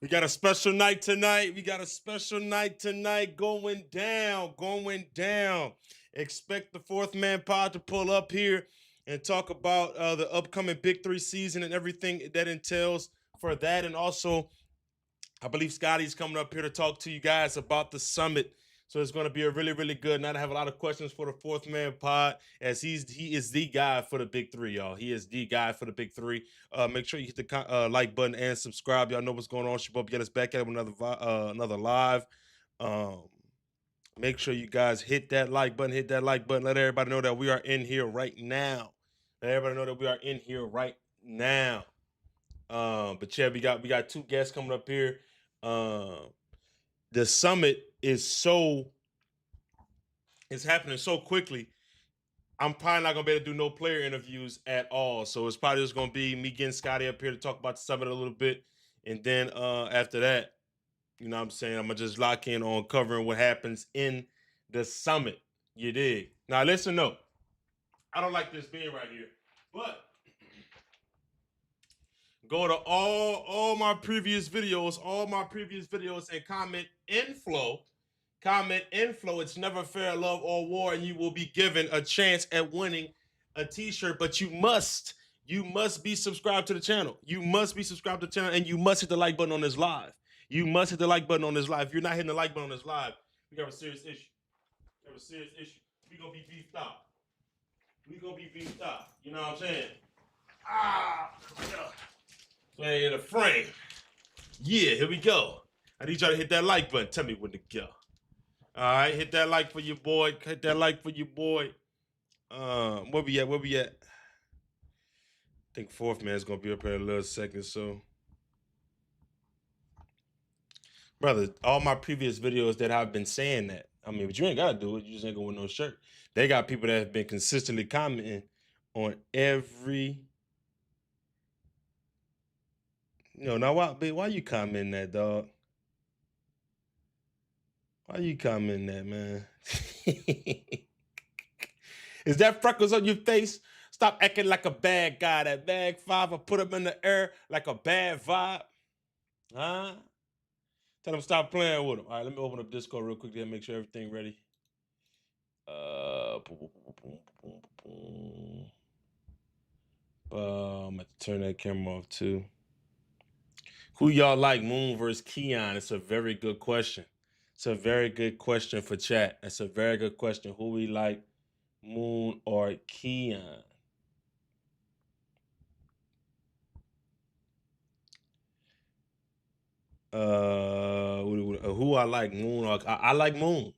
We got a special night tonight. We got a special night tonight going down, going down. Expect the fourth man pod to pull up here and talk about the upcoming Big Three season and everything that entails for that. And also, I believe Scotty's coming up here to talk to you guys about the summit. So it's going to be a really, really good night. I have a lot of questions for the fourth man pod, as he is the guy for the big three, y'all. He is the guy for the big three. Make sure you hit the like button and subscribe. Y'all know what's going on. It's your boy Ellis back at it with another live. Um, Make sure you guys hit that like button. Hit that like button. Let everybody know that we are in here right now. Let everybody know that we are in here right now. But yeah, we got two guests coming up here. The summit is happening so quickly. I'm probably not gonna be able to do no player interviews at all. So it's probably just gonna be me getting Scotty up here to talk about the summit a little bit, and then after that, you know what I'm saying, I'm gonna just lock in on covering what happens in the summit. You dig? Now listen, no, I don't like this being right here, but go to all my previous videos, and comment inflow. Comment inflow. It's never fair, love, or war, and you will be given a chance at winning a t-shirt. But you must be subscribed to the channel. You must be subscribed to the channel, and you must hit the like button on this live. You must hit the like button on this live. If you're not hitting the like button on this live, we have a serious issue. We have a serious issue. We're gonna be beefed out. We're gonna be beefed out. You know what I'm saying? Yeah. In the frame. Yeah, here we go. I need y'all to hit that like button. Tell me when to go. All right, hit that like for your boy. Hit that like for your boy. Where we at? I think fourth man's gonna be up here in a little second. So, brother, all my previous videos that I've been saying that. I mean, but you ain't gotta do it. You just ain't gonna wear no shirt. They got people that have been consistently commenting on every. Now why you commenting that, dog? Why you commenting that, man? Is that freckles on your face? Stop acting like a bad guy. That bag five, I put him in the air like a bad vibe. Huh? Tell him stop playing with him. All right, let me open up Discord real quick and make sure everything ready. I'm going to turn that camera off too. Who y'all like, Moon versus Keon? It's a very good question. It's a very good question for chat. That's a very good question. Who we like, Moon or Keon? Who I like, Moon or I like Moon.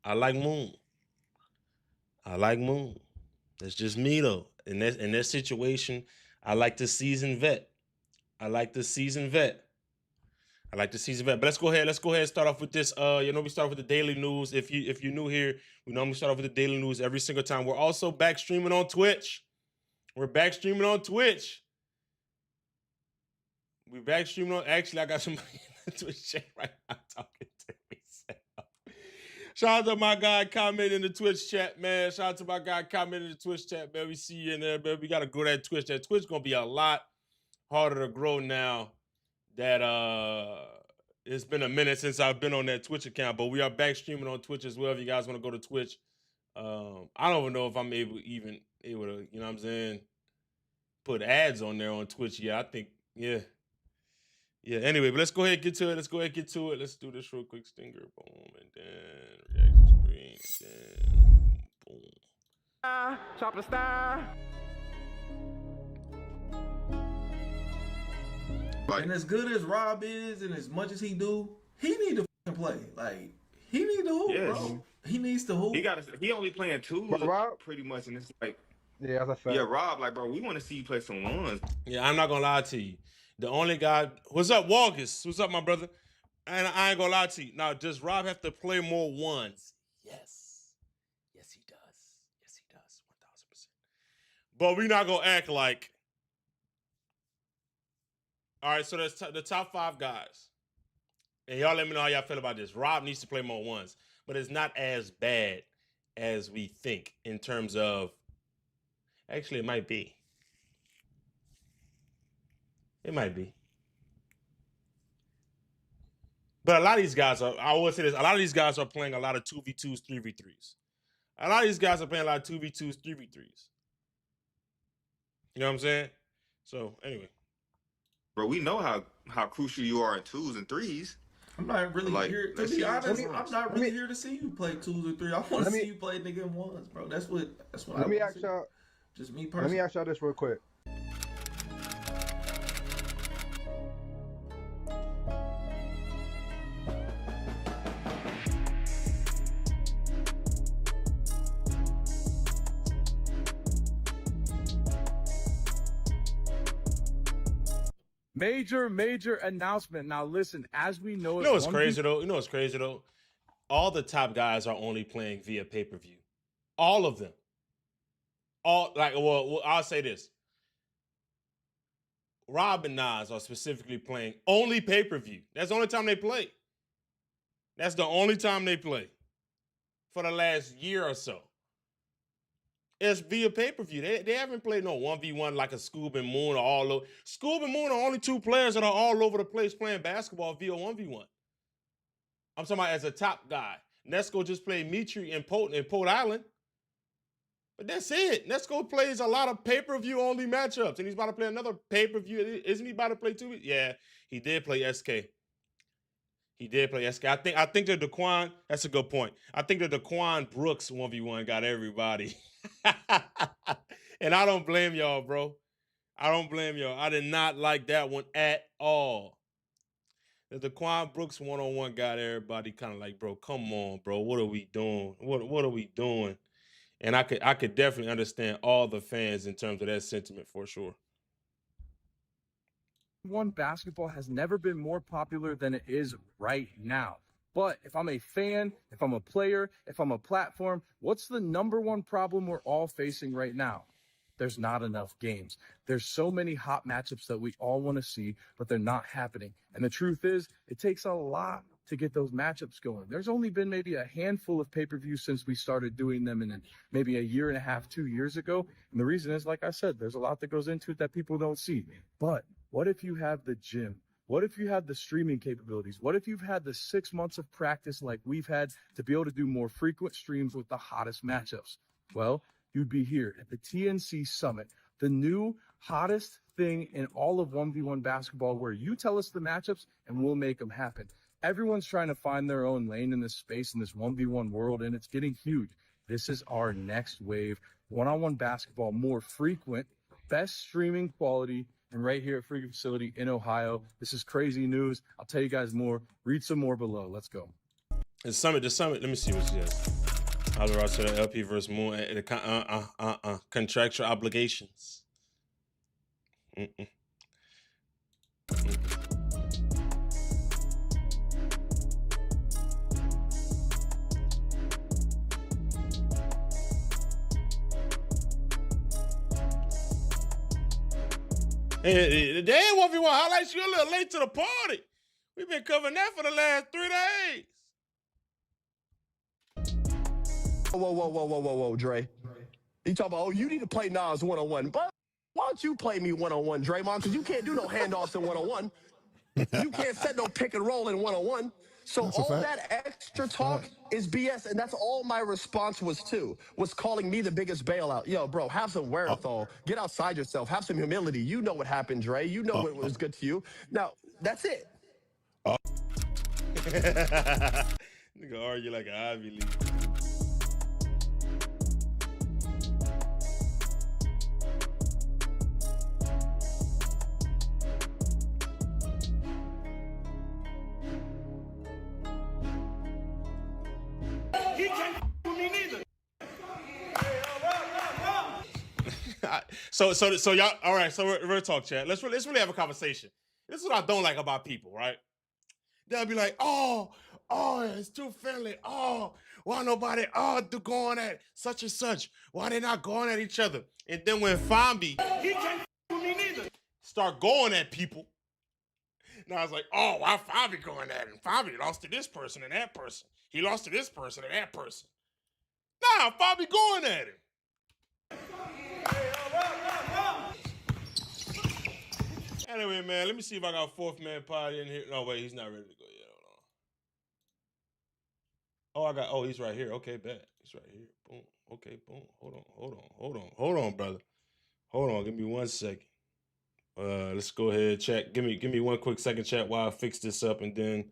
I like Moon. I like Moon. That's just me though. In that situation, I like the seasoned vet. I like the seasoned vet. But let's go ahead and start off with this. We start with the daily news. If you're new here, we normally start off with the daily news every single time. We're also back streaming on Twitch. We're back streaming on Twitch. We're back streaming on. Actually, I got somebody in the Twitch chat right now talking to me. Shout out to my guy commenting in the Twitch chat, man. Shout out to my guy commenting in the Twitch chat, man. We see you in there, man. We got to grow that Twitch. That Twitch going to be a lot harder to grow now that it's been a minute since I've been on that Twitch account, but we are back streaming on Twitch as well. If you guys want to go to Twitch, I don't even know if I'm able to, you know what I'm saying, put ads on there on Twitch. Yeah, I think, yeah. Anyway, but let's go ahead and get to it. Let's do this real quick. Stinger, boom, and then reaction screen, and then boom. Chop the star. And as good as Rob is, and as much as he do, he need to play. Like he need to hoop, bro. He needs to hoop. He only playing twos pretty much, and it's like, yeah, as I said, Rob, like, bro, we want to see you play some ones. Yeah, I'm not gonna lie to you. The only guy, what's up, Walgus? What's up, my brother? And I ain't gonna lie to you. Now, does Rob have to play more ones? Yes, he does. 1,000%. But we're not gonna act like. All right, so that's the top 5 guys. And y'all let me know how y'all feel about this. Rob needs to play more ones, but it's not as bad as we think in terms of. Actually, it might be. But a lot of these guys are, I always say this, a lot of these guys are playing a lot of 2v2s, 3v3s. A lot of these guys are playing a lot of 2v2s, 3v3s. You know what I'm saying? So, anyway. Bro, we know how crucial you are in 2s and 3s. I'm not really here. To be honest, I'm not really here to see you play 2s or 3s. I want to see you play nigga in 1s, bro. That's what let me ask y'all. Just me personally. Let me ask y'all this real quick. Major announcement. Now listen, as we know, you know what's crazy though? All the top guys are only playing via pay-per-view. All of them. Well, I'll say this. Rob and Nas are specifically playing only pay-per-view. That's the only time they play. That's the only time they play for the last year or so. It's via pay-per-view. They haven't played no 1v1 like a Scoob and Moon or all over. Scoob and Moon are only two players that are all over the place playing basketball via 1v1. I'm talking about as a top guy. Nesco just played Mitri and Pote Island. But that's it. Nesco plays a lot of pay-per-view only matchups, and he's about to play another pay-per-view. Isn't he about to play 2? Yeah, he did play SK. He did play SK. I think that Daquan, that's a good point. I think that Daquan Brooks 1v1 got everybody. And I don't blame y'all, bro. I don't blame y'all. I did not like that one at all. The Daquan Brooks 1-on-1 got everybody kind of like, bro, come on, bro. What are we doing? What are we doing? And I could definitely understand all the fans in terms of that sentiment for sure. One basketball has never been more popular than it is right now. But if I'm a fan, if I'm a player, if I'm a platform, what's the number one problem we're all facing right now? There's not enough games. There's so many hot matchups that we all want to see, but they're not happening. And the truth is, it takes a lot to get those matchups going. There's only been maybe a handful of pay-per-views since we started doing them in maybe a year and a half, 2 years ago. And the reason is, like I said, there's a lot that goes into it that people don't see. But what if you have the gym? What if you have the streaming capabilities? What if you've had the 6 months of practice like we've had to be able to do more frequent streams with the hottest matchups? Well, you'd be here at the TNC Summit, the new hottest thing in all of 1v1 basketball, where you tell us the matchups and we'll make them happen. Everyone's trying to find their own lane in this space, in this 1v1 world, and it's getting huge. This is our next wave. One-on-one basketball, more frequent, best streaming quality, and right here at Freaking Facility in Ohio. This is crazy news. I'll tell you guys more. Read some more below. Let's go. The summit. Let me see what she has. How's the roster to LP versus Moon? Contractual obligations. Hey, damn, 1v1 highlights. You're a little late to the party. We've been covering that for the last 3 days. Whoa, Dre. You talking about, oh, you need to play Nas one-on-one. But why don't you play me one-on-one, Draymond? Because you can't do no handoffs in one-on-one. You can't set no pick and roll in one-on-one. So all that extra talk is BS, and that's all my response was calling me the biggest bailout. Yo, bro, have some wherewithal. Get outside yourself. Have some humility. You know what happened, Dre. You know what was good to you. Now, that's it. Nigga argue like an Ivy League. So y'all, all right, so we're talk, chat. Let's really have a conversation. This is what I don't like about people, right? They'll be like, oh, it's too friendly. Oh, why nobody, do going at such and such? Why they not going at each other? And then when Fambi, he can't me neither, start going at people. Now I was like, oh, why Fambi going at him? Fambi lost to this person and that person. He lost to this person and that person. Nah, Fambi going at him. Anyway, man, let me see if I got fourth man pod in here. No, wait, he's not ready to go yet. Hold on. Oh, he's right here. Okay, bet. He's right here. Boom. Okay, boom. Hold on, brother. Hold on. Give me 1 second. Let's go ahead, chat. Give me 1 quick second, chat, while I fix this up, and then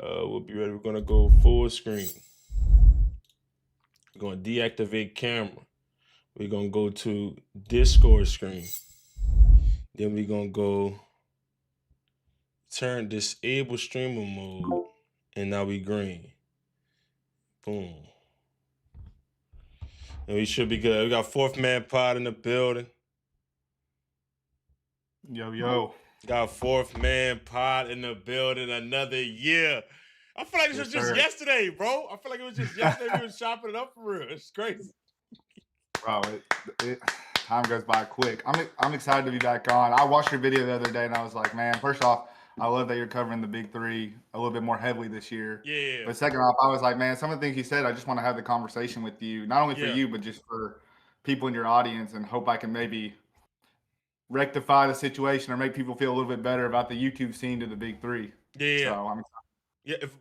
we'll be ready. We're gonna go full screen. We're gonna deactivate camera. We're gonna go to Discord screen. Then we're gonna go turn disable streamer mode, and now we green. Boom. And we should be good. We got fourth man pod in the building. Yo. Got fourth man pod in the building. Another year. I feel like this was just yesterday, bro. I feel like it was just yesterday. We were chopping it up for real. It's crazy. Bro, time goes by quick. I'm excited to be back on. I watched your video the other day and I was like, man, first off, I love that you're covering the big three a little bit more heavily this year. Yeah. But second off, I was like, man, some of the things you said, I just want to have the conversation with you, not only for you, but just for people in your audience, and hope I can maybe rectify the situation or make people feel a little bit better about the YouTube scene to the big three. Yeah. So I'm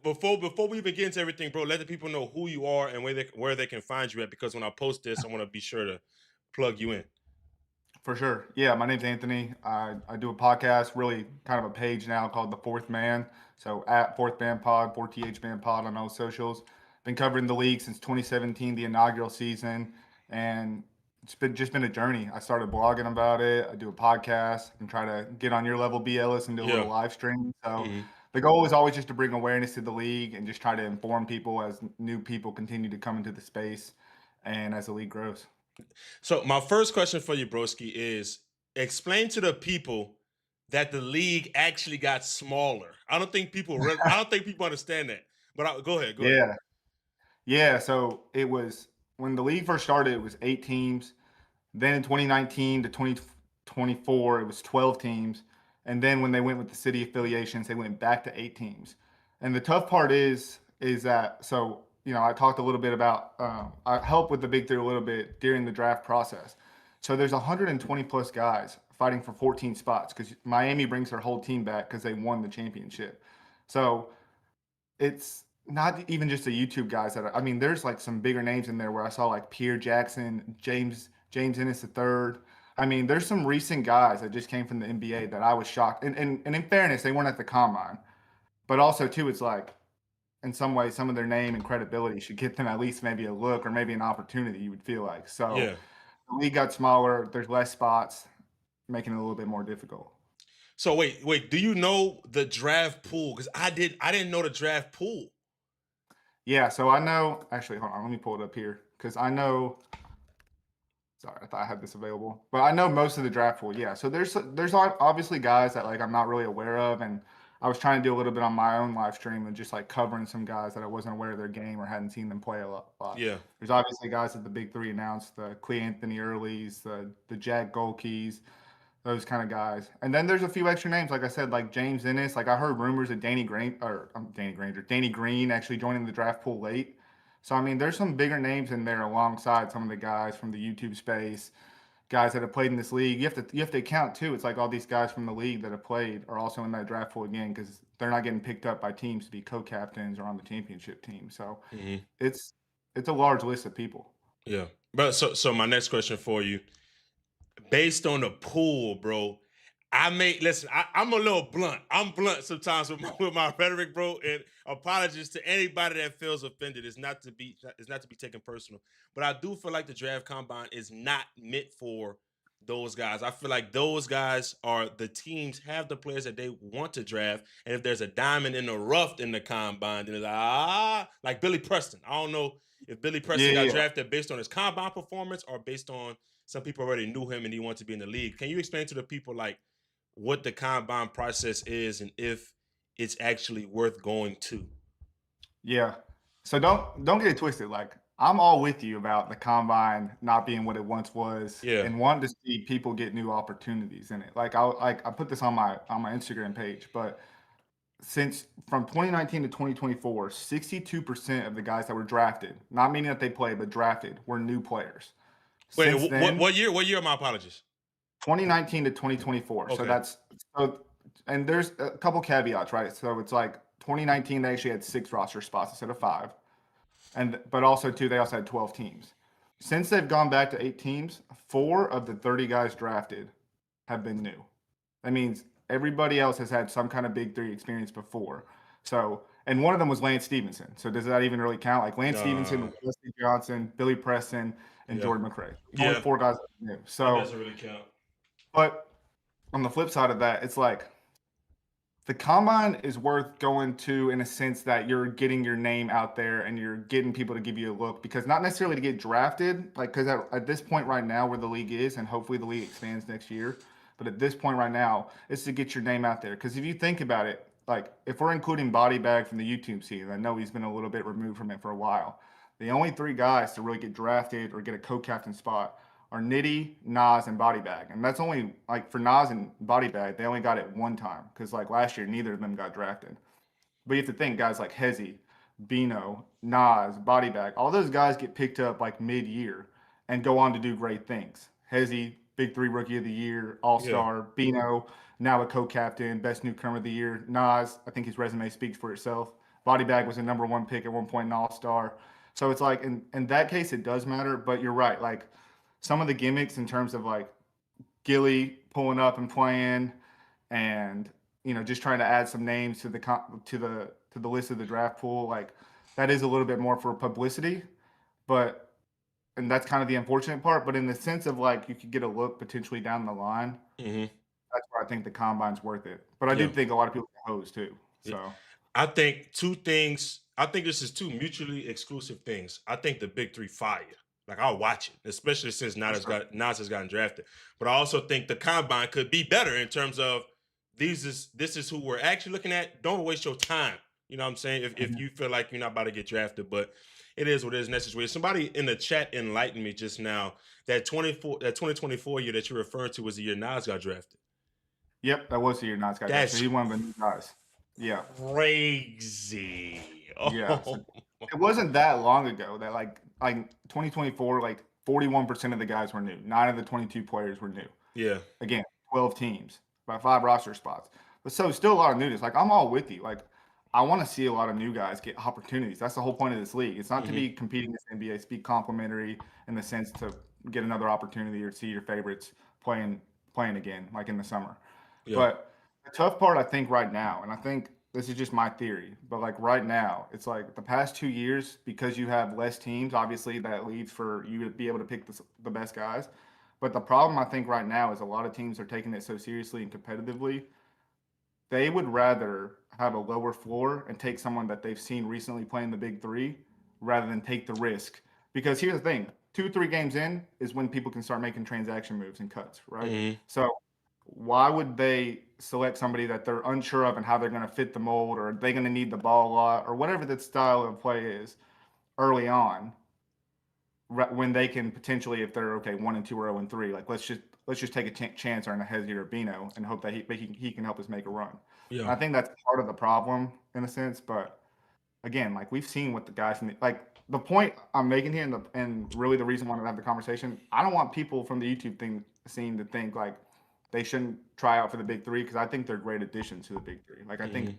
before we begin into everything, bro, let the people know who you are and where they can find you at, because when I post this, I want to be sure to plug you in. For sure. Yeah, my name's Anthony. I do a podcast, really kind of a page now called The Fourth Man. So at Fourth Man Pod, 4TH Man Pod on all socials. Been covering the league since 2017, the inaugural season, and it's been a journey. I started blogging about it. I do a podcast and try to get on your level, be Ellis, and do a little live stream. So the goal is always just to bring awareness to the league and just try to inform people as new people continue to come into the space and as the league grows. So my first question for you, broski, is explain to the people that the league actually got smaller. I don't think people understand that. But go ahead. Yeah. So it was, when the league first started, it was 8 teams. Then in 2019 to 2024, it was 12 teams. And then when they went with the city affiliations, they went back to 8 teams. And the tough part is that, so, you know, I talked a little bit about, I helped with the big three a little bit during the draft process. So there's 120 plus guys fighting for 14 spots because Miami brings their whole team back because they won the championship. So it's not even just the YouTube guys there's like some bigger names in there where I saw like Pierre Jackson, James Ennis III. I mean, there's some recent guys that just came from the NBA that I was shocked. And in fairness, they weren't at the combine. But also, too, it's like, in some ways, some of their name and credibility should get them at least maybe a look or maybe an opportunity, you would feel like. So the league got smaller. There's less spots, making it a little bit more difficult. So wait, do you know the draft pool? Because I didn't know the draft pool. Yeah, so I know, actually, hold on, let me pull it up here. Because I know, sorry, I thought I had this available. But I know most of the draft pool, yeah. So there's obviously guys that like I'm not really aware of, and I was trying to do a little bit on my own live stream and just like covering some guys that I wasn't aware of their game or hadn't seen them play a lot. Yeah. There's obviously guys that the big three announced, the Cle Anthony Earlys, the Jack Golkeys, those kind of guys. And then there's a few extra names, like I said, like James Ennis. Like I heard rumors of Danny Green actually joining the draft pool late. So I mean, there's some bigger names in there alongside some of the guys from the YouTube space, guys that have played in this league. You have to account too. It's like all these guys from the league that have played are also in that draft pool again because they're not getting picked up by teams to be co-captains or on the championship team. So it's a large list of people. Yeah, but so my next question for you, based on the pool, bro. I'm a little blunt. I'm blunt sometimes with my rhetoric, bro. And apologies to anybody that feels offended. It's not to be taken personal. But I do feel like the draft combine is not meant for those guys. I feel like those guys are the teams have the players that they want to draft. And if there's a diamond in the rough in the combine, then it's like Billy Preston. I don't know if Billy Preston got drafted based on his combine performance or based on some people already knew him and he wanted to be in the league. Can you explain to the people like what the combine process is and if it's actually worth going to? Yeah. So don't get it twisted. Like I'm all with you about the combine not being what it once was and wanting to see people get new opportunities in it. Like I put this on my Instagram page, but since from 2019 to 2024, 62% of the guys that were drafted, not meaning that they played, but drafted, were new players. Wait, what year? What year? My apologies. 2019 to 2024. Okay. And there's a couple caveats, right? So it's like 2019 they actually had 6 roster spots instead of 5. but also too, they also had 12 teams. Since they've gone back to 8 teams, 4 of the 30 guys drafted have been new. That means everybody else has had some kind of big 3 experience before. So, and one of them was Lance Stevenson. So does that even really count? Like Lance Stevenson, Wesley Johnson, Billy Preston, and Jordan McRae. Only 4 guys that are new. That So doesn't really count. but on the flip side of that, it's like the combine is worth going to in a sense that you're getting your name out there and you're getting people to give you a look, because not necessarily to get drafted, like because at this point right now where the league is, and hopefully the league expands next year, but at this point right now, it's to get your name out there. Because if you think about it, like if we're including Body Bag from the YouTube scene, I know he's been a little bit removed from it for a while. The only 3 guys to really get drafted or get a co-captain spot are Nitty, Nas, and Body Bag. And that's only like for Nas and Body Bag, they only got it one time because like last year, neither of them got drafted. But you have to think guys like Hezzy, Bino, Nas, Body Bag, all those guys get picked up like mid-year and go on to do great things. Hezzy, Big 3 Rookie of the Year, All-Star. Bino, now a co-captain, best newcomer of the year. Nas, I think his resume speaks for itself. Body Bag was a number 1 pick at one point, an All-Star. So it's like in that case, it does matter. But you're right, like some of the gimmicks in terms of like Gilly pulling up and playing, and just trying to add some names to the list of the draft pool, like that is a little bit more for publicity, and that's kind of the unfortunate part. But in the sense of like you could get a look potentially down the line, that's where I think the combine's worth it. But I do think a lot of people are hosed too. So I think 2 things. I think this is 2 mutually exclusive things. I think the Big 3 fire. Like I'll watch it, especially since Nas has gotten drafted. But I also think the combine could be better in terms of this is who we're actually looking at. Don't waste your time. You know what I'm saying? If you feel like you're not about to get drafted, but it is what it is necessary. Somebody in the chat enlightened me just now that 2024 year that you're referring to was the year Nas got drafted. Yep, that was the year Nas got drafted. So he one of the new guys. Yeah. Crazy. Oh. Yeah. So it wasn't that long ago that like 2024, like 41% of the guys were new. 9 of the 22 players were new. Yeah. Again, 12 teams, about 5 roster spots. But so still a lot of newness. Like I'm all with you. Like I want to see a lot of new guys get opportunities. That's the whole point of this league. It's not to be competing with the NBA. It's to be complimentary in the sense to get another opportunity or see your favorites playing again, like in the summer. Yeah. But the tough part, I think, right now, and I think this is just my theory, but like right now, it's like the past 2 years, because you have less teams, obviously that leads for you to be able to pick the best guys. But the problem I think right now is a lot of teams are taking it so seriously and competitively. They would rather have a lower floor and take someone that they've seen recently playing the Big 3 rather than take the risk. Because here's the thing, 2-3 games in is when people can start making transaction moves and cuts, right? So why would they select somebody that they're unsure of and how they're going to fit the mold, or are they going to need the ball a lot, or whatever the style of play is early on, when they can potentially, if they're 1-2 or 0-3, like let's just take a chance on a Hezzy or Bino and hope that he can help us make a run. Yeah. And I think that's part of the problem in a sense. But again, like we've seen what the guys the point I'm making here, and really the reason why I have the conversation, I don't want people from the YouTube scene to think like they shouldn't try out for the Big 3, because I think they're great additions to the Big 3. Like I think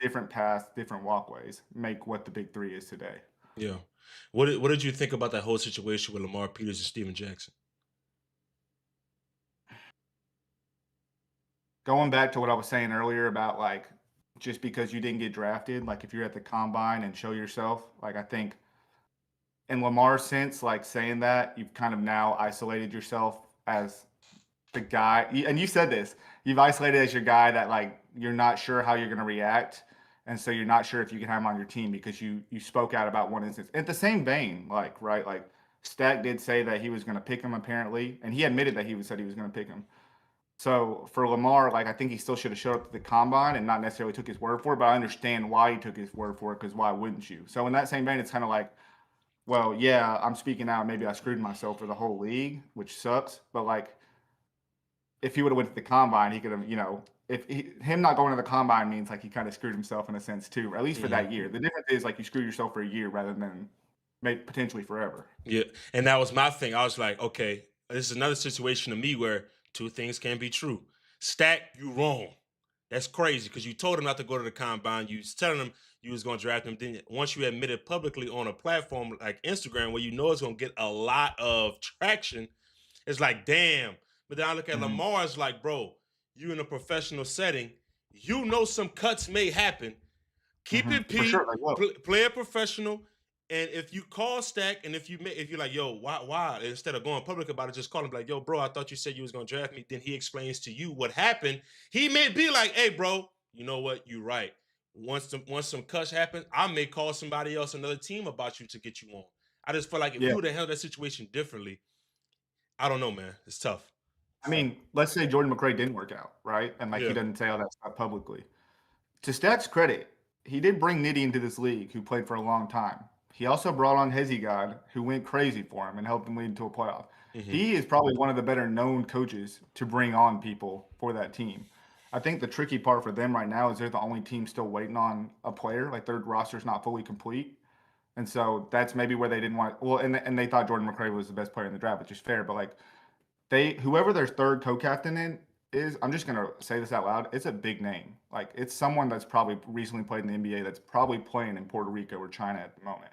different paths, different walkways make what the Big 3 is today. Yeah. What did you think about that whole situation with Lamar Peters and Steven Jackson? Going back to what I was saying earlier about like just because you didn't get drafted, like if you're at the combine and show yourself, like I think in Lamar's sense, like saying that, you've kind of now isolated yourself as the guy, and you said this, you've isolated as your guy that like you're not sure how you're going to react, and so you're not sure if you can have him on your team because you spoke out about one instance. At the same vein, like Stack did say that he was going to pick him apparently, and he admitted that said he was going to pick him. So for Lamar, like I think he still should have showed up to the combine and not necessarily took his word for it, but I understand why he took his word for it, because why wouldn't you? So in that same vein, it's kind of like, well, yeah, I'm speaking out. Maybe I screwed myself for the whole league, which sucks. But like, if he would have went to the combine, he could have, him not going to the combine means like he kind of screwed himself in a sense too, or at least for that year. The difference is like you screwed yourself for a year rather than potentially forever. Yeah, and that was my thing. I was like, okay, this is another situation to me where 2 things can be true. Stack, you wrong. That's crazy because you told him not to go to the combine. You telling him you was gonna draft him. Then once you admit it publicly on a platform like Instagram, where you know it's gonna get a lot of traction, it's like damn. But then I look at Lamar, it's like, bro, you in a professional setting, you know some cuts may happen. Keep it For P, sure, like, look. play a professional. And if you call Stack, and if you're like, yo, why? Instead of going public about it, just call him like, yo, bro, I thought you said you was gonna draft me. Then he explains to you what happened. He may be like, hey, bro, you know what? You right. Once some cuts happen, I may call somebody else, another team about you to get you on. I just feel like if you would have handled that situation differently, I don't know, man. It's tough. I mean, let's say Jordan McRae didn't work out, right? And like Yeah. he doesn't say all that stuff publicly. To Stack's credit, he did bring Nitty into this league, who played for a long time. He also brought on Hezigod, who went crazy for him and helped him lead to a playoff. He is probably one of the better known coaches to bring on people for that team. I think the tricky part for them right now is they're the only team still waiting on a player. Like their roster's not fully complete. And so that's maybe where they didn't want well, and they thought Jordan McRae was the best player in the draft, which is fair, but like whoever their third co-captain in is, I'm just gonna say this out loud, it's a big name. Like it's someone that's probably recently played in the NBA that's probably playing in Puerto Rico or China at the moment.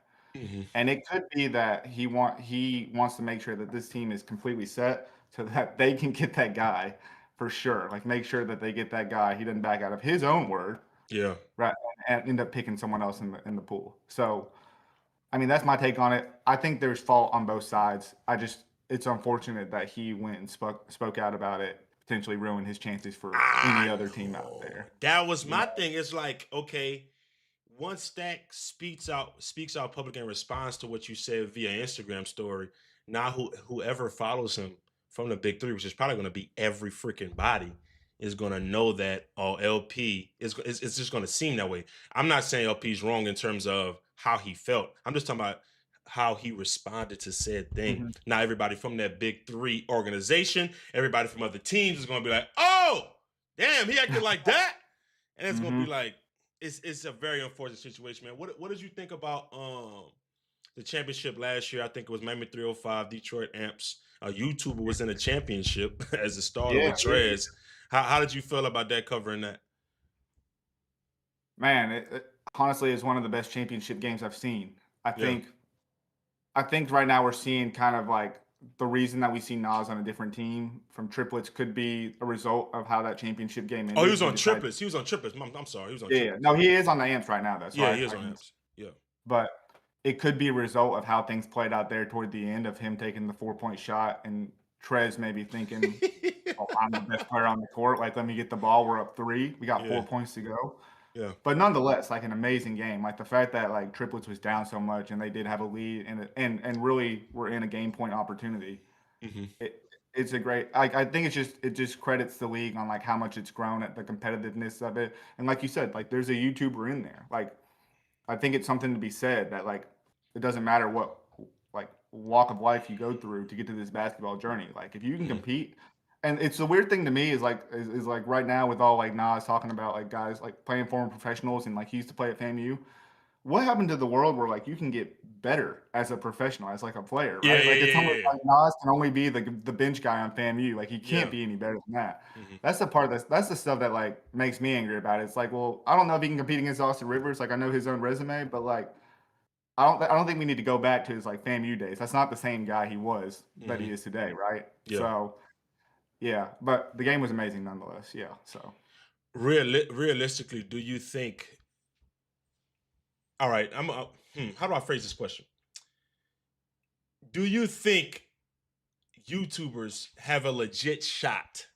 And it could be that he wants to make sure that this team is completely set so that they can get that guy for sure. Like make sure that they get that guy. He doesn't back out of his own word. Yeah. Right. And end up picking someone else in the pool. So I mean that's my take on it. I think there's fault on both sides. It's unfortunate that he went and spoke out about it, potentially ruined his chances for any other team out there. That was my thing. It's like, okay, once Stack speaks out public and responds to what you said via Instagram story, now whoever follows him from the big three, which is probably going to be every freaking body, is going to know that LP it's just going to seem that way. I'm not saying LP's wrong in terms of how he felt. I'm just talking about how he responded to said thing. Now everybody from that big three organization, everybody from other teams is going to be like, oh, damn, he acted like that. And it's going to be like, it's a very unfortunate situation, man. What did you think about the championship last year? I think it was Miami 305, Detroit Amps. A YouTuber was in a championship as a starter with Trez. How did you feel about that, covering that? Man, it honestly is one of the best championship games I've seen. I think right now we're seeing kind of like the reason that we see Nas on a different team from triplets could be a result of how that championship game ended. Oh, he was on triplets. He was on triplets. I'm sorry. He was on triplets. No, he is on the Amps right now, though. So he is on Amps. Yeah. But it could be a result of how things played out there toward the end of him taking the 4-point shot and Trez maybe thinking, oh, I'm the best player on the court. Like, let me get the ball. We're up 3. We got 4 points to go. Yeah. But nonetheless, like an amazing game. Like the fact that like triplets was down so much and they did have a lead and really were in a game point opportunity. It's a great. I think it just credits the league on like how much it's grown at the competitiveness of it. And like you said, like there's a YouTuber in there. Like I think it's something to be said that like it doesn't matter what like walk of life you go through to get to this basketball journey. Like if you can compete. And it's the weird thing to me is like right now with all like Nas talking about like guys like playing former professionals and like he used to play at FAMU. What happened to the world where like you can get better as a professional, as like a player, right? Like Nas can only be the bench guy on FAMU. Like he can't be any better than that. That's the part that's the stuff that like makes me angry about it. It's like, well, I don't know if he can compete against Austin Rivers. Like I know his own resume, but like I don't think we need to go back to his like FAMU days. That's not the same guy he was that he is today, right? Yeah. So yeah, but the game was amazing nonetheless. Yeah, so realistically, do you think? All right, how do I phrase this question? Do you think YouTubers have a legit shot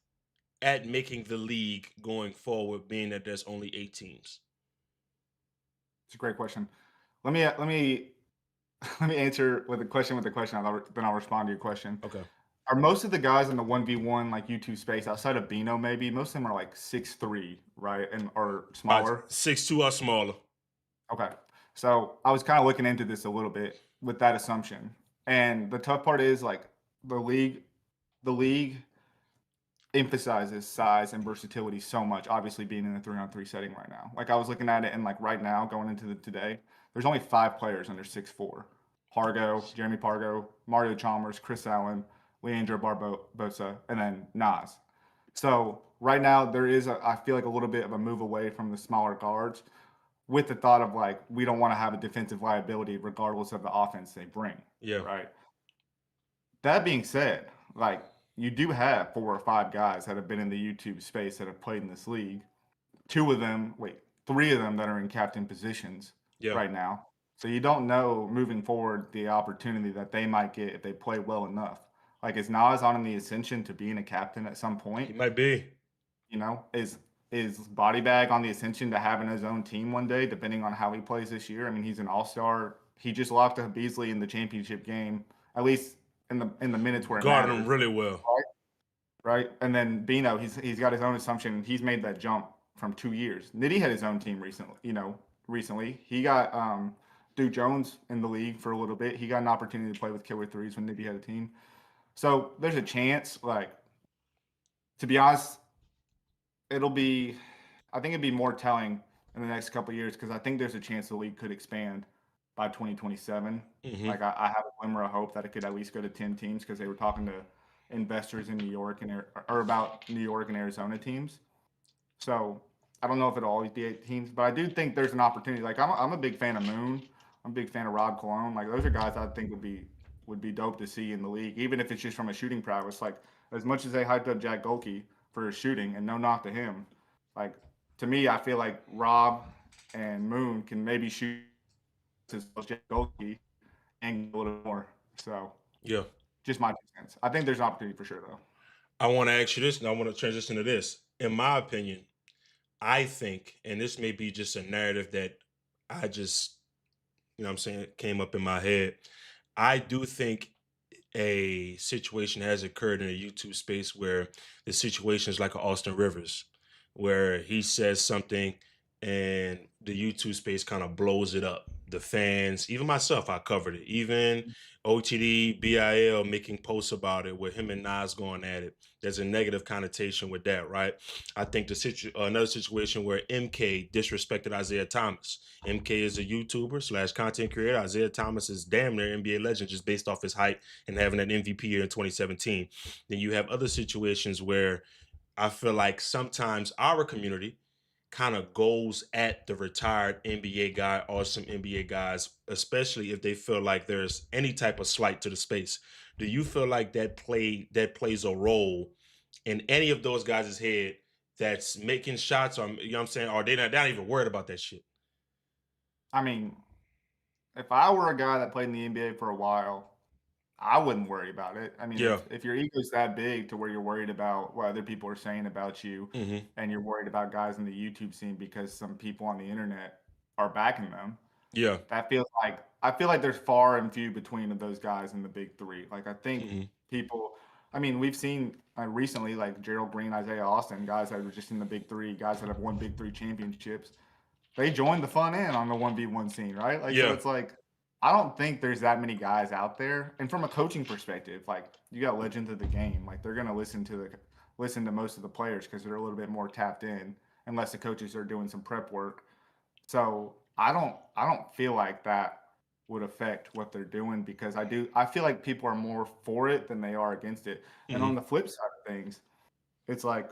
at making the league going forward, being that there's only 8 teams? It's a great question. Let me answer with a question. Then I'll respond to your question. Okay. Are most of the guys in the 1v1 like YouTube space outside of Bino maybe most of them are like 6'3", right, and or smaller? 6'2" or smaller. Okay, so I was kind of looking into this a little bit with that assumption, and the tough part is like the league emphasizes size and versatility so much. Obviously, being in a 3-on-3 setting right now, like I was looking at it, and like right now going into today, there's only 5 players under 6'4". Jeremy Pargo, Mario Chalmers, Chris Allen, Leandro Barbosa, and then Nas. So right now there is I feel like a little bit of a move away from the smaller guards. with the thought of like we don't want to have a defensive liability regardless of the offense they bring. Yeah. Right. That being said, like you do have 4 or 5 guys that have been in the YouTube space that have played in this league. 3 of them that are in captain positions Yeah. right now. So you don't know moving forward the opportunity that they might get if they play well enough. Like is Nas on the ascension to being a captain at some point? He might be. You know, is Body Bag on the ascension to having his own team one day, depending on how he plays this year? I mean, he's an all-star. He just locked up Beasley in the championship game, at least in the minutes where it Guarded matters. him really well. Right? And then Bino, he's got his own assumption. He's made that jump from 2 years. Nitty had his own team recently. He got Duke Jones in the league for a little bit. He got an opportunity to play with killer threes when Nitty had a team. So there's a chance, like, to be honest, I think it'd be more telling in the next couple of years because I think there's a chance the league could expand by 2027. Mm-hmm. Like I have a glimmer of hope that it could at least go to 10 teams because they were talking to investors in New York or about New York and Arizona teams. So I don't know if it'll always be 8 teams, but I do think there's an opportunity. Like I'm a big fan of Moon. I'm a big fan of Rob Cologne. Like those are guys I think would be dope to see in the league, even if it's just from a shooting prowess. Like as much as they hyped up Jack Golke for his shooting, and no knock to him, like to me, I feel like Rob and Moon can maybe shoot as well as Jack Golke and a little more. So yeah, just my 2 cents. I think there's an opportunity for sure though. I want to ask you this, and I want to transition to this. In my opinion, I think, and this may be just a narrative that I just, you know what I'm saying, came up in my head. I do think a situation has occurred in the YouTube space where the situation is like a Austin Rivers, where he says something and the YouTube space kind of blows it up. The fans, even myself, I covered it. Even OTD, BIL making posts about it with him and Nas going at it. There's a negative connotation with that, right? I think another situation where MK disrespected Isaiah Thomas. MK is a YouTuber / content creator. Isaiah Thomas is damn near NBA legend just based off his height and having an MVP year in 2017. Then you have other situations where I feel like sometimes our community kind of goes at the retired NBA guy or some NBA guys, especially if they feel like there's any type of slight to the space. Do you feel like that plays a role in any of those guys' head that's making shots, or you know what I'm saying, or they're not even worried about that shit? I mean, if I were a guy that played in the NBA for a while, I wouldn't worry about it. I mean, Yeah. if your ego's that big to where you're worried about what other people are saying about you, Mm-hmm. and you're worried about guys in the YouTube scene because some people on the internet are backing them, Yeah. I feel like there's far and few between of those guys in the big 3. Like I think Mm-hmm. people, I mean, we've seen recently like Gerald Green, Isaiah Austin, guys that were just in the big 3, guys that have won big 3 championships. They joined the fun in on the 1v1 scene, right? Like Yeah. so it's like I don't think there's that many guys out there. And from a coaching perspective, like you got legends of the game, like they're gonna listen to most of the players because they're a little bit more tapped in, unless the coaches are doing some prep work. So I don't feel like that would affect what they're doing because I feel like people are more for it than they are against it. And Mm-hmm. on the flip side of things, it's like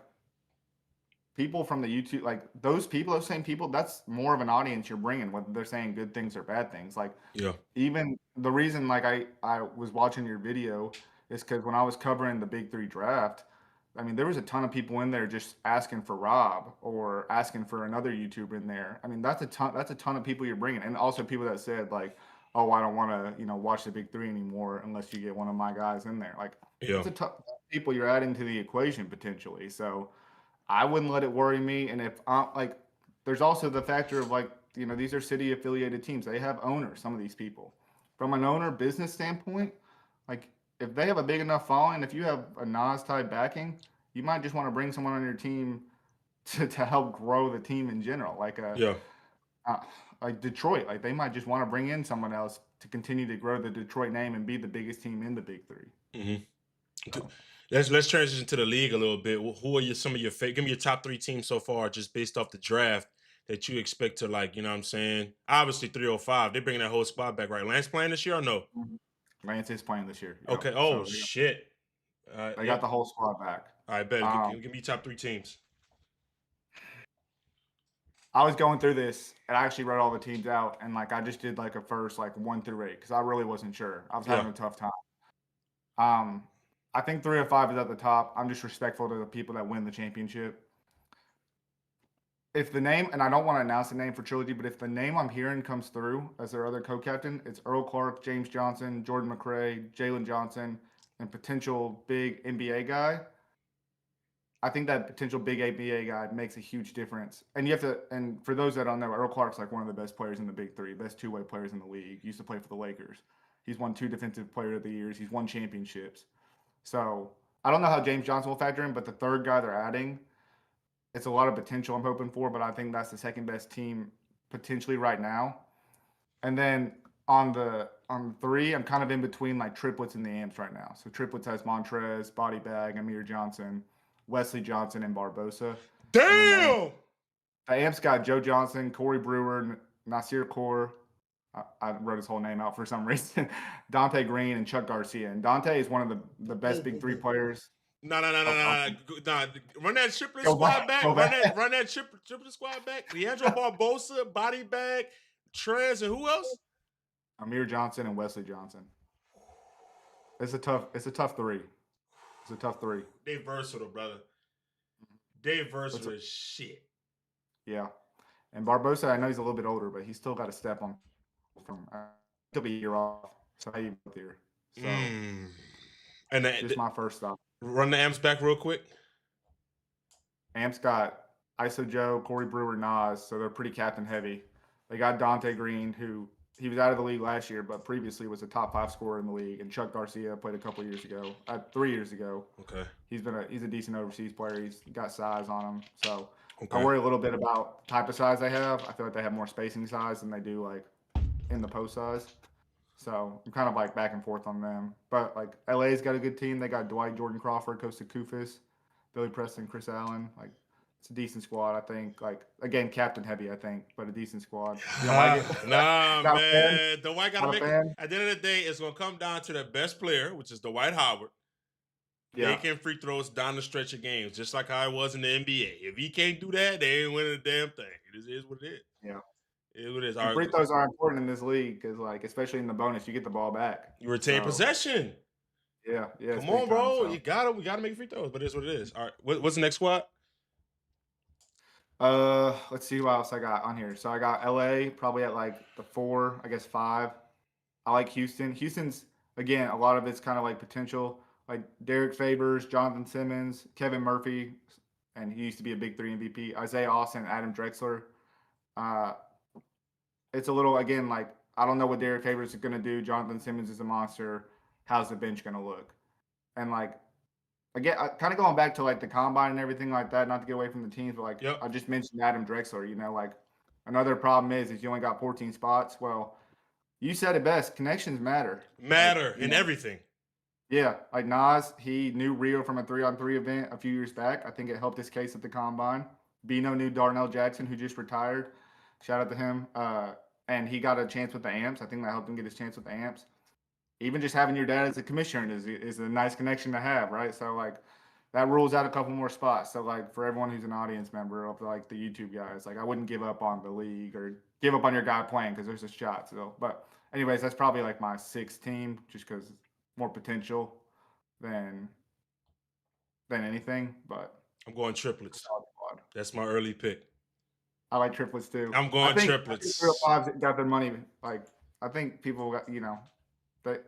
people from the YouTube, like those same people, that's more of an audience you're bringing, whether they're saying good things or bad things. Like, Yeah. even the reason, like, I was watching your video is because when I was covering the Big 3 draft, I mean, there was a ton of people in there just asking for Rob or asking for another YouTuber in there. I mean, that's a ton of people you're bringing. And also people that said, like, oh, I don't want to, watch the Big 3 anymore unless you get one of my guys in there. Like, Yeah. it's a ton of people you're adding to the equation potentially. So, I wouldn't let it worry me. And if like, there's also the factor of like, these are city affiliated teams. They have owners, some of these people. From an owner business standpoint, like if they have a big enough following, if you have a Nas type backing, you might just want to bring someone on your team to help grow the team in general. Yeah. Like Detroit, like they might just want to bring in someone else to continue to grow the Detroit name and be the biggest team in the Big 3. Mm-hmm. Let's transition to the league a little bit. Who are some of your favorite? Give me your top 3 teams so far, just based off the draft that you expect to, like, you know what I'm saying? Obviously 305. They're bringing that whole squad back, right? Lance playing this year or no? Lance is playing this year. Okay. Oh, shit. They got the whole squad back. All right, bet. Give me your top 3 teams. I was going through this and I actually wrote all the teams out and like I just did like a first like 1 through 8 because I really wasn't sure. I was having a tough time. I think 3 or 5 is at the top. I'm just respectful to the people that win the championship. If the name, and I don't want to announce the name for Trilogy, but if the name I'm hearing comes through as their other co-captain, it's Earl Clark, James Johnson, Jordan McRae, Jalen Johnson, and potential big NBA guy. I think that potential big NBA guy makes a huge difference. And you have to, and for those that don't know, Earl Clark's like one of the best players in the Big Three, best two-way players in the league. He used to play for the Lakers. He's won 2 Defensive Player of the Years. He's won championships. So I don't know how James Johnson will factor in, but the third guy they're adding, it's a lot of potential I'm hoping for, but I think that's the second best team potentially right now. And then on the 3, I'm kind of in between like triplets and the Amps right now. So triplets has Montrez, Body Bag, Amir Johnson, Wesley Johnson, and Barbosa. Damn! The Amps got Joe Johnson, Corey Brewer, Nasir Kaur. I wrote his whole name out for some reason. Dante Green and Chuck Garcia. And Dante is one of the best Big Three players. No. Run that triplet squad back. Run that triplet squad back. Leandro Barbosa, Body Bag, Trez, and who else? Amir Johnson and Wesley Johnson. It's a tough 3. It's a tough 3. They versatile, brother. They versatile as shit. Yeah. And Barbosa, I know he's a little bit older, but he's still got a step on from he'll be a year off. So how you both here? So and just my first thought. Run the Amps back real quick. Amps got ISO Joe, Corey Brewer, Nas, so they're pretty captain heavy. They got Dante Green, who he was out of the league last year, but previously was a top 5 scorer in the league. And Chuck Garcia played a couple years ago, 3 years ago. Okay. He's a decent overseas player. He's got size on him. So I worry a little bit about the type of size they have. I feel like they have more spacing size than they do like in the post size. So I'm kind of like back and forth on them. But like LA's got a good team. They got Dwight, Jordan Crawford, Kosta Koufis, Billy Preston, Chris Allen. Like it's a decent squad, I think. Like again, captain heavy, I think, but a decent squad. You don't like it? Nah, Not a fan? man. Dwight got to Not a make fan? it. At the end of the day, it's gonna come down to the best player, which is Dwight Howard. Yeah. Making free throws down the stretch of games, just like how it was in the NBA. If he can't do that, they ain't winning a damn thing. It is what it is. Yeah. It is what it is. And free throws are important in this league because, like, especially in the bonus, you get the ball back. You retain possession. Yeah. Come on, bro. We gotta make free throws, but it's what it is. All right. What's the next squad? Let's see what else I got on here. So I got LA probably at like the 4, I guess 5. I like Houston. Houston's again, a lot of it's kind of like potential, like Derek Favors, Jonathan Simmons, Kevin Murphy, and he used to be a Big 3 MVP. Isaiah Austin, Adam Drexler. It's a little again like I don't know what Derek Favors is going to do. Jonathan Simmons is a monster. How's the bench going to look? And like again, kind of going back to like the combine and everything like that. Not to get away from the teams, but like I just mentioned Adam Drexler. You know, like another problem is you only got 14 spots. Well, you said it best. Connections matter. In everything. Yeah, like Nas, he knew Rio from a 3-on-3 event a few years back. I think it helped his case at the combine. Bino knew Darnell Jackson, who just retired. Shout out to him. And he got a chance with the Amps. I think that helped him get his chance with the Amps. Even just having your dad as a commissioner is a nice connection to have, right? So, like, that rules out a couple more spots. So, like, for everyone who's an audience member of, like, the YouTube guys, like, I wouldn't give up on the league or give up on your guy playing because there's a shot. So, but anyways, that's probably, like, my 6th team just because more potential than anything. But I'm going triplets. That's my early pick. I like triplets too. I'm going triplets. 305 got their money. Like I think people got, that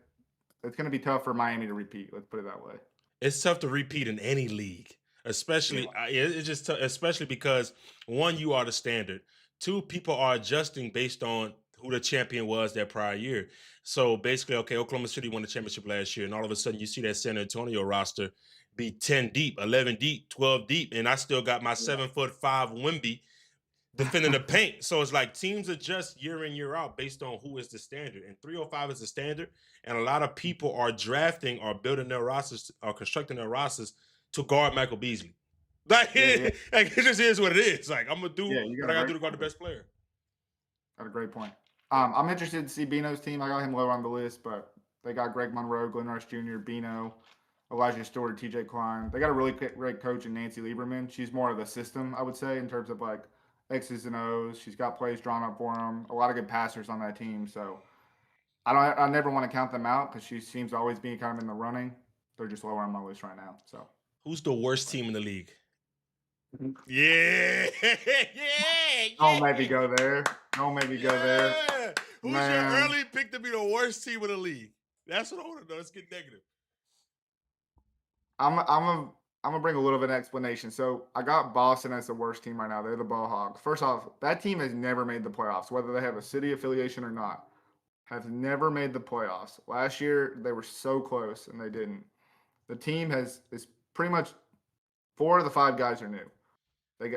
it's going to be tough for Miami to repeat. Let's put it that way. It's tough to repeat in any league, especially it's just especially because 1, you are the standard. 2, people are adjusting based on who the champion was that prior year. So basically, okay, Oklahoma City won the championship last year, and all of a sudden you see that San Antonio roster be 10 deep, 11 deep, 12 deep, and I still got my 7'5" Wemby defending the paint. So it's like teams adjust year in, year out based on who is the standard. And 305 is the standard. And a lot of people are drafting or building their rosters or constructing their rosters to guard Michael Beasley. Like, like it just is what it is. Like, I'm going to do what I got to do to guard the best player. Got a great point. I'm interested to see Bino's team. I got him lower on the list, but they got Greg Monroe, Glenn Rush Jr., Bino, Elijah Stewart, TJ Klein. They got a really great coach in Nancy Lieberman. She's more of the system, I would say, in terms of like X's and O's. She's got plays drawn up for them. A lot of good passers on that team. So I never want to count them out because she seems to always be kind of in the running. They're just lower on my list right now. So Who's the worst team in the league? Yeah, yeah, don't maybe go there. Don't maybe go there. Who's Man. your early pick to be the worst team in the league? That's what I want to know. Let's get negative. I'm gonna bring a little bit of explanation. So I got Boston as the worst team right now. They're the Ball Hogs. First off, that team has never made the playoffs, whether they have a city affiliation or not. Have never made the playoffs. Last year they were so close and they didn't. The team is pretty much 4 of the 5 guys are new.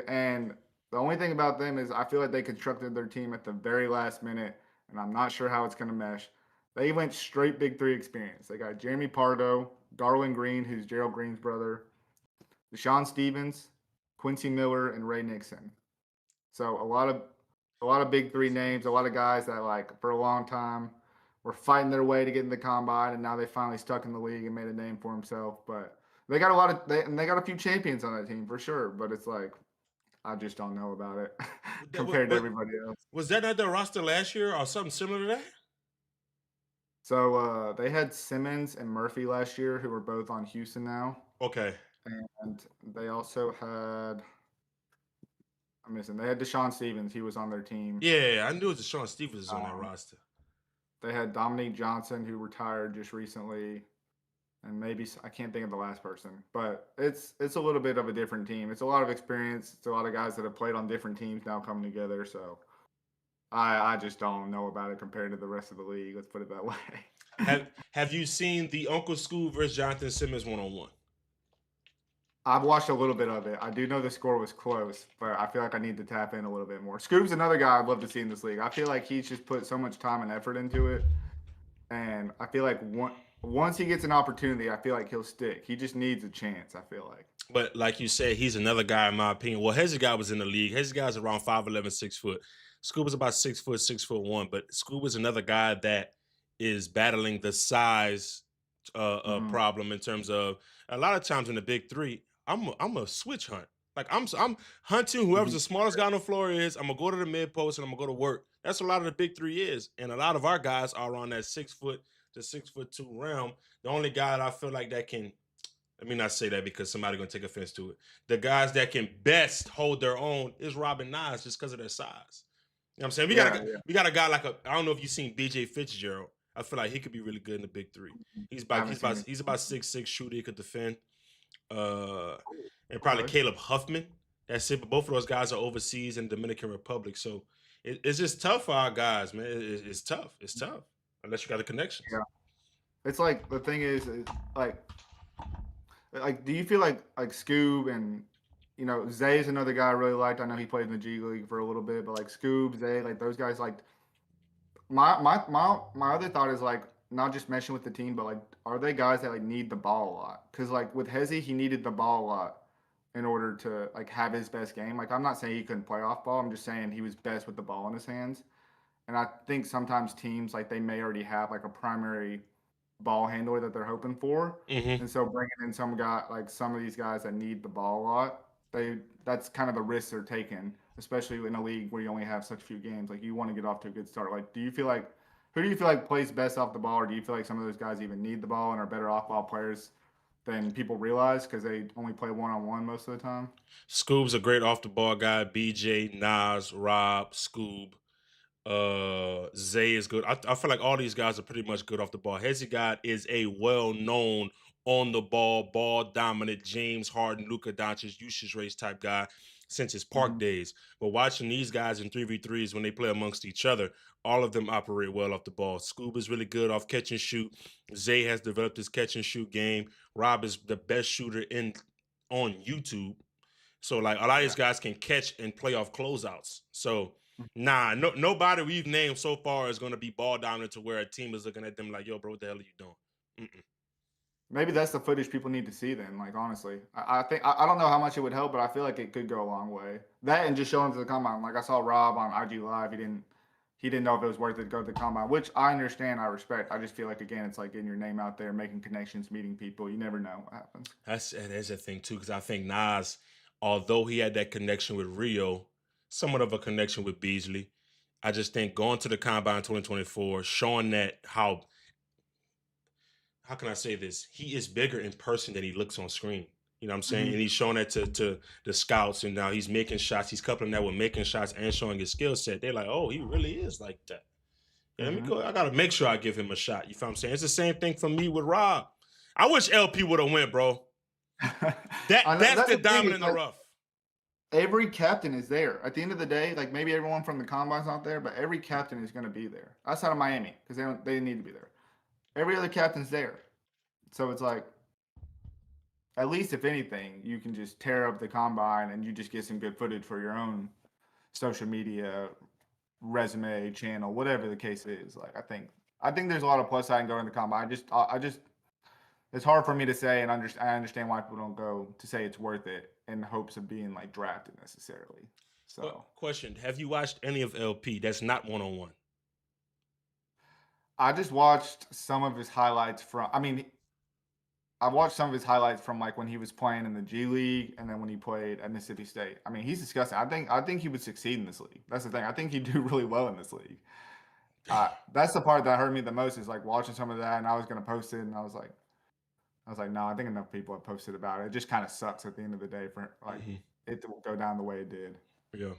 And the only thing about them is I feel like they constructed their team at the very last minute, and I'm not sure how it's going to mesh. They went straight Big 3 experience. They got Jeremy Pardo, Darwin Green, who's Gerald Green's brother, Deshaun Stevens, Quincy Miller, and Ray Nixon. So a lot of Big 3 names, a lot of guys that like for a long time were fighting their way to get in the combine, and now they finally stuck in the league and made a name for himself. But they got they got a few champions on that team for sure. But it's like I just don't know about it compared to everybody else. Was that not their roster last year or something similar to that? So they had Simmons and Murphy last year, who were both on Houston now. Okay. And they also had I'm missing. They had Deshaun Stevens. He was on their team. Yeah, I knew Deshaun Stevens was on that roster. They had Dominique Johnson, who retired just recently, and maybe I can't think of the last person. But it's a little bit of a different team. It's a lot of experience. It's a lot of guys that have played on different teams now coming together. So I just don't know about it compared to the rest of the league. Let's put it that way. Have you seen the Uncle Scoop versus Jonathan Simmons 1-on-1? I've watched a little bit of it. I do know the score was close, but I feel like I need to tap in a little bit more. Scoop's another guy I'd love to see in this league. I feel like he's just put so much time and effort into it, and I feel like once he gets an opportunity, I feel like he'll stick. He just needs a chance, I feel like. But like you said, he's another guy in my opinion. Well, Hezzy guy was in the league. Hezzy guy's around 5'11", 6 foot. Scoop is about 6 foot, 6'1". But Scoop is another guy that is battling the size problem in terms of a lot of times in the Big 3. I'm a switch hunt. Like I'm hunting whoever's the smallest guy on the floor is. I'm gonna go to the mid post and I'm gonna go to work. That's a lot of the Big 3 is, and a lot of our guys are on that 6 foot to 6'2" realm. The only guy that I feel like that can, let me not say that because somebody's gonna take offense to it. The guys that can best hold their own is Rob and Nas just because of their size. You know what I'm saying? We got a guy like I don't know if you've seen BJ Fitzgerald. I feel like he could be really good in the Big 3. He's about 6'6" shooter. He could defend. And probably Caleb Huffman. That's it. But both of those guys are overseas in Dominican Republic. So it's just tough for our guys, man. It's tough. It's tough. Unless you got a connection. Yeah. It's like the thing is like do you feel like Scoob and Zay is another guy I really liked. I know he played in the G League for a little bit, but like Scoob, Zay, like those guys, like my other thought is like not just meshing with the team, but like are they guys that like need the ball a lot? Because like with Hezzy, he needed the ball a lot in order to like have his best game. Like I'm not saying he couldn't play off ball. I'm just saying he was best with the ball in his hands. And I think sometimes teams like they may already have like a primary ball handler that they're hoping for, and so bringing in some of these guys that need the ball a lot, that's kind of the risk they're taking, especially in a league where you only have such few games. Like you want to get off to a good start. Like, who do you feel like plays best off the ball, or do you feel like some of those guys even need the ball and are better off ball players than people realize because they only play one-on-one most of the time? Scoob's a great off the ball guy. BJ, Nas, Rob, Scoob. Zay is good. I feel like all these guys are pretty much good off the ball. Hezzy God is a well-known on the ball dominant James Harden, Luka Doncic, usage race type guy since his Park days. But watching these guys in 3v3s when they play amongst each other, all of them operate well off the ball. Scoob is really good off catch and shoot. Zay has developed his catch and shoot game. Rob is the best shooter on YouTube. So like a lot of these guys can catch and play off closeouts. So nobody we've named so far is going to be ball dominant to where a team is looking at them like, yo, bro, what the hell are you doing? Maybe that's the footage people need to see then. Like, honestly, I think I don't know how much it would help, but I feel like it could go a long way. That and just showing to the combine. Like I saw Rob on IG Live. He didn't know if it was worth it to go to the combine, which I understand, I respect. I just feel like, again, it's like getting your name out there, making connections, meeting people. You never know what happens. That's a thing too, because I think Nas, although he had that connection with Rio, somewhat of a connection with Beasley. I just think going to the combine 2024, showing that how can I say this? He is bigger in person than he looks on screen. You know what I'm saying? And he's showing that to the scouts, and now he's making shots. He's coupling that with making shots and showing his skill set. They're like, oh, he really is like that. Yeah, let me go. I gotta make sure I give him a shot. You feel what I'm saying? It's the same thing for me with Rob. I wish LP would have went, bro. That's the diamond in the rough. Every captain is there. At the end of the day, like maybe everyone from the combine's not there, but every captain is going to be there outside of Miami because they need to be there. Every other captain's there, so it's like at least if anything, you can just tear up the combine and you just get some good footage for your own social media, resume, channel, whatever the case is. Like I think there's a lot of plus side in going to the combine. I just it's hard for me to say, and I understand why people don't go to say it's worth it in hopes of being like drafted necessarily. So, question: have you watched any of LP? That's not 1-on-1. I just watched some of his highlights from. I mean, I watched some of his highlights from like when he was playing in the G League, and then when he played at Mississippi State. I mean, he's disgusting. I think he would succeed in this league. That's the thing. I think he'd do really well in this league. That's the part that hurt me the most is like watching some of that, and I was gonna post it, and I was like, no, I think enough people have posted about it. It just kind of sucks at the end of the day for like it to go down the way it did. Yeah.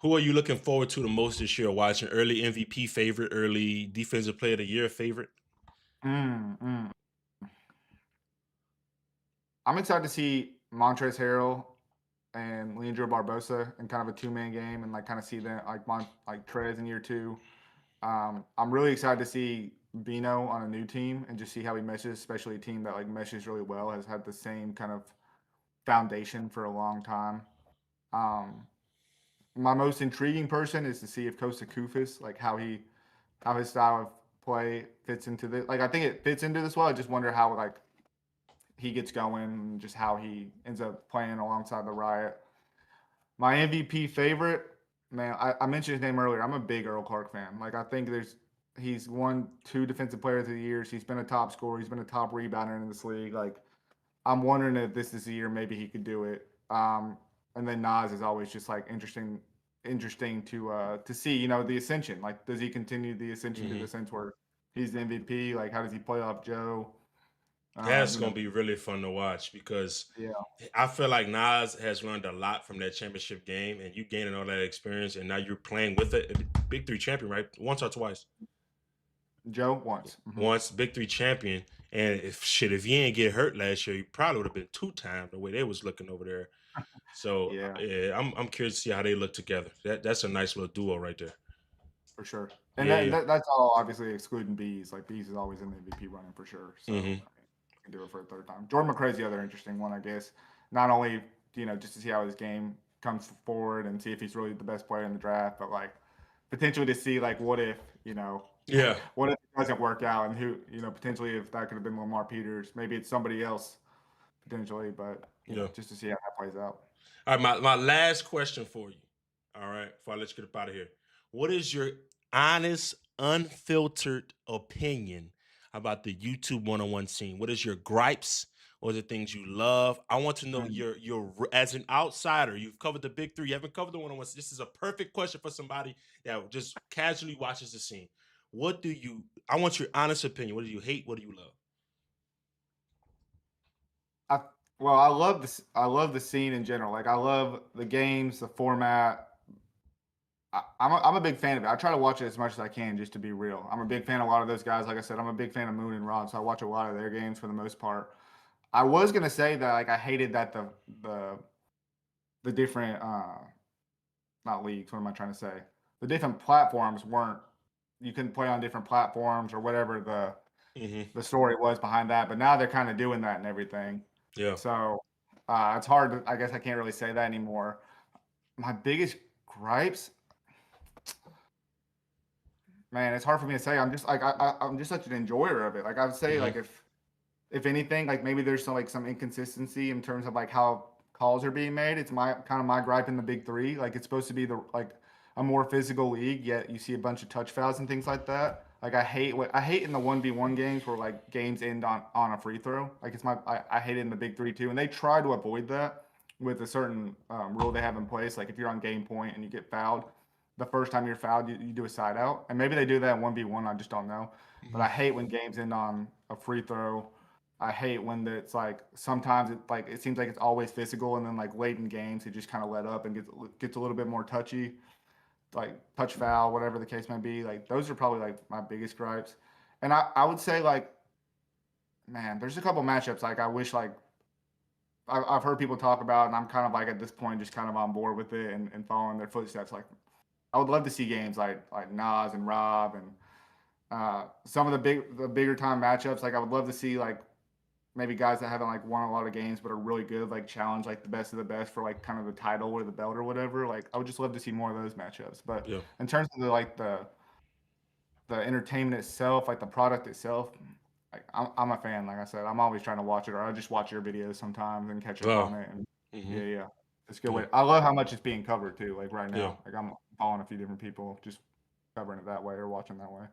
Who are you looking forward to the most this year? Watching early MVP favorite, early defensive player of the year favorite? I'm excited to see Montrezl Harrell and Leandro Barbosa in kind of a two-man game and like kind of see them like Trez in year 2. I'm really excited to see Bino on a new team and just see how he meshes, especially a team that like meshes really well, has had the same kind of foundation for a long time. My most intriguing person is to see if Kosta Koufis, like how his style of play fits into the like I think it fits into this well. I just wonder how like he gets going and just how he ends up playing alongside the Riot. My MVP favorite, man, I mentioned his name earlier. I'm a big Earl Clark fan. Like I think he's won 2 defensive players of the years. He's been a top scorer. He's been a top rebounder in this league. Like I'm wondering if this is the year maybe he could do it. And then Nas is always just like interesting to see, you know, the ascension. Like, does he continue the ascension to the sense where he's the MVP? Like, how does he play off Joe? That's gonna be really fun to watch because I feel like Nas has learned a lot from that championship game, and you gaining all that experience, and now you're playing with a Big 3 champion, right? Once or twice? Joe once. Once Big 3 champion, and if he ain't get hurt last year, he probably would have been 2-time the way they was looking over there. So yeah, I'm curious to see how they look together. That's a nice little duo right there. For sure. And that's all obviously excluding Bees. Like Bees is always in the MVP running for sure. So I mean, can do it for a third time. Jordan McRae's the other interesting one, I guess. Not only, you know, just to see how his game comes forward and see if he's really the best player in the draft, but like potentially to see like what if, you know, what if it doesn't work out and who, you know, potentially if that could have been Lamar Peters, maybe it's somebody else potentially, but you know, just to see how that plays out. All right, my last question for you. All right, before I let you get up out of here. What is your honest, unfiltered opinion about the YouTube 1-on-1 scene? What is your gripes or the things you love? I want to know your as an outsider. You've covered the Big 3. You haven't covered the 1-on-1. This is a perfect question for somebody that just casually watches the scene. I want your honest opinion. What do you hate? What do you love? Well, I love the scene in general. Like I love the games, the format. I'm a big fan of it. I try to watch it as much as I can just to be real. I'm a big fan of a lot of those guys. Like I said, I'm a big fan of Moon and Rod, so I watch a lot of their games for the most part. I was gonna say that like I hated that the different not leagues. What am I trying to say? The different platforms weren't. You couldn't play on different platforms or whatever the story was behind that. But now they're kind of doing that and everything. Yeah. So it's hard. I guess I can't really say that anymore. My biggest gripes. Man, it's hard for me to say. I'm just like I'm just such an enjoyer of it. Like I would say, like if anything, like maybe there's some inconsistency in terms of like how calls are being made. It's my gripe in the Big 3. Like it's supposed to be a more physical league, yet you see a bunch of touch fouls and things like that. Like I hate in the 1v1 games where like games end on a free throw. Like I hate it in the Big 3 too, and they try to avoid that. with a certain rule they have in place. Like if you're on game point and you get fouled, the first time you're fouled, you do a side out. And maybe they do that 1v1. I just don't know. But I hate when games end on a free throw. I hate when it's like sometimes it seems like it's always physical, and then like late in games it just kind of let up and gets a little bit more touchy, like touch foul, whatever the case may be. Like those are probably like my biggest gripes. And I would say like, man, there's a couple matchups like I wish like I've heard people talk about, and I'm kind of like at this point just kind of on board with it and following their footsteps. Like I would love to see games like Nas and Rob and some of the bigger time matchups. Like I would love to see like maybe guys that haven't like won a lot of games but are really good, like challenge like the best of the best for like kind of the title or the belt or whatever. Like I would just love to see more of those matchups. But Yeah. in terms of the entertainment itself, like the product itself, like I'm a fan. Like I said, I'm always trying to watch it, or I just watch your videos sometimes and catch up Oh. on it. And Mm-hmm. yeah, it's a good Yeah. way. I love how much it's being covered too. Like right now, Yeah. like I'm following a few different people just covering it that way or watching that way.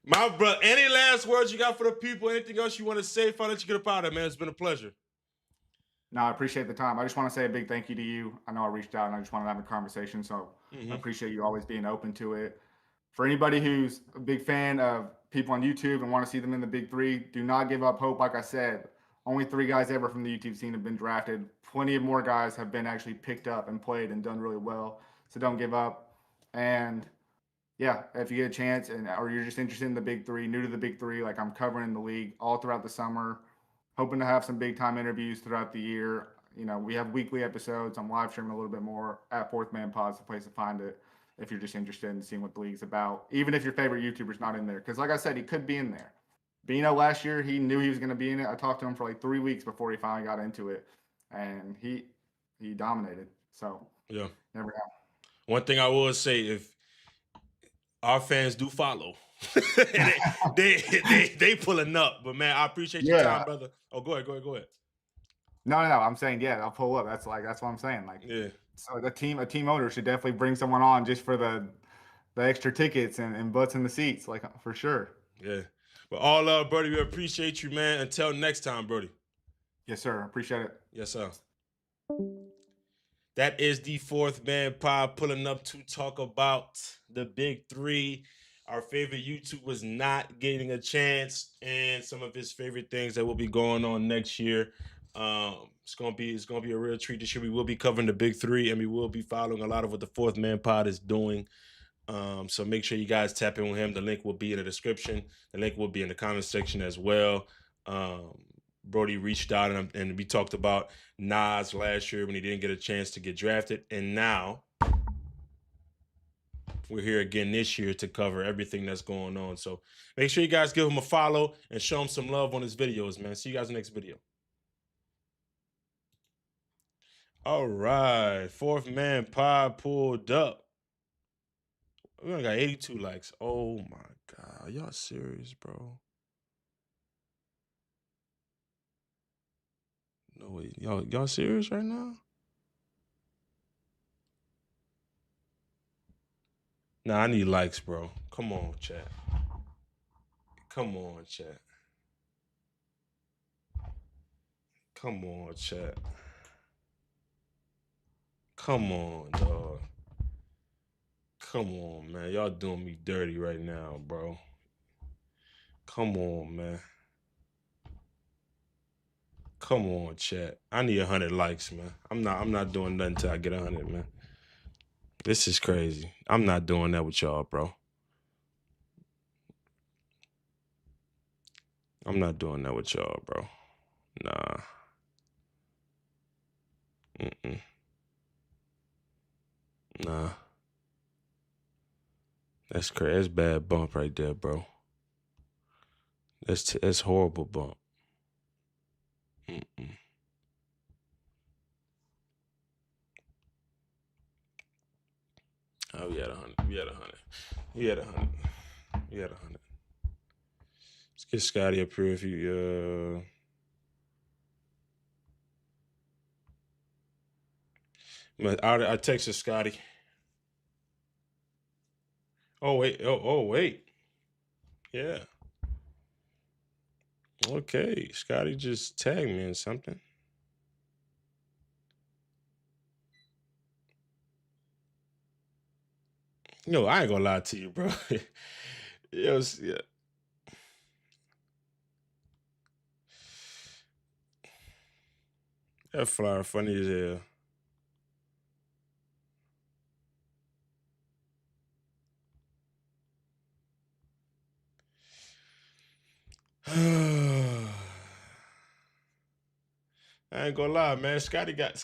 My brother, any last words you got for the people? Anything else you want to say? If I let you get up out of it, man, it's been a pleasure. No, I appreciate the time. I just want to say a big thank you to you. I know I reached out and I just wanted to have a conversation, so I appreciate you always being open to it. For anybody who's a big fan of people on YouTube and want to see them in the big three, do not give up hope. Like I said, only 3 guys ever from the YouTube scene have been drafted. Plenty of more guys have been actually picked up and played and done really well. So don't give up. And yeah, if you get a chance or you're just interested in the big three, new to the big three, like I'm covering the league all throughout the summer, hoping to have some big time interviews throughout the year. You know, we have weekly episodes. I'm live streaming a little bit more at Fourth Man Pod's the place to find it if you're just interested in seeing what the league's about, even if your favorite YouTuber's not in there. Because like I said, he could be in there. Bino last year, he knew he was going to be in it. I talked to him for like 3 weeks before he finally got into it, and he dominated. So Yeah. never know. One thing I will say, if our fans do follow, they pulling up. But man, I appreciate your time, brother. Oh, go ahead. No. I'm saying, yeah, I'll pull up. That's what I'm saying. Like, Yeah. so a team owner should definitely bring someone on just for the extra tickets and butts in the seats, like for sure. Yeah. But all love, Brody. We appreciate you, man. Until next time, Brody. Yes, sir. Appreciate it. Yes, sir. That is the Fourth Man Pod pulling up to talk about the big three. Our favorite YouTubers not getting a chance, and some of his favorite things that will be going on next year. It's gonna be a real treat this year. We will be covering the big three, and we will be following a lot of what the Fourth Man Pod is doing. So make sure you guys tap in with him. The link will be in the description. The link will be in the comment section as well. Brody reached out and we talked about Nas last year when he didn't get a chance to get drafted. And now we're here again this year to cover everything that's going on. So make sure you guys give him a follow and show him some love on his videos, man. See you guys in the next video. All right. Fourth Man Pod pulled up. We only got 82 likes. Oh my God. Y'all serious, bro? No way. Y'all serious right now? Nah, I need likes, bro. Come on, chat. Come on, chat. Come on, chat. Come on, dog. Come on, man. Y'all doing me dirty right now, bro. Come on, man. Come on, chat. I need 100 likes, man. I'm not doing nothing till I get 100, man. This is crazy. I'm not doing that with y'all, bro. I'm not doing that with y'all, bro. Nah. Nah. That's crazy. That's bad bump right there, bro. That's horrible bump. Oh, we had 100. We had 100. We had 100. We had 100. Let's get Scotty up here if you I texted Scotty. Oh wait. Oh wait. Yeah. Okay. Scotty just tagged me in something. Yo, I ain't gonna lie to you, bro. Yeah. That flyer funny as hell. I ain't gonna lie, man. Scotty got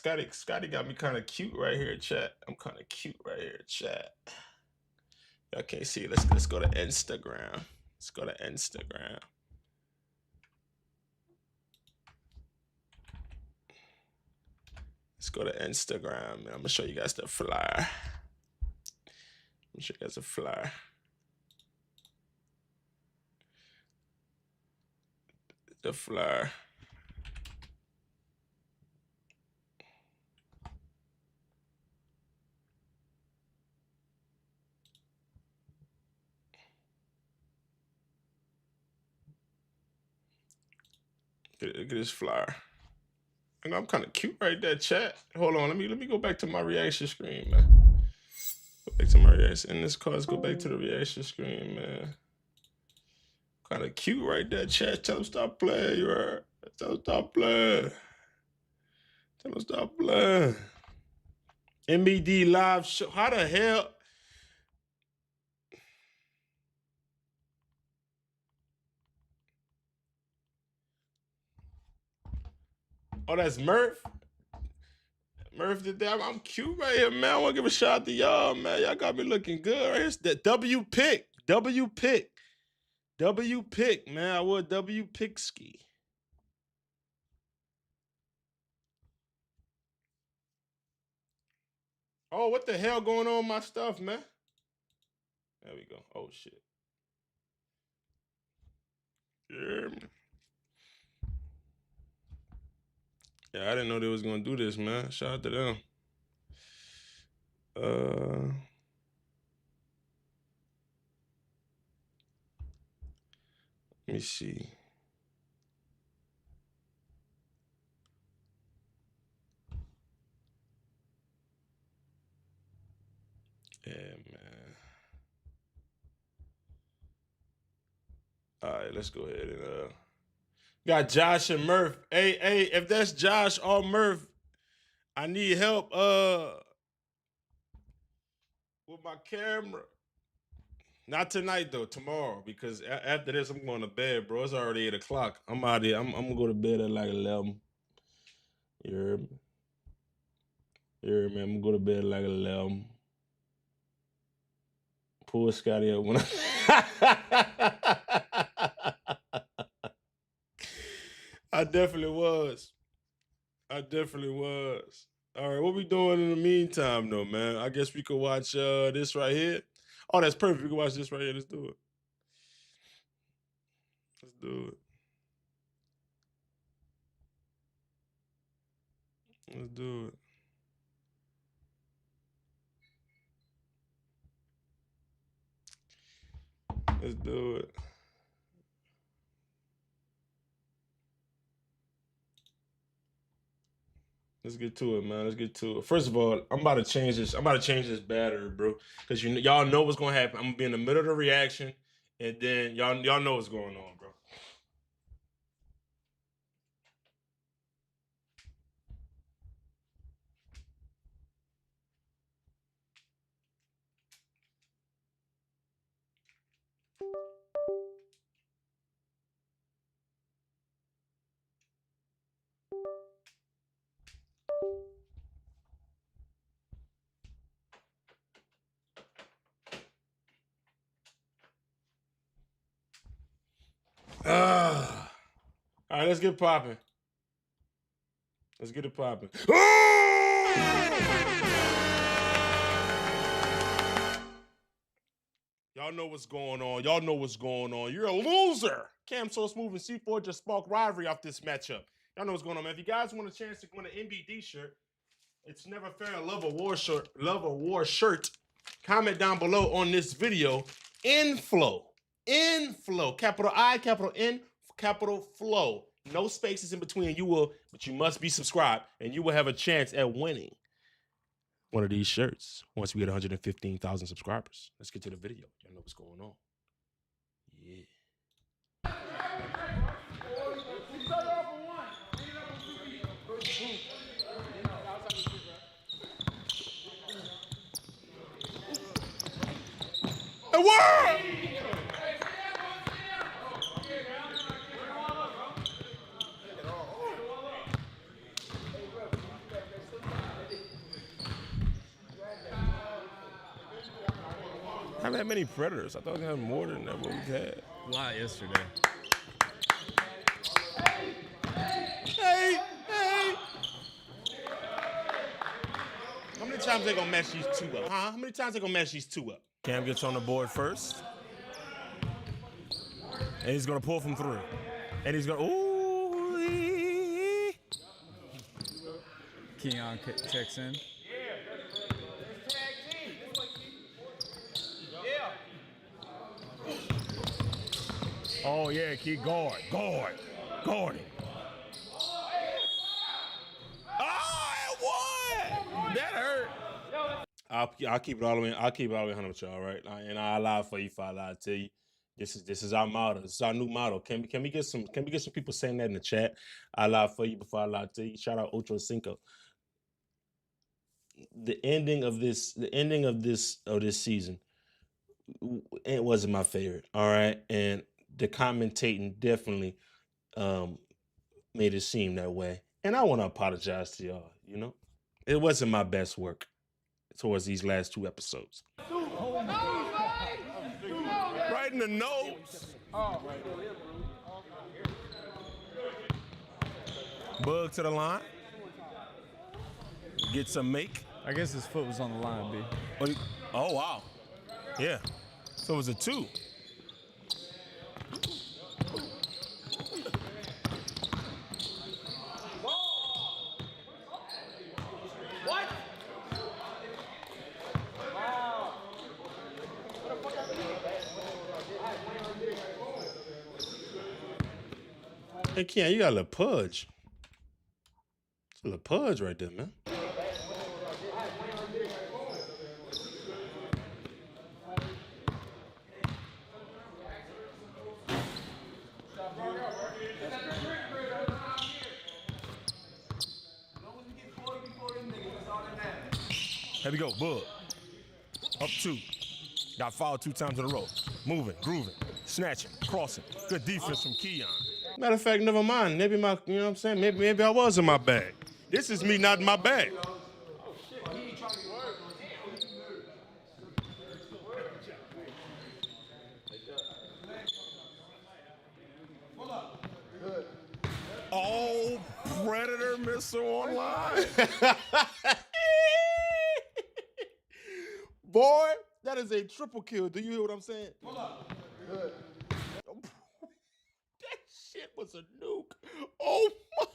me kind of cute right here, chat. I'm kind of cute right here, chat. Y'all can't see. Let's go to Instagram. Let's go to Instagram. Let's go to Instagram, man. I'm gonna show you guys the flyer. I'm gonna show you guys the flyer. The flyer. Look at this flyer. And I'm kind of cute right there, chat. Hold on, let me go back to my reaction screen, man. Go back to my reaction. In this car, let's go back to the reaction screen, man. Kind of cute right there, chat. Tell him stop playing, you heard? Tell him stop playing. Tell him stop playing. MED live show. How the hell? Oh, that's Murph? Murph did that. I'm cute right here, man. I want to give a shout out to y'all, man. Y'all got me looking good right here. That W pick. W pick. W pick, man. I wore W pick ski. Oh, what the hell going on with my stuff, man? There we go. Oh, shit. Yeah, man. Yeah, I didn't know they was gonna do this, man. Shout out to them. Let me see. Yeah, man. All right, let's go ahead and got Josh and Murph. Hey, if that's Josh or Murph, I need help with my camera. Not tonight though, tomorrow, because after this I'm going to bed, bro. It's already 8 o'clock. I'm out here. I'm gonna go to bed at like 11. You heard me? You heard me? I'm gonna go to bed at like 11. Pull Scotty up when I definitely was. I definitely was. All right, what we doing in the meantime, though, man? I guess we could watch this right here. Oh, that's perfect. We can watch this right here. Let's do it. Let's do it. Let's do it. Let's do it. Let's get to it, man. Let's get to it. First of all, I'm about to change this. I'm about to change this battery, bro. Because y'all know what's gonna happen. I'm gonna be in the middle of the reaction, and then y'all know what's going on, bro. All right, let's get popping. Let's get it popping. Y'all know what's going on. Y'all know what's going on. You're a loser. Cam So Smooth and C4 just sparked rivalry off this matchup. Y'all know what's going on, man. If you guys want a chance to win an NBD shirt, it's Never Fair Love Award shirt. Comment down below on this video. Inflow. Capital I, capital N, capital Flow. No spaces in between. But you must be subscribed, and you will have a chance at winning one of these shirts once we get 115,000 subscribers. Let's get to the video. Y'all know what's going on. Yeah. The world! I haven't had many predators. I thought we had more than that what we've had. A lot yesterday. Hey! How many times they gonna match these two up? Huh? How many times they gonna match these two up? Cam gets on the board first. And he's gonna pull from 3. And he's gonna, ooh. Keon checks in. Oh yeah, keep guard. Oh, it won! That hurt. I'll keep it all the way. I'll keep it all the way 100 with y'all, right? And I'll lie for you if I lie to you. This is our motto. This is our new motto. Can we get some people saying that in the chat? I lie for you before I lie to you. Shout out Ocho Cinco. The ending of this season, it wasn't my favorite. All right, and the commentating definitely made it seem that way. And I want to apologize to y'all. You know, it wasn't my best work towards these last 2 episodes. Right in the notes. Bug to the line. Get some make. I guess his foot was on the line, B. Oh, wow. Yeah. So it was a 2. Hey, Keon, you got a little pudge. It's a little pudge right there, man. Here we go, Bug. Up 2. Got fouled 2 times in a row. Moving, grooving, snatching, crossing. Good defense from Keon. Matter of fact, never mind. Maybe you know what I'm saying? Maybe I was in my bag. This is me not in my bag. Oh, Predator missile online. Boy, that is a triple kill. Do you hear what I'm saying? Hold up. Good. That shit was a nuke. Oh my.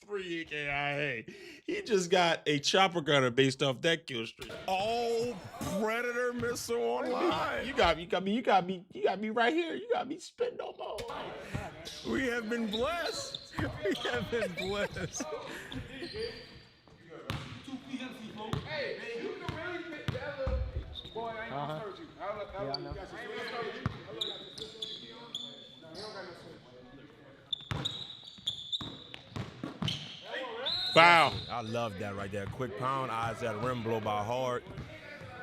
3 EKIA. He just got a chopper gunner based off that kill streak. Oh, Predator missile online. You got me right here. You got me spitting no more. We have been blessed. We have been blessed. Hey, you can really fit that little boy. I ain't gonna hurt you. I know. Foul. I love that right there. Quick pound, eyes at rim, blow by hard.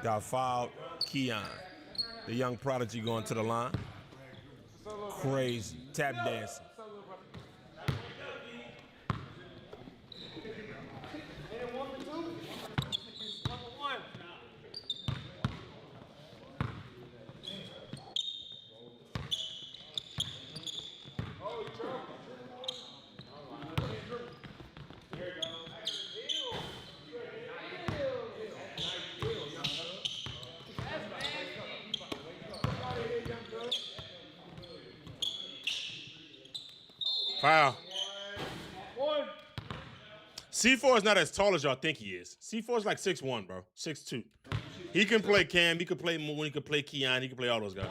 Got fouled. Keon, the young prodigy, going to the line. Crazy. Tap dancing. Foul. C4 is not as tall as y'all think he is. C4 is like 6'1", bro. 6'2". He can play Cam. He can play Moon. He can play Keon. He can play all those guys.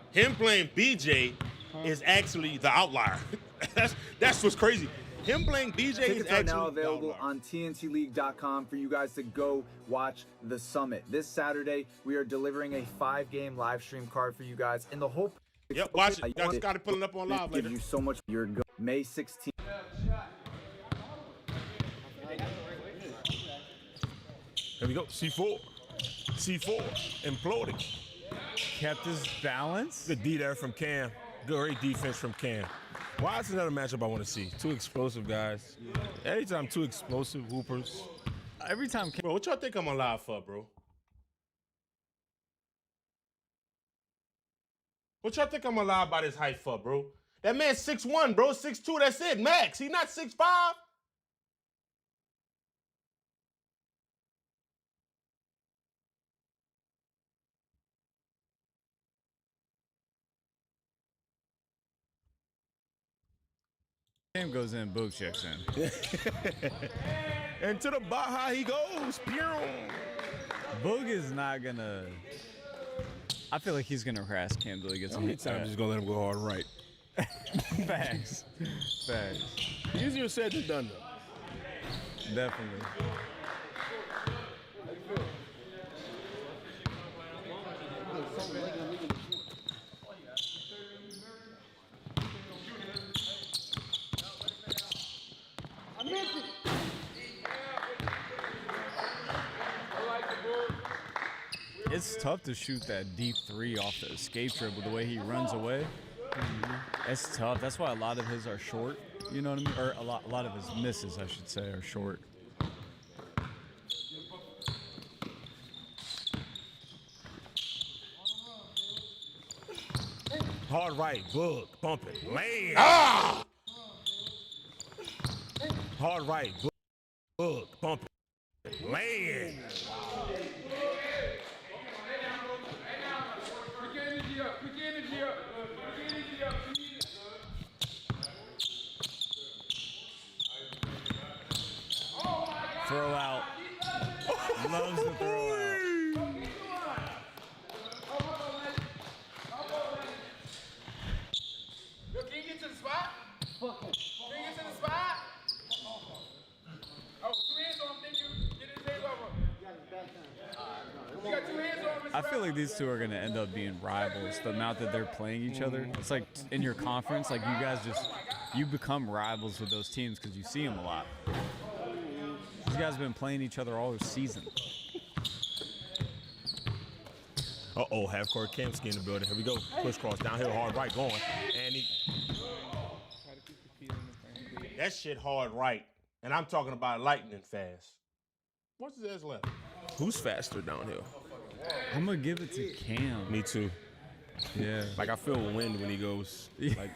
Him playing BJ is actually the outlier. That's what's crazy. Him playing BJ is Tickets actually are now available on TNTLeague.com for you guys to go watch the summit. This Saturday, we are delivering a 5-game live stream card for you guys. And the whole Yep, watch it. Y'all just got to pull it up on live later. Give you so much. May 16th. Here we go. C4. C4. Imploding. Kept his balance. Good D there from Cam. Great defense from Cam. Why is another matchup I want to see? Two explosive guys. Anytime two explosive hoopers. Every time. Bro, what y'all think I'm on live for, bro? What y'all think I'm on live by this height for, bro? That man's 6'1", bro. 6'2", that's it, max. He not 6'5". Cam goes in, Boog checks in. And to the Baja he goes. Boog is not gonna. I feel like he's gonna harass Cam till he gets a hit. I'm just gonna let him go hard right. Facts. Facts. Easier said than done, though. Definitely. It's tough to shoot that deep three off the escape dribble the way he runs away. It's tough. That's why a lot of his are short. You know what I mean? Or a lot of his misses, I should say, are short. Hard right, Boog, bump it, land. Ah! Hard right, Boog, bump it, land. Throw out. Loves the throw out. Can you get to the spot? Can you get to the spot? Oh, 2 hands on him, then you get his hands over. You got 2 hands on him. I feel like these two are going to end up being rivals the amount that they're playing each other. It's like in your conference, like you guys you become rivals with those teams because you see them a lot. These guys have been playing each other all season. Uh-oh, half-court Kemsky in the building. Here we go. Push cross, downhill, hard right, going. And he... That shit hard right. And I'm talking about lightning fast. What's his ass left? Who's faster downhill? I'm going to give it to Cam. Me too. Yeah. Like, I feel wind when he goes. Like,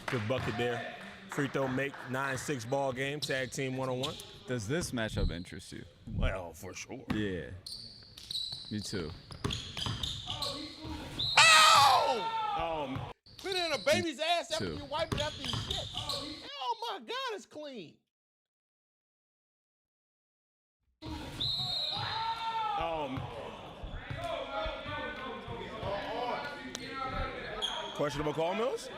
good bucket there. Free throw make, 9-6 ball game, tag team 1-on-1. Does this matchup interest you? Well, for sure. Yeah. Me too. Ow! Put it in a baby's ass after Two. you wipe it after you shit. Oh my God, it's clean. Questionable call, Mills?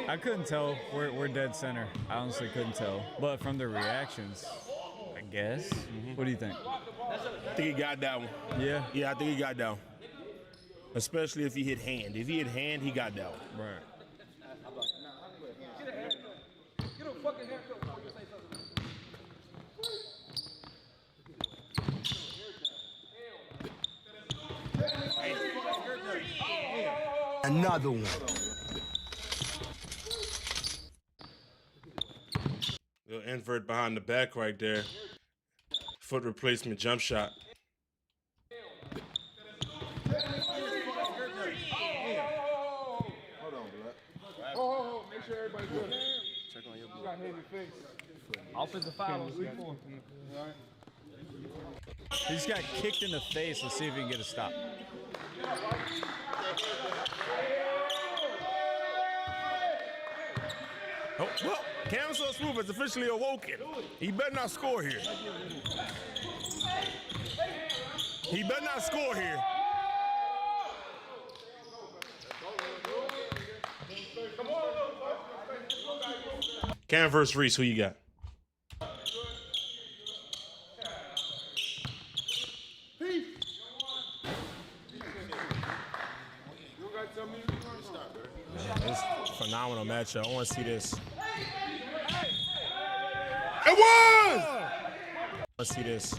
I couldn't tell. We're dead center. I honestly couldn't tell. But from the reactions, I guess. What do you think? I think he got that one. Yeah? Yeah, I think he got that one. Especially if he hit hand. If he hit hand, he got that one. Right. Get a fucking haircut before you say something. Another one. Little invert behind the back right there. Foot replacement jump shot. Oh, make sure everybody's good. Check on your blue. You got heavy face. Offensive foul. He just got kicked in the face. Let's see if he can get a stop. Oh, well, Cancel Swoop is officially awoken. He better not score here. He better not score here. Cam versus Reese, who you got? It's a phenomenal matchup. I want to see this. It was! I want to see this.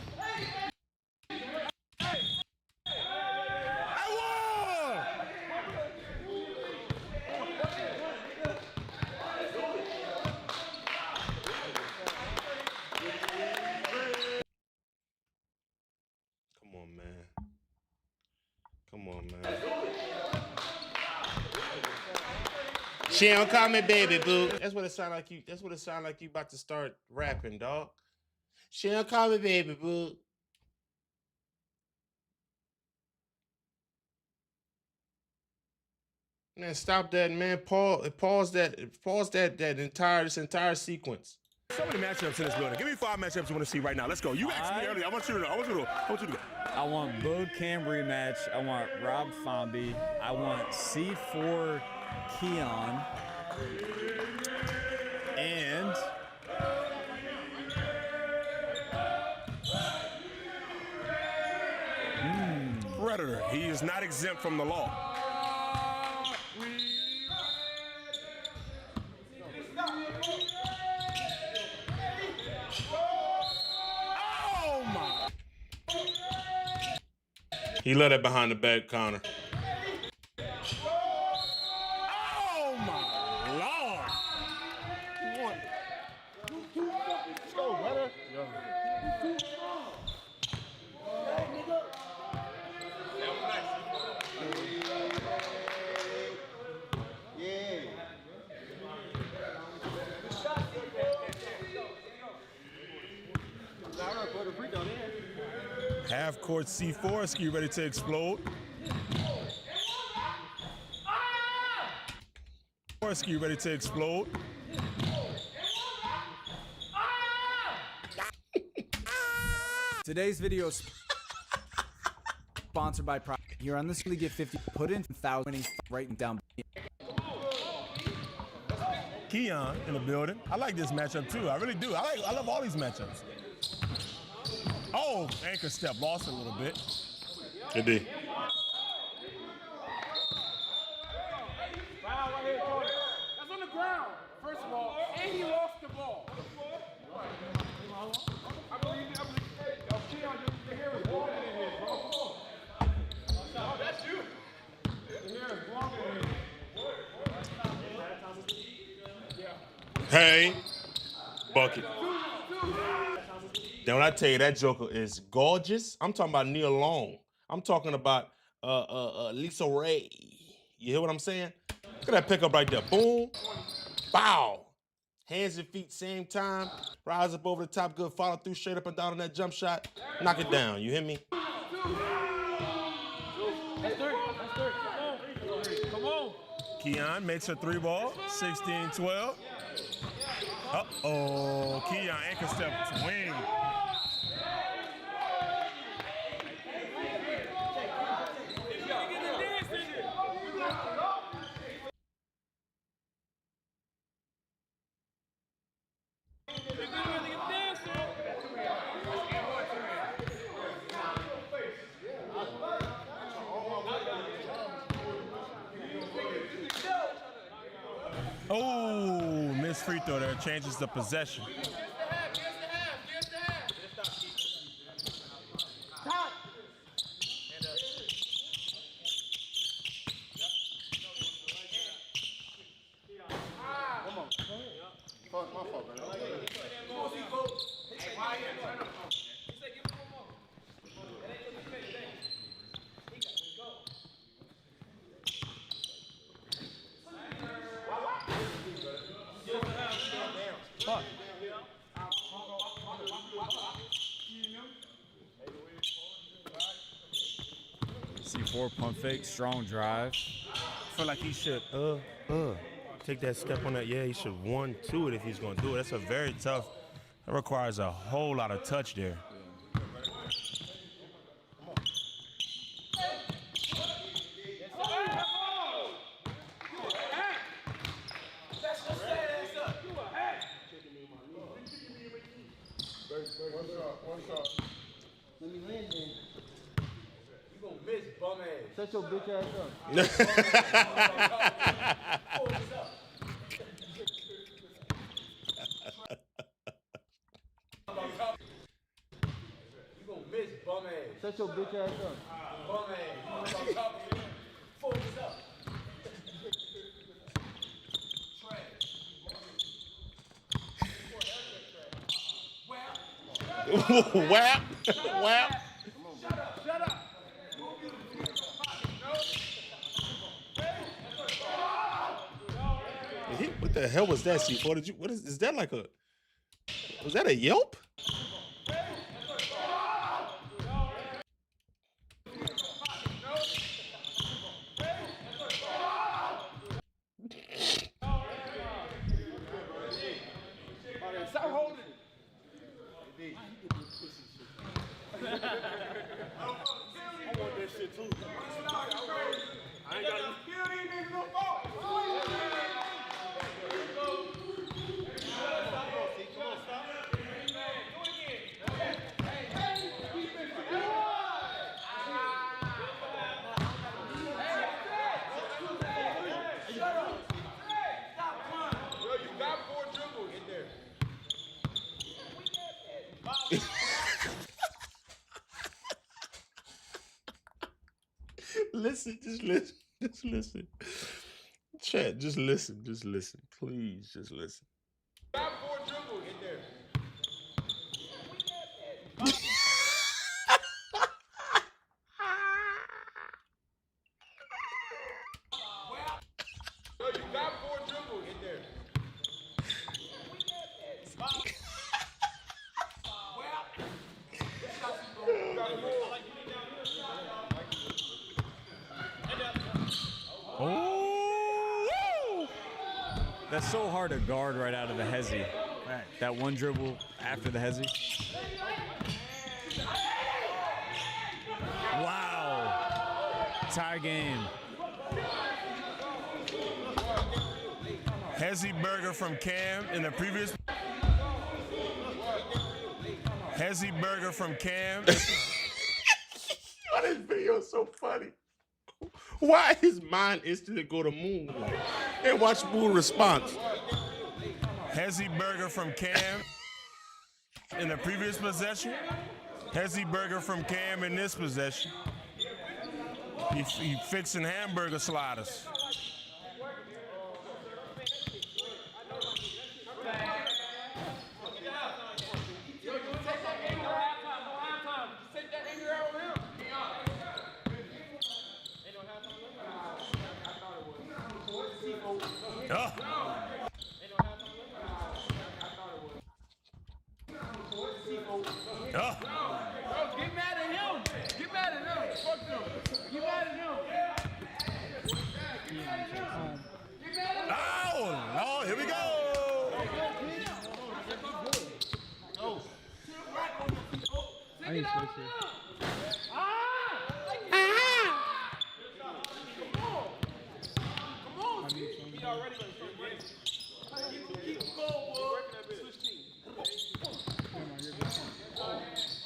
Come on, man. Come on, man. She don't call me baby, boo. That's what it sound like you. That's what it sound like you about to start rapping, dog. She don't call me baby, boo. Man, stop that, man. Pause that this entire sequence. So many matchups in this building. Give me 5 matchups you want to see right now. Let's go. You asked me earlier. I want you to go. I want Bo Cam rematch. I want Rob Fomby. I want C4 Keon. And Predator. He is not exempt from the law. Oh my! He let it behind the back counter. Oh my Lord! Let's go, brother. Half court C4 ski ready to explode. Ski ready to explode. Today's video is sponsored by Pride. Here on this, we get 50. Put in 1,000 winning right down. Keon in the building. I like this matchup too. I really do. I love all these matchups. Oh, anchor step lost a little bit. It did. That's on the ground, first of all, and he lost the ball. I believe Keon, the hair is longer than his, bro. Oh, that's you. The hair is longer than his. Hey, bucket. Then when I tell you that Joker is gorgeous, I'm talking about Nia Long. I'm talking about Lisa Ray. You hear what I'm saying? Look at that pickup right there. Boom. Bow. Hands and feet same time. Rise up over the top. Good follow through straight up and down on that jump shot. Knock it down. You hear me? Come on. Keon makes her 3 ball. 16-12. Uh-oh. Keon anchor step swing. Oh, missed free throw there. Changes the possession. C4 pump fake, strong drive. I feel like he should take that step on that. Yeah, he should 1-2 it if he's going to do it. That's a very tough. That requires a whole lot of touch there. Shut your bitch ass up. You gonna miss bum ass. Shut your bitch ass up. Bum ass. Focus up. Whap. Whap. Shut up. What the hell was that, C4? Did you? What is that like a? Was that a yelp? Stop holding it. I want that shit too. I ain't got to kill these niggas no more. Listen, just listen, just listen. Chat, just listen, please, just listen. Got 4 dribbles in there. Yo, you got 4 dribbles in there. Oh, that's so hard to guard right out of the hezzy. That one dribble after the hezzy. Wow. Tie game. Hezzy burger from Cam in the previous. Hezzy burger from Cam. Oh, this video is so funny. Why his mind instantly go to Moon and watch Moon response? Hezzy burger from Cam in the previous possession. Hezzy burger from Cam in this possession. He fixing hamburger sliders. Get mad at him. Get mad at him. Fuck him. Get mad at him. Oh, Lord, here we go. I need to switch it.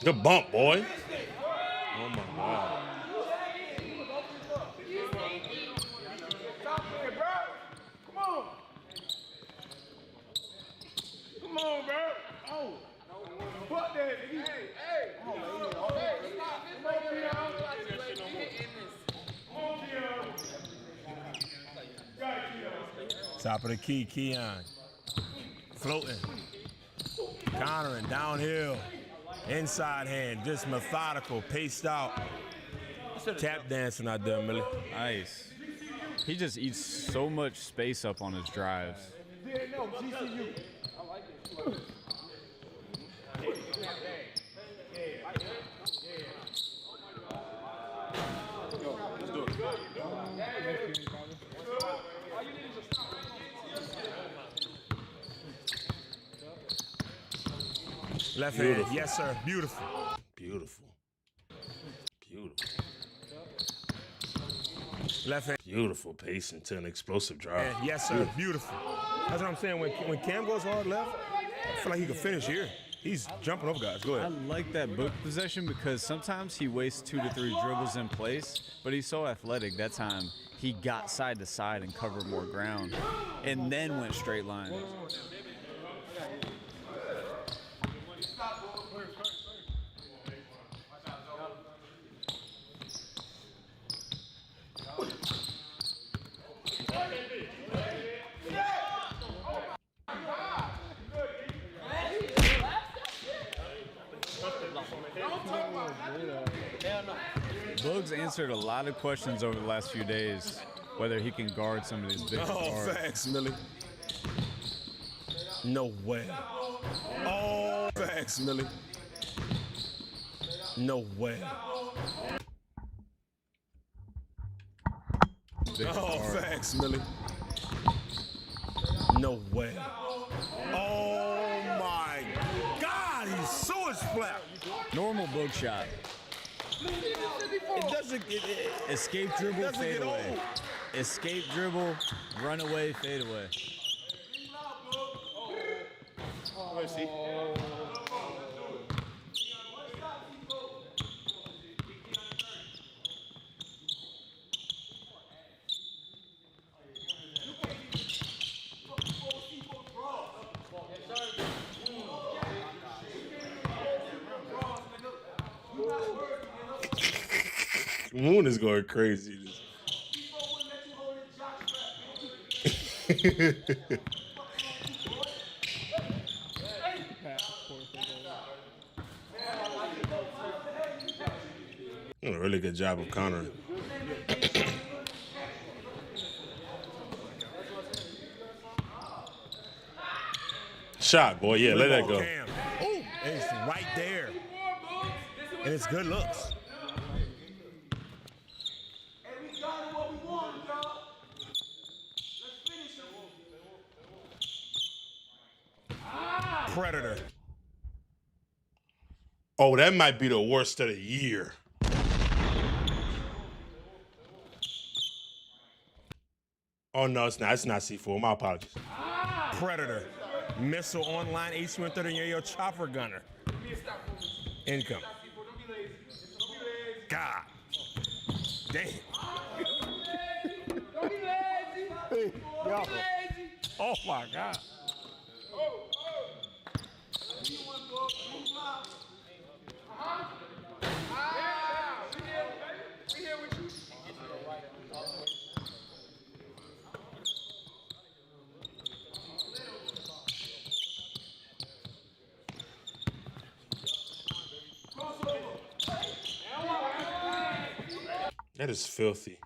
Good bump, boy. Oh my God. Come on. Come on, bro. Oh. Fuck that. Hey. Come on, Top of the key, Keon. Floating. Countering, downhill. Inside hand, just methodical, paced out. Tap dancing out there, Millie. Nice. He just eats so much space up on his drives. Left hand, yes sir, beautiful. Beautiful. Beautiful. Left hand. Beautiful pace into an explosive drive. Yes sir, beautiful. That's what I'm saying. When Cam goes hard left, I feel like he could finish here. He's jumping over guys. Go I ahead. like that book possession because sometimes he wastes 2 to 3 dribbles in place, but he's so athletic. That time he got side to side and covered more ground, and then went straight line. Bugs answered a lot of questions over the last few days, whether he can guard some of these big guards. Facts, Millie. No way. Oh, facts, Millie. No way. Facts, Millie. No way. Oh my God, he's so flat. Normal Bug shot. It doesn't get Escape dribble, fade away. Escape dribble, run away, fade away. Let's see. Moon is going crazy. Doing a really good job of countering. Shot, boy. Yeah, let that go. Ooh, it's right there. And it's good looks. Predator. Oh, that might be the worst of the year. Oh, no, it's not. It's not C4. My apologies. Predator. Missile online, H130, your chopper gunner. Income. God. Damn. Oh my God. That is filthy.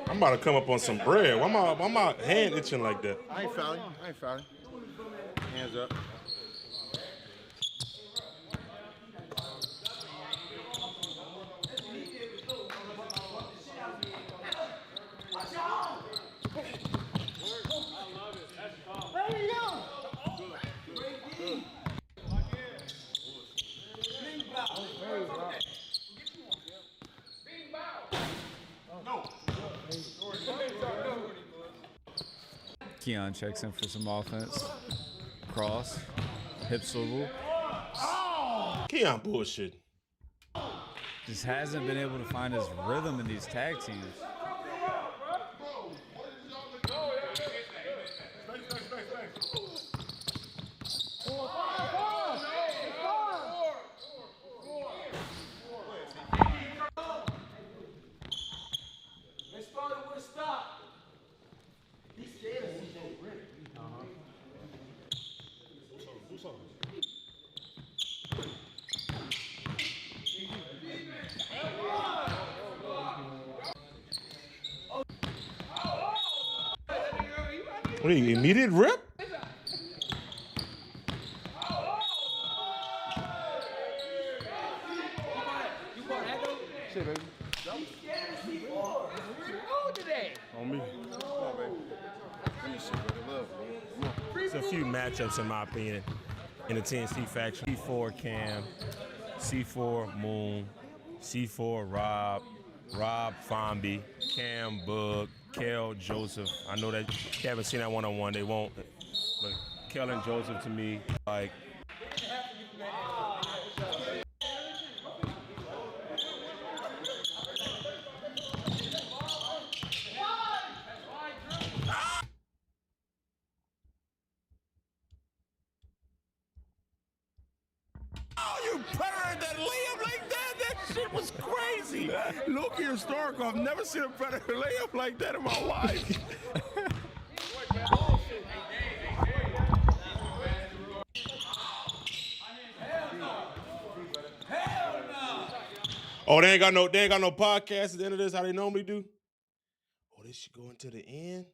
I'm about to come up on some bread. Why my hand itching like that? I ain't fouling. Hands up. Keon checks in for some offense. Cross. Hip swivel. Keon bullshit. Just hasn't been able to find his rhythm in these tag teams. What are you, immediate rip? Shit, baby. On me. There's a few matchups, in my opinion, in the TNC faction. C4 Cam, C4 Moon, C4 Rob, Rob Fomby, Cam Bug, Kel, Joseph. I know that you haven't seen that one-on-one. They won't. But Kel and Joseph, to me, like, You predator that layup like that? That shit was crazy. Look historical. I've never seen a predator layup like that in my life. Oh, they ain't got no podcast at the end of this. How they normally do? Oh, this should go into the end.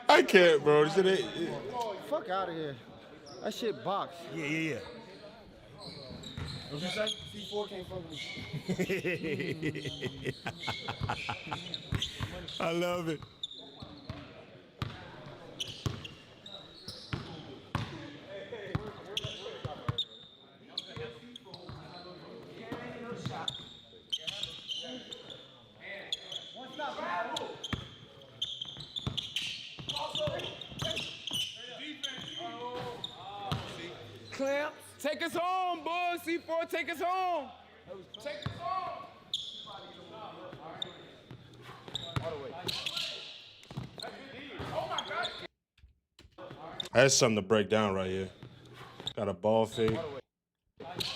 I can't, bro. This shit ain't. Fuck out of here. That shit box. Yeah. What you say? C4 can't fuck with me. I love it. Clamp, take us home, boy. C4, take us home. Take us home. Oh my God. That's something to break down right here. Got a ball fake.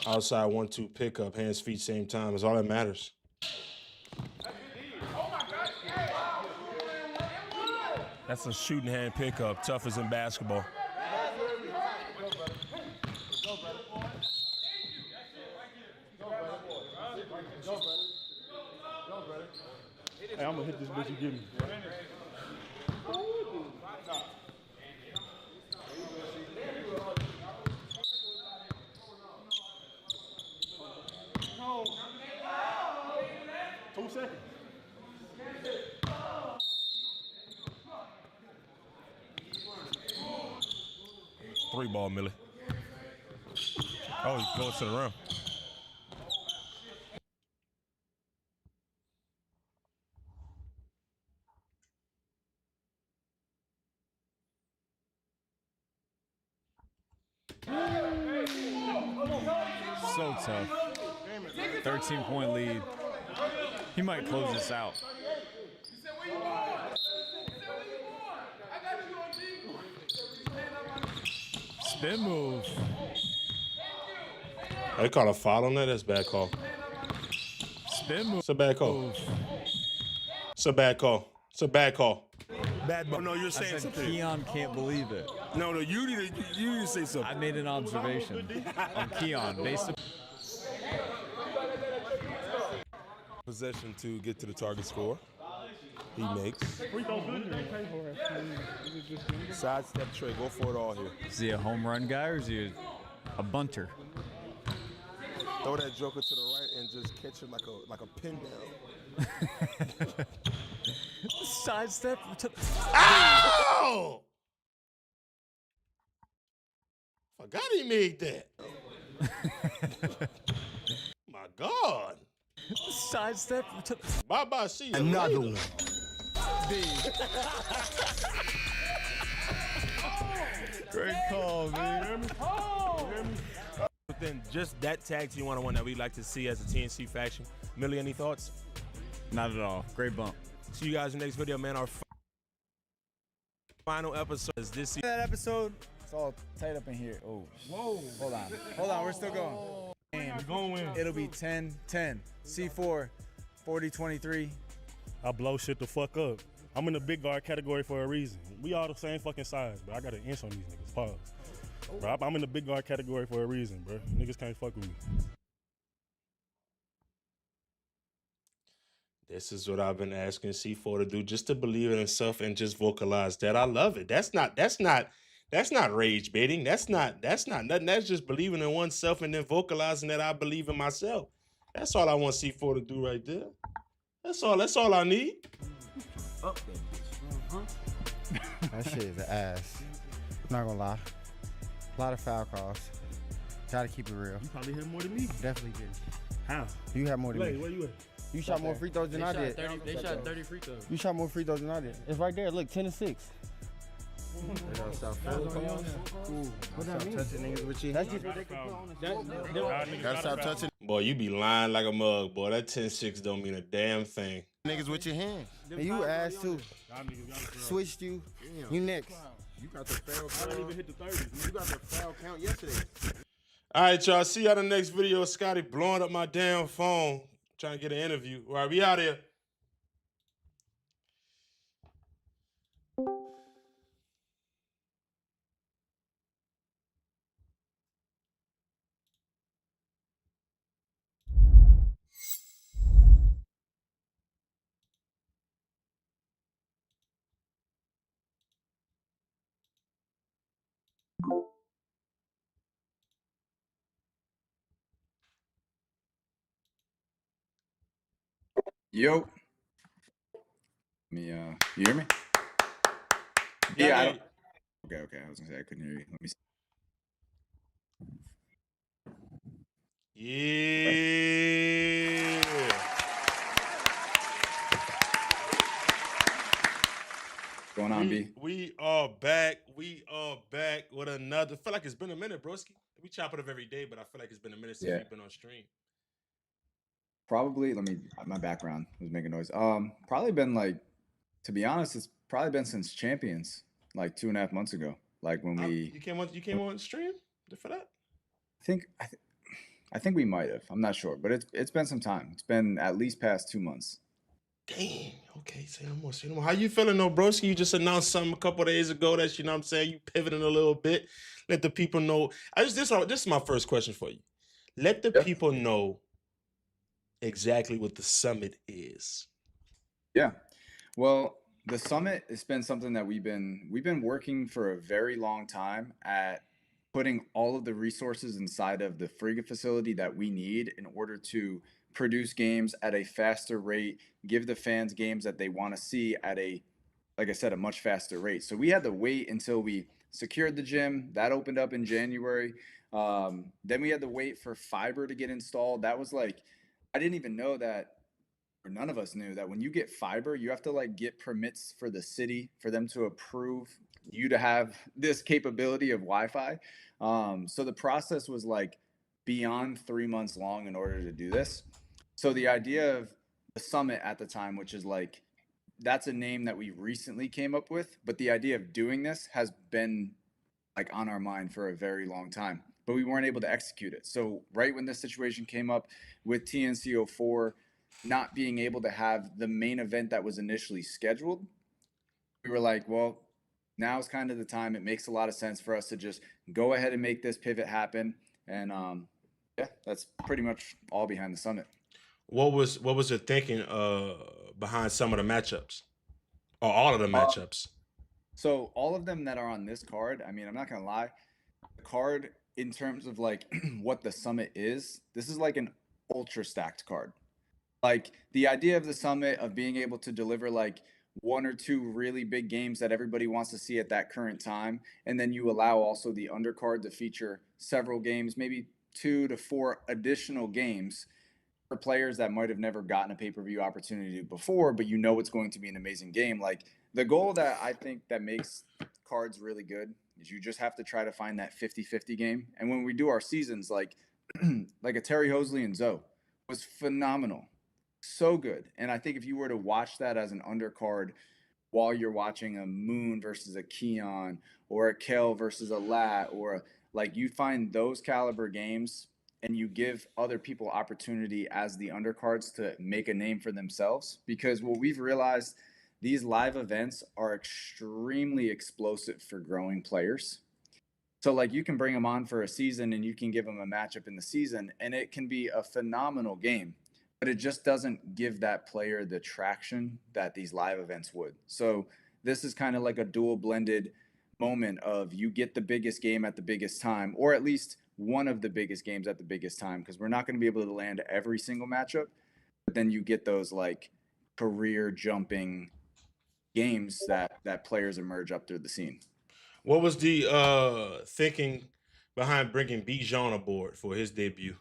Outside 1-2 pickup, hands, feet, same time. Is all that matters. That's a shooting hand pickup, tough as in basketball. Hey, I'm gonna hit this bitch you give me. No. 2 seconds. 3 ball, Millie. Oh, he goes to the rim. So tough. 13-point lead. He might close this out. Spin move. They call a foul on that. That's a bad call. Spin move. It's a bad call. It's a bad call. It's a bad call. Bad ball. No, you're I saying said something. Keon can't believe it. No, you need to say something. I made an observation on Keon based on Possession to get to the target score. He makes. Side step tray. Go for it all here. Is he a home run guy or is he a bunter? Throw that joker to the right and just catch him like a pin down. Sidestep. Ow! Forgot he made that. My God. Sidestep. Bye-bye. See you Another later. one. Great call, man. Within just that tag team one-on-one that we'd like to see as a TNC faction. Millie, any thoughts? Not at all. Great bump. See you guys in the next video, man. Our final episode is this season. That episode, it's all tight up in here. Oh, whoa. Hold on, we're still going. And We're gonna win. it'll be 10-10. C4, 40-23. I blow shit the fuck up. I'm in the big guard category for a reason. We all the same fucking size, but I got an inch on these niggas. Pause. Bro, I'm in the big guard category for a reason, bro. Niggas can't fuck with me. This is what I've been asking C4 to do, just to believe in himself and just vocalize that. I love it. That's not rage baiting. That's not nothing. That's just believing in oneself and then vocalizing that I believe in myself. That's all I want C4 to do right there. That's all I need. up that bitch. That shit is ass. I'm not gonna lie. A lot of foul calls. Gotta keep it real. You probably hit more than me. Definitely did. How? You had more than me. Where you at? You shot more free throws than I did. They shot 30 free throws. You shot more free throws than I did. It's right there. Look, 10 to 6. What that mean? Touching niggas with your That's hands. just what they can put on the Gotta stop touching Boy, you be lying like a mug, boy. That 10-6 don't mean a damn thing. niggas with your hands. And you ass too. Switched you. You next. You got the foul count. I didn't even hit the 30s. You got the foul count yesterday. All right, y'all. See y'all in the next video. Scotty blowing up my damn phone. Trying to get an interview. All right, we out here. Yo. Me, you hear me? Yeah. I don't... Okay. I was gonna say I couldn't hear you. Let me see. Yeah. What's going on, B? We are back. We are back with another. I feel like it's been a minute, broski. We chop it up every day, but I feel like it's been a minute since we've been on stream. Probably, my background was making noise. Probably been like, to be honest, it's probably been since Champions, like 2.5 months ago. Like when you came on stream for that? I think we might have. I'm not sure, but it's been some time. It's been at least past 2 months. Dang. Okay, say no more. How you feeling though, broski? You just announced something a couple of days ago that, you know what I'm saying, you pivoting a little bit. Let the people know. This is my first question for you. Let the people know exactly what the summit is. Yeah. Well, the summit has been something that we've been working for a very long time at putting all of the resources inside of the Frigga facility that we need in order to produce games at a faster rate, give the fans games that they want to see at a, like I said, a much faster rate. So we had to wait until we secured the gym. That opened up in January. Then we had to wait for fiber to get installed. That was like, I didn't even know that, or none of us knew that when you get fiber, you have to like get permits for the city for them to approve you to have this capability of Wi-Fi. So the process was like beyond 3 months long in order to do this. So the idea of the summit at the time, which is like, that's a name that we recently came up with, but the idea of doing this has been like on our mind for a very long time, but we weren't able to execute it. So right when this situation came up with TNCO4 not being able to have the main event that was initially scheduled, we were like, well, now is kind of the time. It makes a lot of sense for us to just go ahead and make this pivot happen. And yeah, that's pretty much all behind the summit. What was your thinking behind some of the matchups, or all of the matchups? So all of them that are on this card, I mean, I'm not gonna lie, the card in terms of like what the summit is, this is like an ultra stacked card. Like the idea of the summit of being able to deliver like 1 or 2 really big games that everybody wants to see at that current time, and then you allow also the undercard to feature several games, maybe 2 to 4 additional games for players that might have never gotten a pay-per-view opportunity before, but you know it's going to be an amazing game. Like the goal that I think that makes cards really good is you just have to try to find that 50-50 game. And when we do our seasons, like like a Terry Hosley and Zoe was phenomenal. So good. And I think if you were to watch that as an undercard while you're watching a Moon versus a Keon or a Kel versus a Lat, or like you find those caliber games and you give other people opportunity as the undercards to make a name for themselves. Because what we've realized, these live events are extremely explosive for growing players. So like you can bring them on for a season and you can give them a matchup in the season and it can be a phenomenal game, but it just doesn't give that player the traction that these live events would. So this is kind of like a dual blended moment of you get the biggest game at the biggest time, or at least one of the biggest games at the biggest time, because we're not going to be able to land every single matchup, but then you get those like career jumping games that players emerge up through the scene. What was the thinking behind bringing Bijan aboard for his debut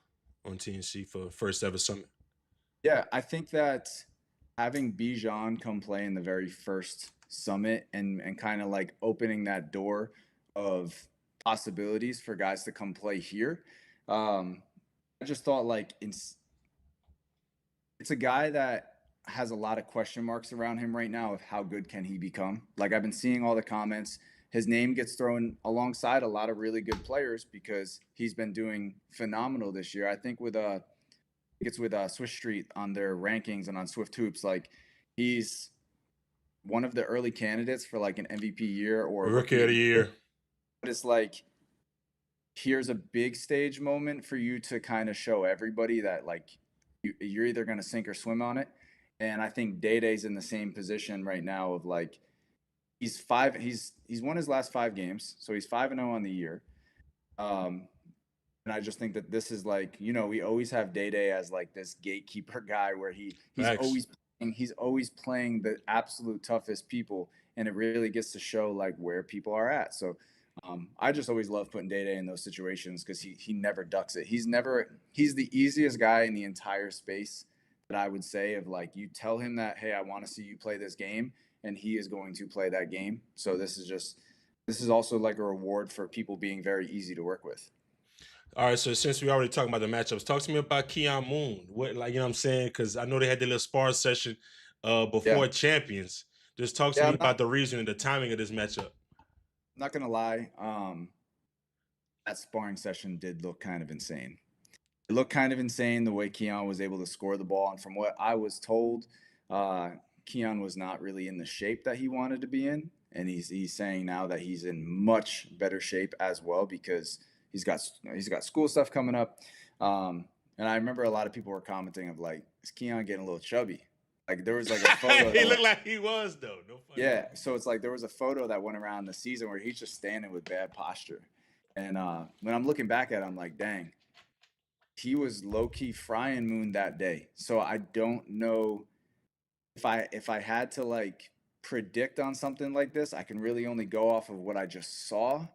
on TNC for first ever summit? Yeah, I think that having Bijan come play in the very first summit and kind of like opening that door of possibilities for guys to come play here. I just thought like it's a guy that has a lot of question marks around him right now of how good can he become. Like I've been seeing all the comments. His name gets thrown alongside a lot of really good players because he's been doing phenomenal this year. I think it's with Swiss Street on their rankings and on Swift Hoops. Like he's one of the early candidates for like an MVP year or Rookie of the year. But it's like, here's a big stage moment for you to kind of show everybody that like you're either going to sink or swim on it. And I think Day-Day's in the same position right now of like, he's won his last 5 games. So he's 5-0 on the year. And I just think that this is like, you know, we always have Day-Day as like this gatekeeper guy where he's always playing the absolute toughest people. And it really gets to show like where people are at. So I just always love putting Day-Day in those situations because he never ducks it. He's the easiest guy in the entire space that I would say of like, you tell him that, hey, I want to see you play this game, and he is going to play that game. So this is also like a reward for people being very easy to work with. All right, so since we already talking about the matchups, talk to me about Keon Moon. What, like, you know what I'm saying? Because I know they had their little spar session before Champions. Just talk to me about the reason and the timing of this matchup. I'm not gonna lie, that sparring session did look kind of insane. It looked kind of insane the way Keon was able to score the ball, and from what I was told, Keon was not really in the shape that he wanted to be in, and he's saying now that he's in much better shape as well because he's got school stuff coming up. And I remember a lot of people were commenting of like, is Keon getting a little chubby? Like there was like a photo. He looked like he was though. No funny. Yeah, so it's like there was a photo that went around the season where he's just standing with bad posture, and when I'm looking back at it, I'm like, dang, he was low key frying Moon that day. So I don't know if I had to like predict on something like this. I can really only go off of what I just saw,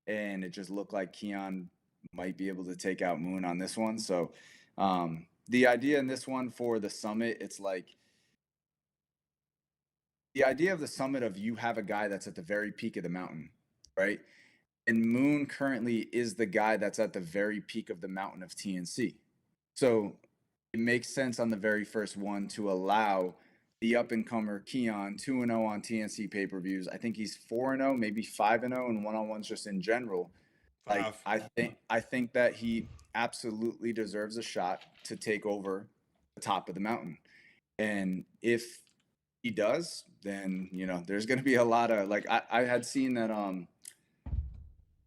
and it just looked like Keon might be able to take out Moon on this one. So the idea in this one for the summit, it's like. The idea of the summit of you have a guy that's at the very peak of the mountain, right? And Moon currently is the guy that's at the very peak of the mountain of TNC. So it makes sense on the very first one to allow the up-and-comer Keon 2-0 on TNC pay-per-views. I think he's 4-0, maybe 5-0 in one-on-ones just in general. Like I think that he absolutely deserves a shot to take over the top of the mountain. And if he does, then you know there's going to be a lot of like I had seen that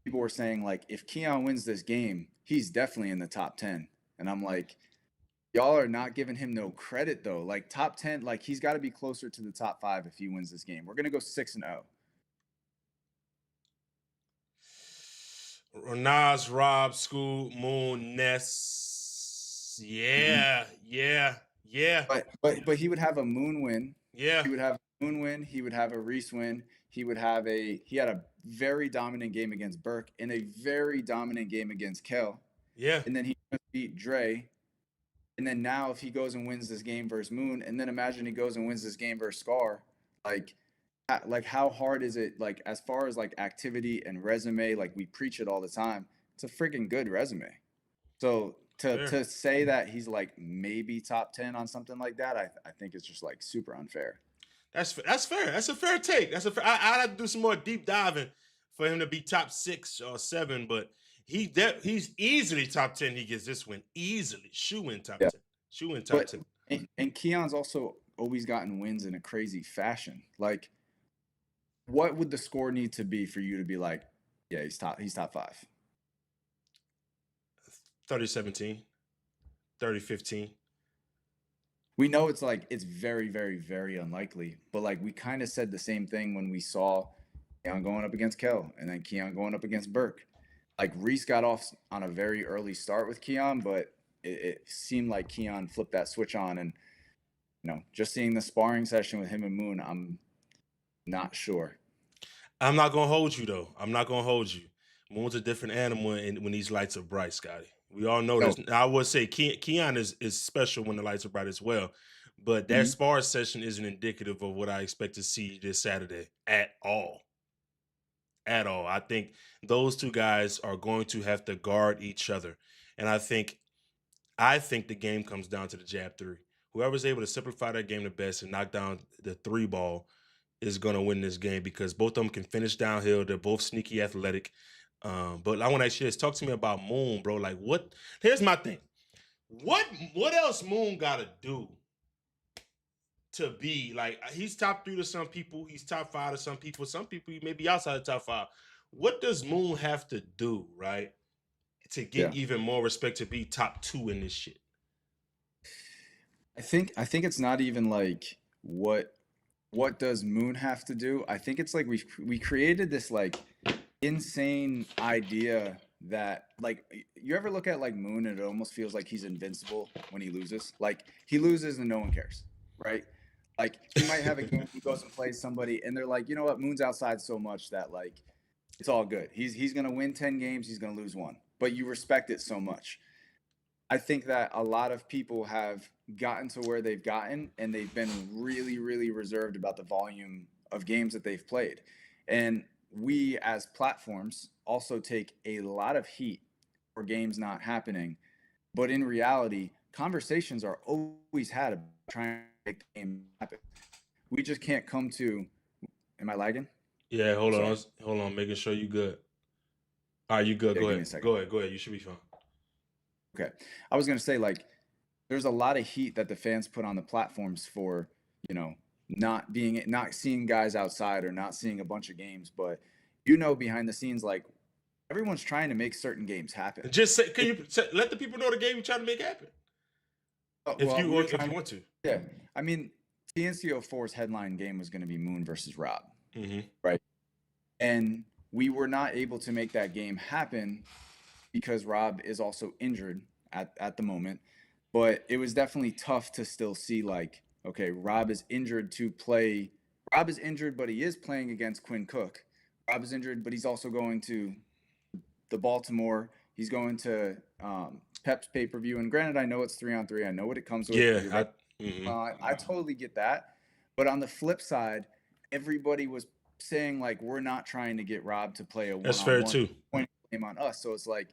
people were saying like if Keon wins this game, he's definitely in the top 10, and I'm like, y'all are not giving him no credit though. Like top 10, like he's got to be closer to the top 5 if he wins this game. We're going to go 6-0. Nas, Rob, School, Moon, Ness. Yeah. But he would have a Moon win. Yeah. He would have a Moon win. He would have a Reese win. He had a very dominant game against Burke and a very dominant game against Kel. Yeah. And then he beat Dre. And then now if he goes and wins this game versus Moon, and then imagine he goes and wins this game versus Scar, like how hard is it? Like as far as like activity and resume, like we preach it all the time. It's a freaking good resume. So to say that he's like maybe top 10 on something like that, I think it's just like super unfair. That's fair. That's a fair take. I'd have to do some more deep diving for him to be top 6 or 7, but he's easily top 10. He gets this win easily. Shoe in top 10. Shoe in top 10. And Keon's also always gotten wins in a crazy fashion. Like, what would the score need to be for you to be like, yeah, he's top 5? 30-17, 30-15. We know it's very, very, very unlikely, but like we kind of said the same thing when we saw Keon going up against Kel and then Keon going up against Burke. Like Reese got off on a very early start with Keon, but it seemed like Keon flipped that switch on, and you know, just seeing the sparring session with him and Moon, Not sure. I'm not gonna hold you though. I'm not gonna hold you. Moon's a different animal when these lights are bright, Scotty. We all know No. this. I would say Keon is special when the lights are bright as well, but that spar session isn't indicative of what I expect to see this Saturday at all. At all. I think those two guys are going to have to guard each other, and I think the game comes down to the jab three. Whoever's able to simplify that game the best and knock down the three ball is going to win this game because both of them can finish downhill. They're both sneaky athletic. But I want to ask you this. Talk to me about Moon, bro. Like, what? Here's my thing. What else Moon got to do to be like? He's top 3 to some people. He's top 5 to some people. Some people he may be outside the top 5. What does Moon have to do, right, to get even more respect to be top 2 in this shit? I think it's not even like what does Moon have to do? I think it's like we created this like insane idea that like you ever look at like Moon and it almost feels like he's invincible when he loses. Like he loses and no one cares, right? Like he might have a game, he goes and plays somebody and they're like, you know what, Moon's outside so much that like it's all good. He's gonna win 10 games, he's gonna lose 1. But you respect it so much. I think that a lot of people have gotten to where they've gotten and they've been really, really reserved about the volume of games that they've played. And we as platforms also take a lot of heat for games not happening. But in reality, conversations are always had about trying to make the game happen. We just can't come to, am I lagging? Yeah, hold on, making sure you good. All right, you good. Yeah, Go give me a ahead. second. Go ahead. You should be fine. Okay. I was going to say, like, there's a lot of heat that the fans put on the platforms for, you know, not seeing guys outside or not seeing a bunch of games. But, behind the scenes, like, everyone's trying to make certain games happen. Just say, let the people know the game you're trying to make happen? If you want to. Yeah. I mean, TNCO4's headline game was going to be Moon versus Rob. Right? And we were not able to make that game happen because Rob is also injured at the moment. But it was definitely tough to still see, like, okay, Rob is injured, but he is playing against Quinn Cook. Rob is injured, but he's also going to the Baltimore. He's going to Pep's pay-per-view. And granted, I know it's 3-on-3. I know what it comes with. Yeah. I totally get that. But on the flip side, everybody was saying, like, we're not trying to get Rob to play a one-on-one. That's fair, too. Point game on us. So it's like,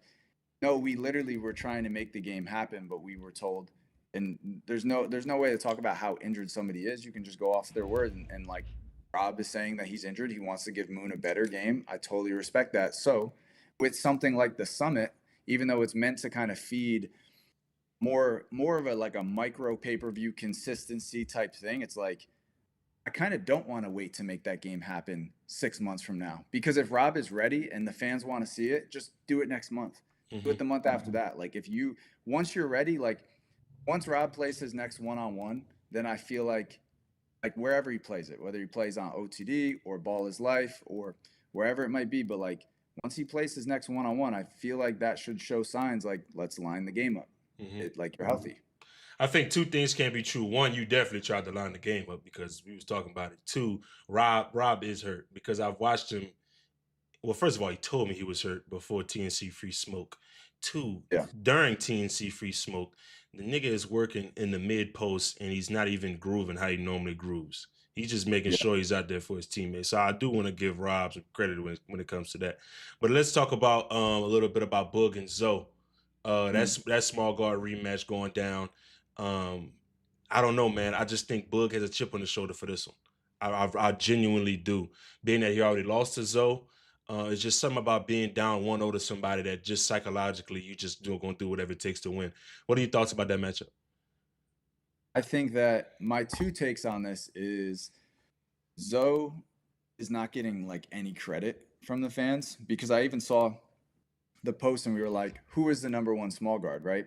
no, we literally were trying to make the game happen, but we were told, and there's no way to talk about how injured somebody is. You can just go off their word, and like Rob is saying that he's injured. He wants to give Moon a better game. I totally respect that. So with something like the Summit, even though it's meant to kind of feed more of a micro pay-per-view consistency type thing, it's like, I kind of don't want to wait to make that game happen 6 months from now, because if Rob is ready and the fans want to see it, just do it next month. Do it the month after that. Like once you're ready, like once Rob plays his next one-on-one, then I feel like wherever he plays it, whether he plays on OTD or Ball is Life or wherever it might be, but like once he plays his next one-on-one, I feel like that should show signs like, let's line the game up. Like you're healthy. I think 2 things can be true. 1, you definitely tried to line the game up because we was talking about it. 2, Rob is hurt because I've watched him. Well, first of all, he told me he was hurt before TNC Free Smoke. 2, during TNC Free Smoke, the nigga is working in the mid post and he's not even grooving how he normally grooves. He's just making sure he's out there for his teammates. So I do want to give Rob some credit when it comes to that. But let's talk about a little bit about Boog and Zoe. That small guard rematch going down. I don't know, man. I just think Boog has a chip on the shoulder for this one. I genuinely do. Being that he already lost to Zoe, it's just something about being down 1-0 to somebody that just psychologically you just going to do whatever it takes to win. What are your thoughts about that matchup? I think that my 2 takes on this is Zoe is not getting like any credit from the fans, because I even saw the post and we were like, who is the number 1 small guard, right?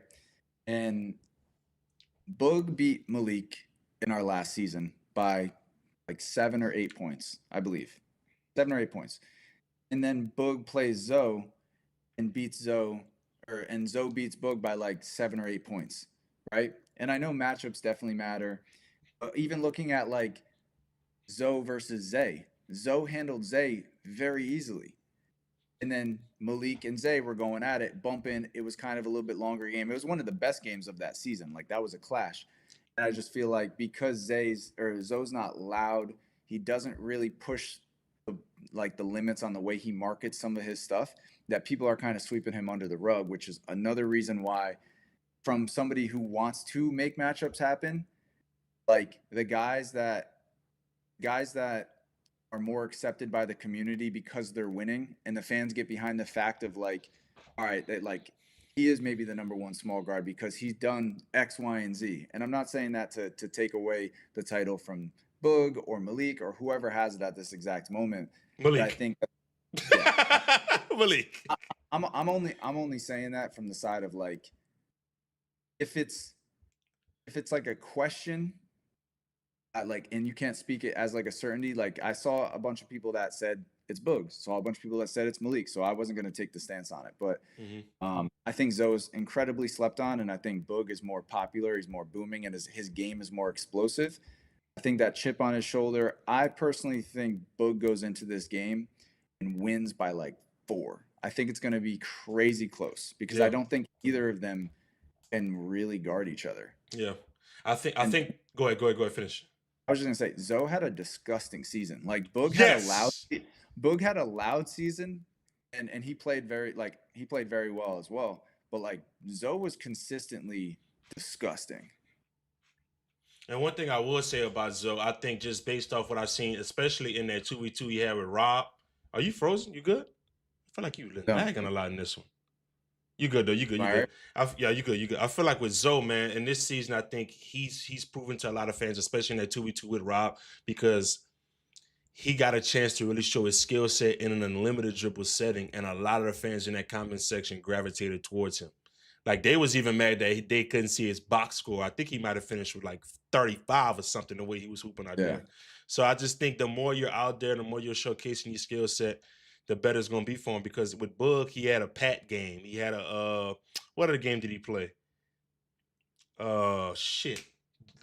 And Boog beat Malik in our last season by like 7 or 8 points, I believe. 7 or 8 points. And then Boog plays Zoe and beats Zoe, and Zoe beats Boog by like 7 or 8 points, right? And I know matchups definitely matter. Even looking at like Zoe versus Zay, Zoe handled Zay very easily. And then Malik and Zay were going at it, bumping. It was kind of a little bit longer game. It was one of the best games of that season. Like, that was a clash. And I just feel like because Zoe's not loud, he doesn't really push the limits on the way he markets some of his stuff, that people are kind of sweeping him under the rug, which is another reason why, from somebody who wants to make matchups happen, like the guys that are more accepted by the community because they're winning, and the fans get behind the fact of like, all right, that like he is maybe the number one small guard because he's done X, Y, and Z. And I'm not saying that to take away the title from Boog or Malik or whoever has it at this exact moment. Malik. But I think Malik. I'm only saying that from the side of like, if it's like a question, and you can't speak it as like a certainty. Like, I saw a bunch of people that said it's Boog, saw a bunch of people that said it's Malik, so I wasn't going to take the stance on it. But I think Zoe's incredibly slept on, and I think Boog is more popular, he's more booming, and his game is more explosive. I think that chip on his shoulder, I personally think Boog goes into this game and wins by like 4. I think it's going to be crazy close because I don't think either of them can really guard each other. Yeah. I think go ahead, finish. I was just gonna say, Zoe had a disgusting season. Like, Boog had a loud season, and he played very well as well. But like, Zoe was consistently disgusting. And one thing I will say about Zoe, I think just based off what I've seen, especially in that 2v2 he had with Rob. Are you frozen? You good? I feel like you lagging a lot in this one. You good though. You good. You good. I feel like with Zoe, man, in this season, I think he's proven to a lot of fans, especially in that 2v2 with Rob, because he got a chance to really show his skill set in an unlimited dribble setting, and a lot of the fans in that comment section gravitated towards him. Like, they was even mad that they couldn't see his box score. I think he might have finished with like 35 or something the way he was hooping out there. So I just think the more you're out there, the more you're showcasing your skill set, the better it's going to be for him. Because with Boog, he had a Pat game. He had a, what other game did he play? Shit.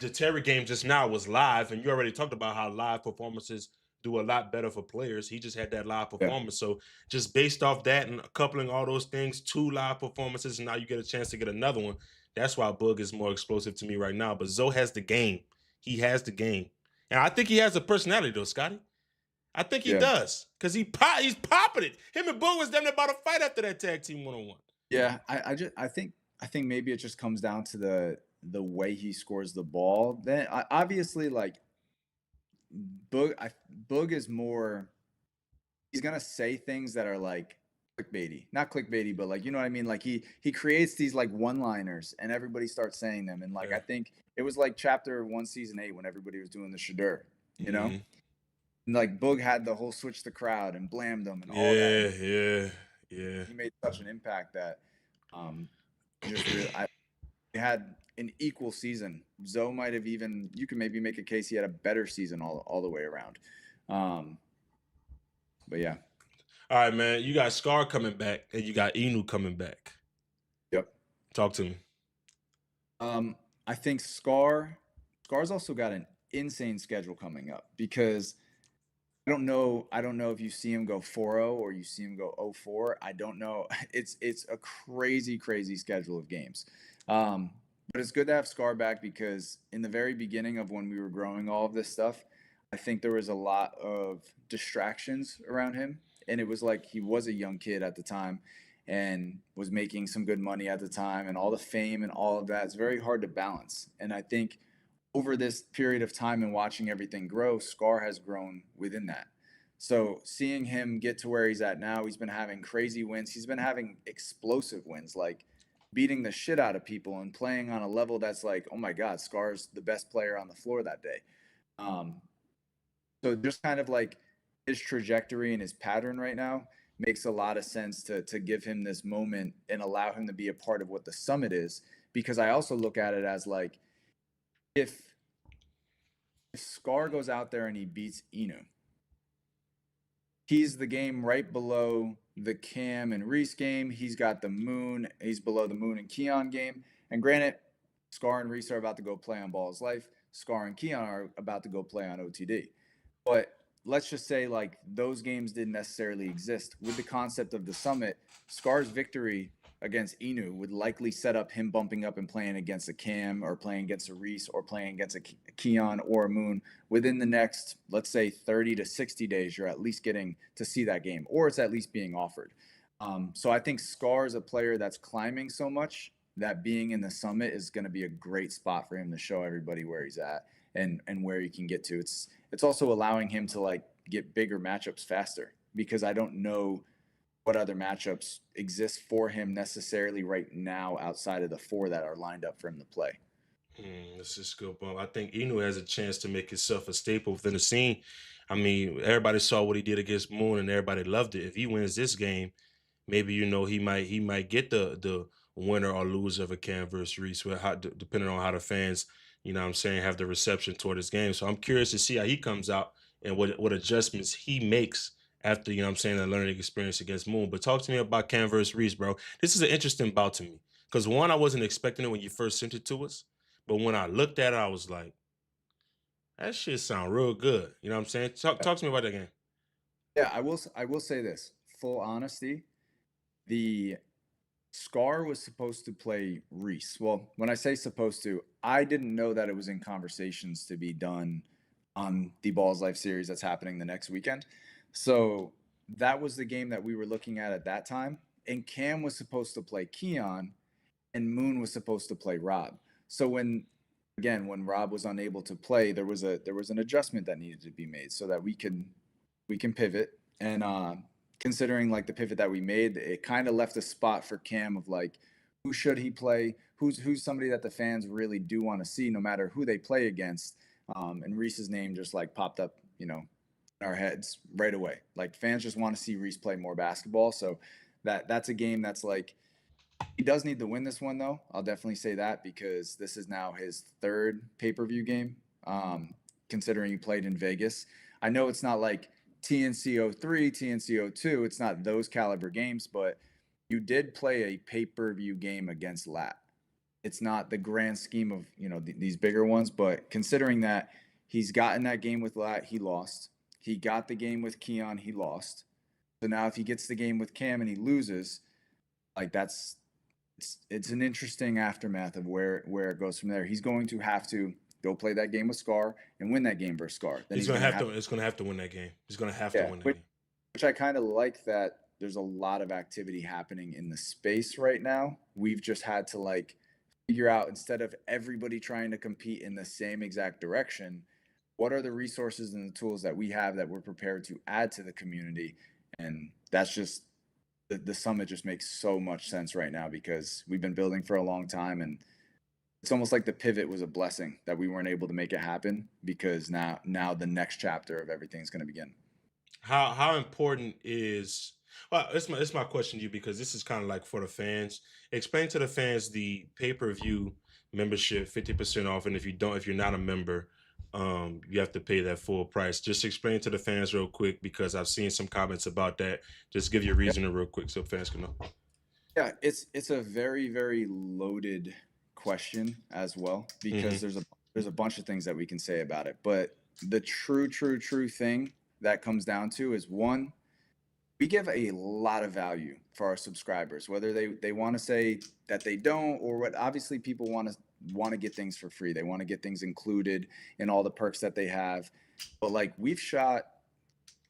The Terry game just now was live, and you already talked about how live performances do a lot better for players. He just had that live performance. So just based off that and coupling all those things, 2 live performances, and now you get a chance to get another one. That's why Boog is more explosive to me right now. But Zoe has the game. He has the game. And I think he has a personality, though, Scotty. I think he does, because he's popping it. Him and Boog was damn near about to fight after that tag team 1-on-1. Yeah, I think maybe it just comes down to the way he scores the ball. Then obviously, like, Boog is more, he's gonna say things that are like not clickbaity, but like, you know what I mean? Like, he creates these like one-liners, and everybody starts saying them. And like, I think it was like chapter 1, season 8, when everybody was doing the shadur, you know? And like, Boog had the whole switch the crowd and blammed them and all that. Yeah. He made such an impact that he had an equal season. Zoe might have even, you can maybe make a case he had a better season all the way around. But yeah. All right, man. You got Scar coming back, and you got Inu coming back. Yep. Talk to me. I think Scar's also got an insane schedule coming up, because I don't know if you see him go 4-0 or you see him go 0-4. I don't know. It's a crazy schedule of games. But it's good to have Scar back, because in the very beginning of when we were growing all of this stuff, I think there was a lot of distractions around him. And it was like, he was a young kid at the time and was making some good money at the time, and all the fame and all of that. It's very hard to balance. And I think over this period of time and watching everything grow, Scar has grown within that. So seeing him get to where he's at now, he's been having crazy wins. He's been having explosive wins, like beating the shit out of people and playing on a level that's like, oh my God, Scar's the best player on the floor that day. So just kind of like his trajectory and his pattern right now makes a lot of sense to give him this moment and allow him to be a part of what the summit is. Because I also look at it as like, if Scar goes out there and he beats Inu, he's the game right below the Cam and Reese game. He's got the Moon. He's below the Moon and Keon game. And granted, Scar and Reese are about to go play on Ball's Life. Scar and Keon are about to go play on OTD. But let's just say like those games didn't necessarily exist. With the concept of the summit, Scar's victory against Inu would likely set up him bumping up and playing against a Cam or playing against a Reese or playing against a Keon or a Moon within the next, let's say 30 to 60 days. You're at least getting to see that game, or it's at least being offered. So I think Scar is a player that's climbing so much that being in the summit is going to be a great spot for him to show everybody where he's at and where he can get to. It's also allowing him to like get bigger matchups faster, because I don't know what other matchups exist for him necessarily right now outside of the 4 that are lined up for him to play. This is good, bump. I think Inu has a chance to make himself a staple within the scene. I mean, everybody saw what he did against Moon, and everybody loved it. If he wins this game, maybe he might get the winner or loser of a Cam versus Reese, depending on how the fans, have the reception toward this game. So I'm curious to see how he comes out and what adjustments he makes after, the learning experience against Moon. But talk to me about Cam versus Reese, bro. This is an interesting bout to me. Because one, I wasn't expecting it when you first sent it to us. But when I looked at it, I was like, that shit sound real good. You know what I'm saying? Talk to me about that game. Yeah, I will say this. Full honesty, the Scar was supposed to play Reese. Well, when I say supposed to, I didn't know that it was in conversations to be done on the Balls Life series that's happening the next weekend. So that was the game that we were looking at that time. And Cam was supposed to play Keon and Moon was supposed to play Rob. So when Rob was unable to play, there was an adjustment that needed to be made so that we can pivot. And considering like the pivot that we made, it kind of left a spot for Cam of like, who should he play? Who's somebody that the fans really do want to see, no matter who they play against. And Reese's name just like popped up, in our heads right away. Like fans just want to see Reese play more basketball. So that's a game that's like, he does need to win this one, though. I'll definitely say that, because this is now his 3rd pay-per-view game, considering he played in Vegas. I know it's not like TNC 03, TNC 02. It's not those caliber games, but you did play a pay-per-view game against Lat. It's not the grand scheme of, these bigger ones, but considering that he's gotten that game with Lat, he lost. He got the game with Keon, he lost. So now if he gets the game with Cam and he loses, like it's an interesting aftermath of where it goes from there. He's going to have to go play that game with Scar and win that game versus Scar. Then He's going to have to win that game. He's going to have to win that game. Which I kind of like, that there's a lot of activity happening in the space right now. We've just had to like figure out, instead of everybody trying to compete in the same exact direction, what are the resources and the tools that we have that we're prepared to add to the community. And that's just, the summit just makes so much sense right now, because we've been building for a long time, and it's almost like the pivot was a blessing that we weren't able to make it happen, because now the next chapter of everything's going to begin. How important is, well, it's my question to you, because this is kind of like for the fans. Explain to the fans the pay-per-view membership, 50% off, and if you're not a member, you have to pay that full price. Just explain to the fans real quick, because I've seen some comments about that. Just give your reasoning real quick so fans can know. Yeah, it's a very, very loaded question as well, because there's a bunch of things that we can say about it. But the true thing that comes down to is, one, we give a lot of value for our subscribers, whether they want to say that they don't, or what. Obviously people want to get things for free. They want to get things included in all the perks that they have. But like, we've shot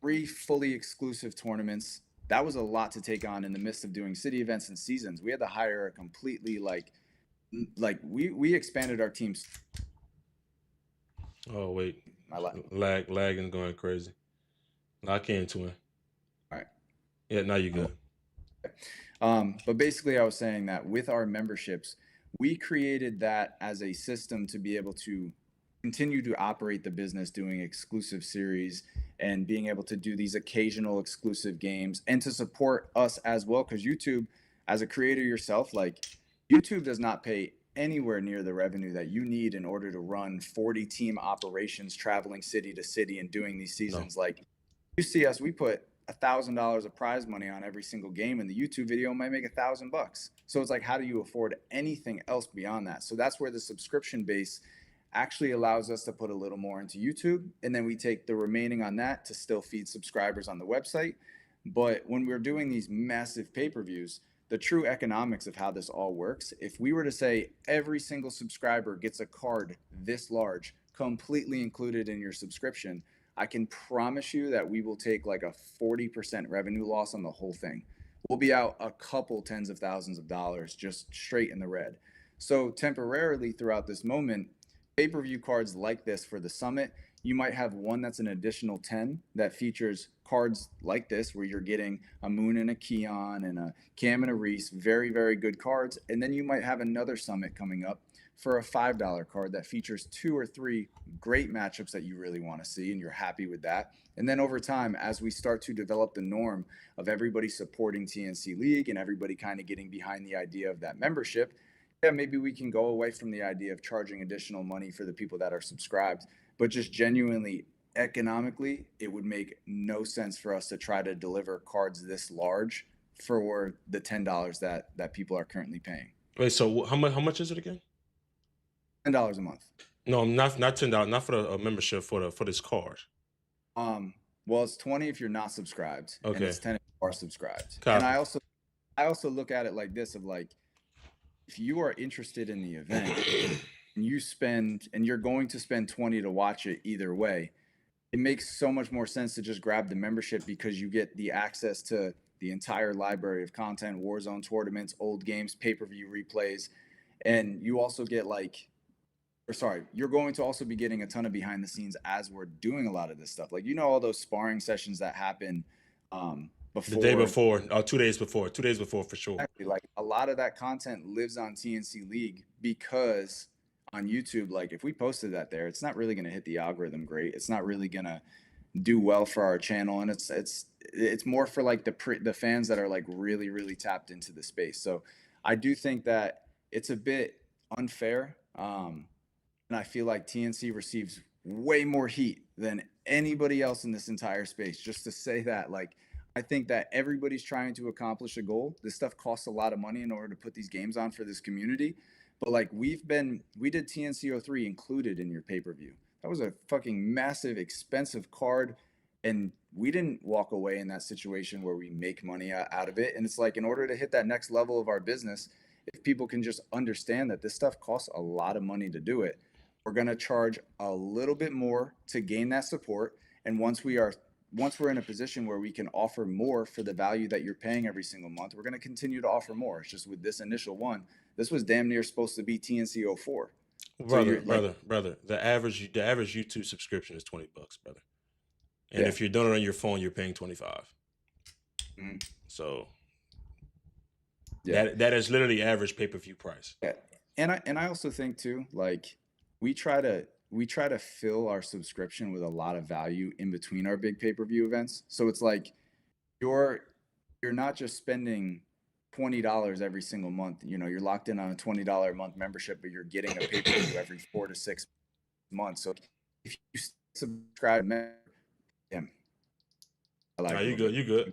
3 fully exclusive tournaments. That was a lot to take on in the midst of doing city events and seasons. We had to hire a completely like we expanded our teams. Oh wait, lagging going crazy. Lock in, twin. All right. Yeah, now you're good. But basically I was saying that with our memberships, we created that as a system to be able to continue to operate the business, doing exclusive series and being able to do these occasional exclusive games, and to support us as well. Because YouTube, as a creator yourself, like, YouTube does not pay anywhere near the revenue that you need in order to run 40 team operations, traveling city to city and doing these seasons. No. Like, you see us, we put $1,000 of prize money on every single game, and the YouTube video might make $1,000. So it's like, how do you afford anything else beyond that? So that's where the subscription base actually allows us to put a little more into YouTube, and then we take the remaining on that to still feed subscribers on the website. But when we're doing these massive pay-per-views, the true economics of how this all works, if we were to say every single subscriber gets a card this large, completely included in your subscription, I can promise you that we will take like a 40% revenue loss on the whole thing. We'll be out a couple tens of thousands of dollars just straight in the red. So temporarily throughout this moment, pay-per-view cards like this for the summit, you might have one that's an additional 10 that features cards like this where you're getting a Moon and a Keon and a Cam and a Reese, very, very good cards. And then you might have another summit coming up for a $5 card that features 2 or 3 great matchups that you really want to see and you're happy with that. And then over time, as we start to develop the norm of everybody supporting TNC League and everybody kind of getting behind the idea of that membership, yeah, maybe we can go away from the idea of charging additional money for the people that are subscribed. But just genuinely, economically, it would make no sense for us to try to deliver cards this large for the $10 that people are currently paying. Wait, so how much is it again? $10 a month. No, not $10, not for the membership, for this card. Well, it's 20 if you're not subscribed, and Okay. it's 10 if you are subscribed. Copy. And I also look at it like this: of like, if you are interested in the event and you're going to spend 20 to watch it either way, it makes so much more sense to just grab the membership because you get the access to the entire library of content, Warzone tournaments, old games, pay-per-view replays, and you also get you're going to also be getting a ton of behind the scenes as we're doing a lot of this stuff. Like, all those sparring sessions that happen before. The day before, 2 days before, 2 days before for sure. Exactly. Like, a lot of that content lives on TNC League because on YouTube, like, if we posted that there, it's not really going to hit the algorithm great. It's not really going to do well for our channel, and it's more for like the fans that are like really, really tapped into the space. So I do think that it's a bit unfair. And I feel like TNC receives way more heat than anybody else in this entire space. Just to say that, like, I think that everybody's trying to accomplish a goal. This stuff costs a lot of money in order to put these games on for this community. But like, we did TNC03 included in your pay-per-view. That was a fucking massive, expensive card. And we didn't walk away in that situation where we make money out of it. And it's like, in order to hit that next level of our business, if people can just understand that this stuff costs a lot of money to do it, we're going to charge a little bit more to gain that support. And once we're in a position where we can offer more for the value that you're paying every single month, we're going to continue to offer more. It's just with this initial one, this was damn near supposed to be TNC 04. Brother, the average YouTube subscription is $20, brother. And if you're doing it on your phone, you're paying $25. Mm-hmm. So that is literally average pay-per-view price. Yeah. And I also think too, like, we try to fill our subscription with a lot of value in between our big pay-per-view events. So it's like you're not just spending $20 every single month. You're locked in on a $20 a month membership, but you're getting a pay-per-view every 4 to 6 months. So if you subscribe, You good.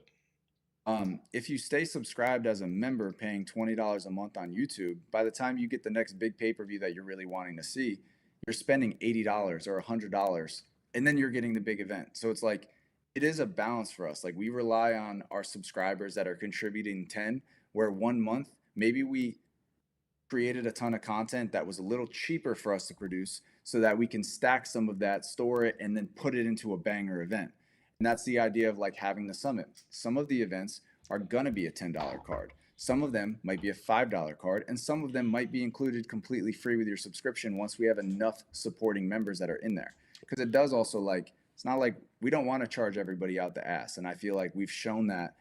If you stay subscribed as a member paying $20 a month on YouTube, by the time you get the next big pay-per-view that you're really wanting to see, you're spending $80 or $100, and then you're getting the big event. So it's like, it is a balance for us. Like, we rely on our subscribers that are contributing 10, where 1 month, maybe we created a ton of content that was a little cheaper for us to produce so that we can stack some of that, store it, and then put it into a banger event. And that's the idea of like having the summit. Some of the events are going to be a $10 card. Some of them might be a $5 card, and some of them might be included completely free with your subscription once we have enough supporting members that are in there. Because it does also, like, it's not like we don't want to charge everybody out the ass. And I feel like we've shown that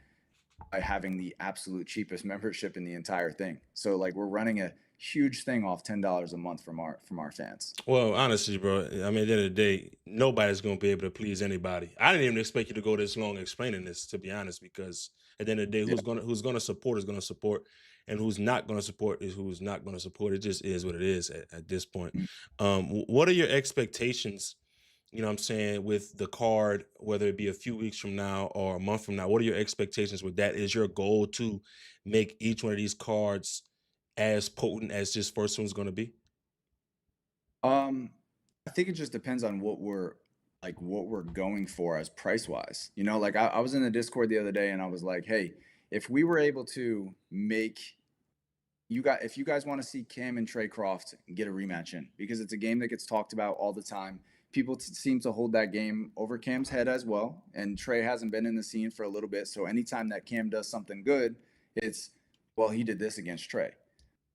by having the absolute cheapest membership in the entire thing. So like, we're running a huge thing off $10 a month from our fans. Well, honestly, bro, I mean, at the end of the day, nobody's going to be able to please anybody. I didn't even expect you to go this long explaining this, to be honest, because at the end of the day, who's gonna support is going to support, and who's not going to support is who's not going to support. It just is what it is at this point. What are your expectations, you know what I'm saying, with the card, whether it be a few weeks from now or a month from now? What are your expectations with that? Is your goal to make each one of these cards as potent as this first one's going to be? I think it just depends on what we're going for as price wise. You know, like I was in the Discord the other day and I was like, hey, if we were able to make if you guys want to see Cam and Trey Croft get a rematch in, because it's a game that gets talked about all the time. People seem to hold that game over Cam's head as well, and Trey hasn't been in the scene for a little bit. So anytime that Cam does something good, it's, well, he did this against Trey.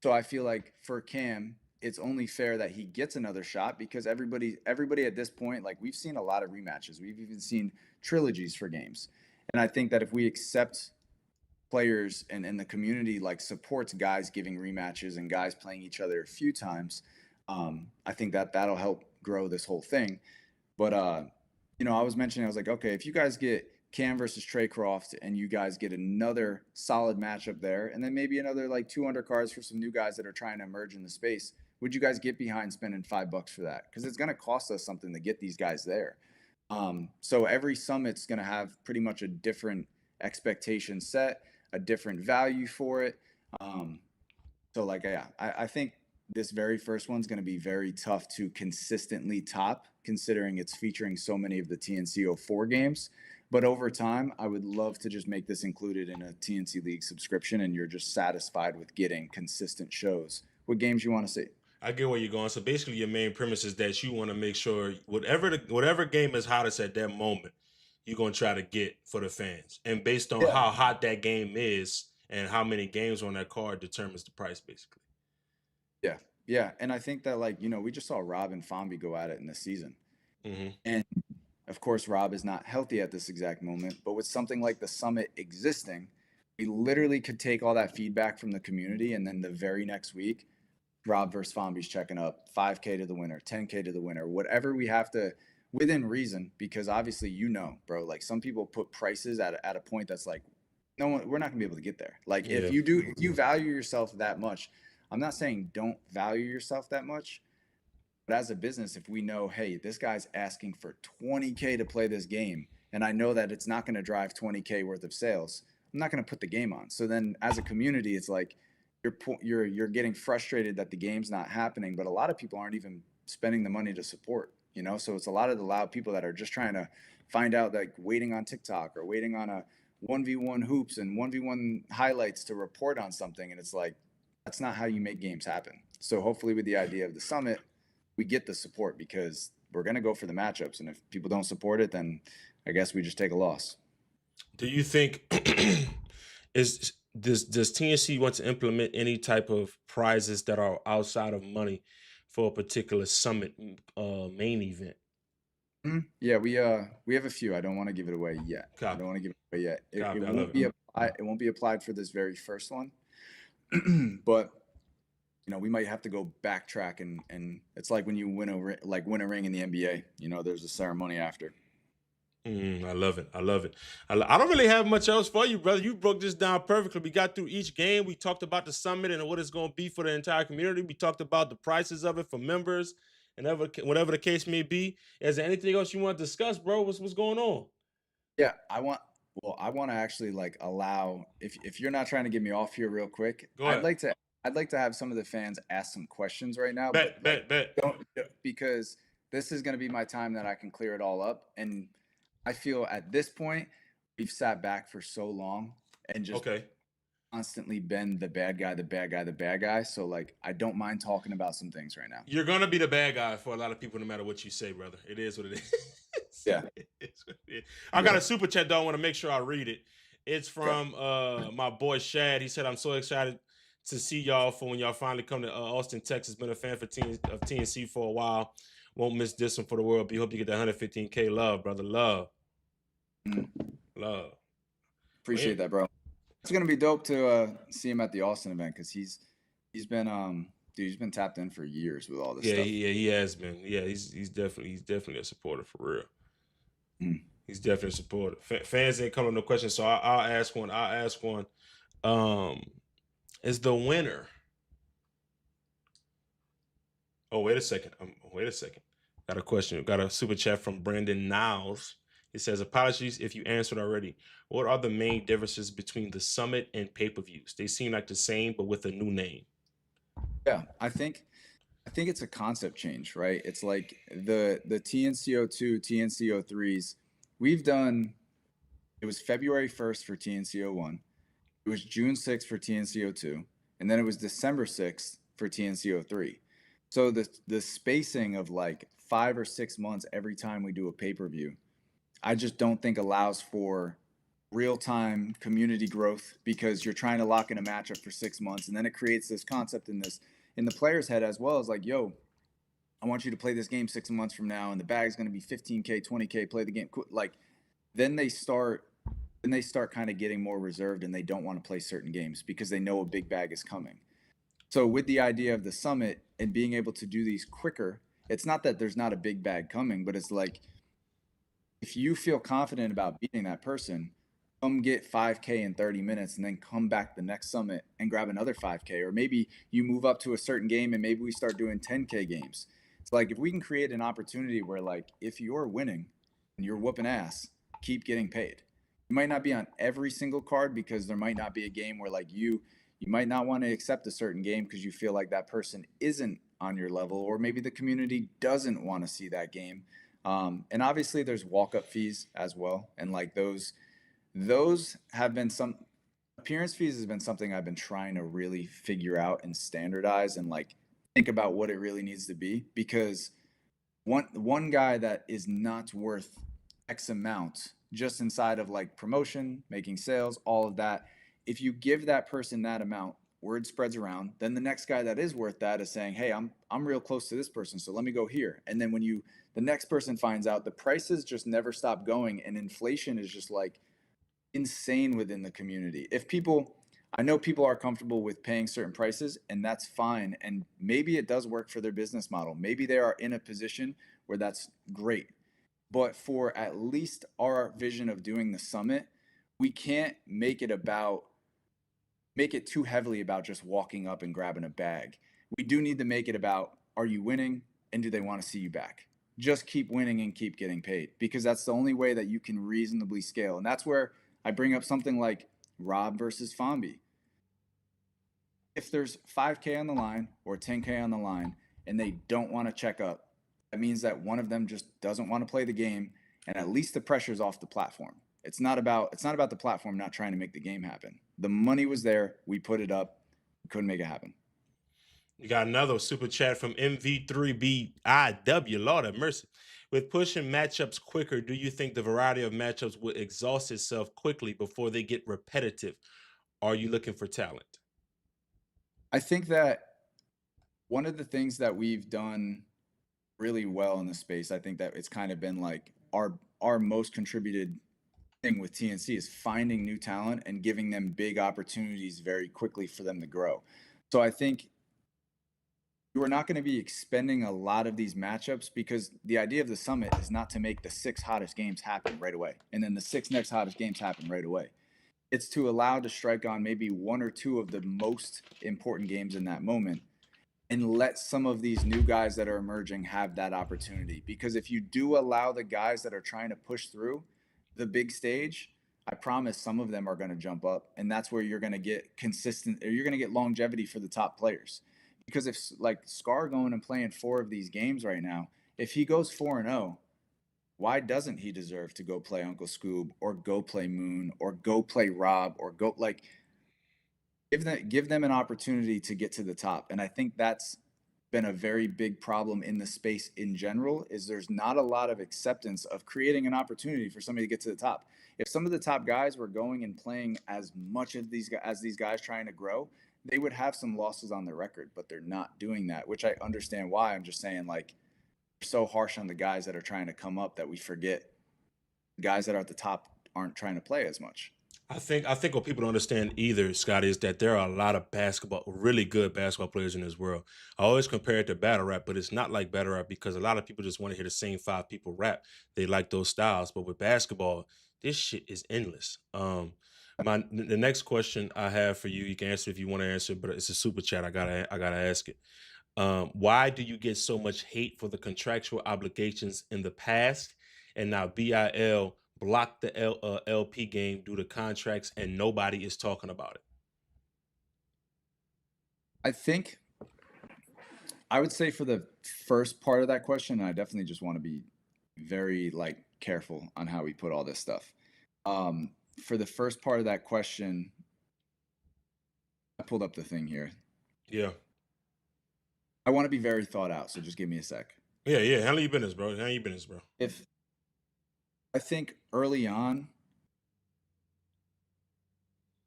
So I feel like for Cam, it's only fair that he gets another shot, because everybody at this point, like, we've seen a lot of rematches. We've even seen trilogies for games. And I think that if we accept players and the community like supports guys giving rematches and guys playing each other a few times, I think that that'll help grow this whole thing. But you know, I was like, okay, if you guys get Cam versus Trey Croft and you guys get another solid matchup there, and then maybe another like 2 undercards for some new guys that are trying to emerge in the space, would you guys get behind spending $5 for that? Because it's going to cost us something to get these guys there. So every summit's going to have pretty much a different expectation set, a different value for it. So like, yeah, I think this very first one's going to be very tough to consistently top, considering it's featuring so many of the TNC 04 games. But over time, I would love to just make this included in a TNC League subscription, and you're just satisfied with getting consistent shows. What games you want to see? I get where you're going. So basically, your main premise is that you want to make sure whatever game is hottest at that moment, you're going to try to get for the fans. And based on how hot that game is and how many games on that card determines the price, basically. Yeah. Yeah. And I think that, like, you know, we just saw Rob and Fambi go at it in this season. Mm-hmm. And of course, Rob is not healthy at this exact moment. But with something like the summit existing, we literally could take all that feedback from the community, and then the very next week, Rob versus Fambi's checking up 5K to the winner, 10K to the winner, whatever we have to, within reason, because obviously, you know, bro, like, some people put prices at a point that's like, no one, we're not gonna be able to get there. Like, if you value yourself that much, I'm not saying don't value yourself that much, but as a business, if we know, hey, this guy's asking for 20K to play this game, and I know that it's not going to drive 20K worth of sales, I'm not going to put the game on. So then as a community, it's like you're getting frustrated that the game's not happening, but a lot of people aren't even spending the money to support, you know? So it's a lot of the loud people that are just trying to find out, like, waiting on TikTok or waiting on a 1v1 hoops and 1v1 highlights to report on something. And it's like, that's not how you make games happen. So hopefully with the idea of the summit, we get the support, because we're going to go for the matchups. And if people don't support it, then I guess we just take a loss. Do you think does TNC want to implement any type of prizes that are outside of money for a particular summit main event? Yeah, we have a few. I don't want to give it away yet. Copy. I don't want to give it away yet. It won't be applied for this very first one, but you know, we might have to go backtrack, and it's like when you win a ring in the NBA. You know, there's a ceremony after. I love it. I love it. I don't really have much else for you, brother. You broke this down perfectly. We got through each game. We talked about the summit and what it's going to be for the entire community. We talked about the prices of it for members and whatever the case may be. Is there anything else you want to discuss, bro? What's going on? Yeah, I want to actually, like, allow, if you're not trying to get me off here real quick, Go ahead. I'd like to have some of the fans ask some questions right now. Bet. Because this is going to be my time that I can clear it all up. And I feel at this point, we've sat back for so long and just constantly been the bad guy. So, like, I don't mind talking about some things right now. You're going to be the bad guy for a lot of people, no matter what you say, brother. It is what it is. Yeah. I got a super chat, though. I want to make sure I read it. It's from my boy Shad. He said, I'm so excited to see y'all for when y'all finally come to Austin, Texas. Been a fan of TNC for a while. Won't miss this one for the world. Hope you get that 115K love, brother. Love. Appreciate that, bro. It's gonna be dope to see him at the Austin event, because he's been tapped in for years with all this stuff. Yeah, he has been. Yeah, he's definitely a supporter for real. He's definitely a supporter. Fans ain't coming no questions, so I'll ask one. Is the winner? Oh, wait a second. Got a question. Got a super chat from Brandon Niles. It says, apologies if you answered already. What are the main differences between the summit and pay-per-views? They seem like the same, but with a new name. Yeah, I think I think it's a concept change, right? It's like the TNCO2, TNCO3s. We've done. It was February 1st for TNCO1. It was June 6th for TNCO2, and then it was December 6th for TNCO3. So the spacing of like 5 or 6 months every time we do a pay-per-view, I just don't think allows for real-time community growth, because you're trying to lock in a matchup for 6 months, and then it creates this concept in the player's head as well, as like, yo, I want you to play this game 6 months from now, and the bag's going to be 15K, 20K, play the game. Like, then they start kind of getting more reserved, and they don't want to play certain games because they know a big bag is coming. So with the idea of the summit and being able to do these quicker, it's not that there's not a big bag coming, but it's like, if you feel confident about beating that person, come get 5K in 30 minutes and then come back the next summit and grab another 5K. Or maybe you move up to a certain game and maybe we start doing 10K games. It's like, if we can create an opportunity where, like, if you're winning and you're whooping ass, keep getting paid. You might not be on every single card, because there might not be a game where, like, you might not want to accept a certain game because you feel like that person isn't on your level, or maybe the community doesn't want to see that game. And obviously there's walk-up fees as well. And like those have been appearance fees has been something I've been trying to really figure out and standardize and like think about what it really needs to be, because one guy that is not worth X amount just inside of like promotion, making sales, all of that, if you give that person that amount, word spreads around, then the next guy that is worth that is saying, hey, I'm real close to this person, so let me go here. And then when the next person finds out, the prices just never stop going, and inflation is just like insane within the community. I know people are comfortable with paying certain prices, and that's fine, and maybe it does work for their business model. Maybe they are in a position where that's great. But for at least our vision of doing the summit, we can't make it too heavily about just walking up and grabbing a bag. We do need to make it about, are you winning, and do they want to see you back? Just keep winning and keep getting paid, because that's the only way that you can reasonably scale. And that's where I bring up something like Rob versus Fombi. If there's 5K on the line or 10K on the line and they don't want to check up, that means that one of them just doesn't want to play the game, and at least the pressure's off the platform. It's not about the platform not trying to make the game happen. The money was there. We put it up. We couldn't make it happen. You got another super chat from MV3BIW. Lord have mercy. With pushing matchups quicker, do you think the variety of matchups will exhaust itself quickly before they get repetitive? Are you looking for talent? I think that one of the things that we've done really well in the space, I think that it's kind of been like our most contributed thing with TNC is finding new talent and giving them big opportunities very quickly for them to grow. So I think you are not going to be expending a lot of these matchups, because the idea of the summit is not to make the 6 hottest games happen right away and then the 6 next hottest games happen right away. It's to allow to strike on maybe 1 or 2 of the most important games in that moment, and let some of these new guys that are emerging have that opportunity. Because if you do allow the guys that are trying to push through the big stage, I promise some of them are going to jump up, and that's where you're going to get consistent, or you're going to get longevity for the top players. Because if like Scar going and playing 4 of these games right now, if he goes 4-0, why doesn't he deserve to go play Uncle Scoob, or go play Moon, or go play Rob, or go like give them an opportunity to get to the top? And I think that's been a very big problem in the space in general, is there's not a lot of acceptance of creating an opportunity for somebody to get to the top. If some of the top guys were going and playing as much of these guys trying to grow, they would have some losses on their record, but they're not doing that, which I understand why. I'm just saying, like, we're so harsh on the guys that are trying to come up that we forget the guys that are at the top aren't trying to play as much. I think what people don't understand either, Scott, is that there are a lot of really good basketball players in this world. I always compare it to battle rap, but it's not like battle rap, because a lot of people just want to hear the same 5 people rap. They like those styles, but with basketball, this shit is endless. The next question I have for you, you can answer if you want to answer, but it's a super chat. I gotta ask it. Why do you get so much hate for the contractual obligations in the past, and now BIL blocked the LP game due to contracts and nobody is talking about it? I think I would say for the first part of that question, I definitely just want to be very like careful on how we put all this stuff. For the first part of that question, I pulled up the thing here. Yeah. I want to be very thought out, so just give me a sec. Yeah. Handle your business, bro. Handle your business, bro. If I think early on,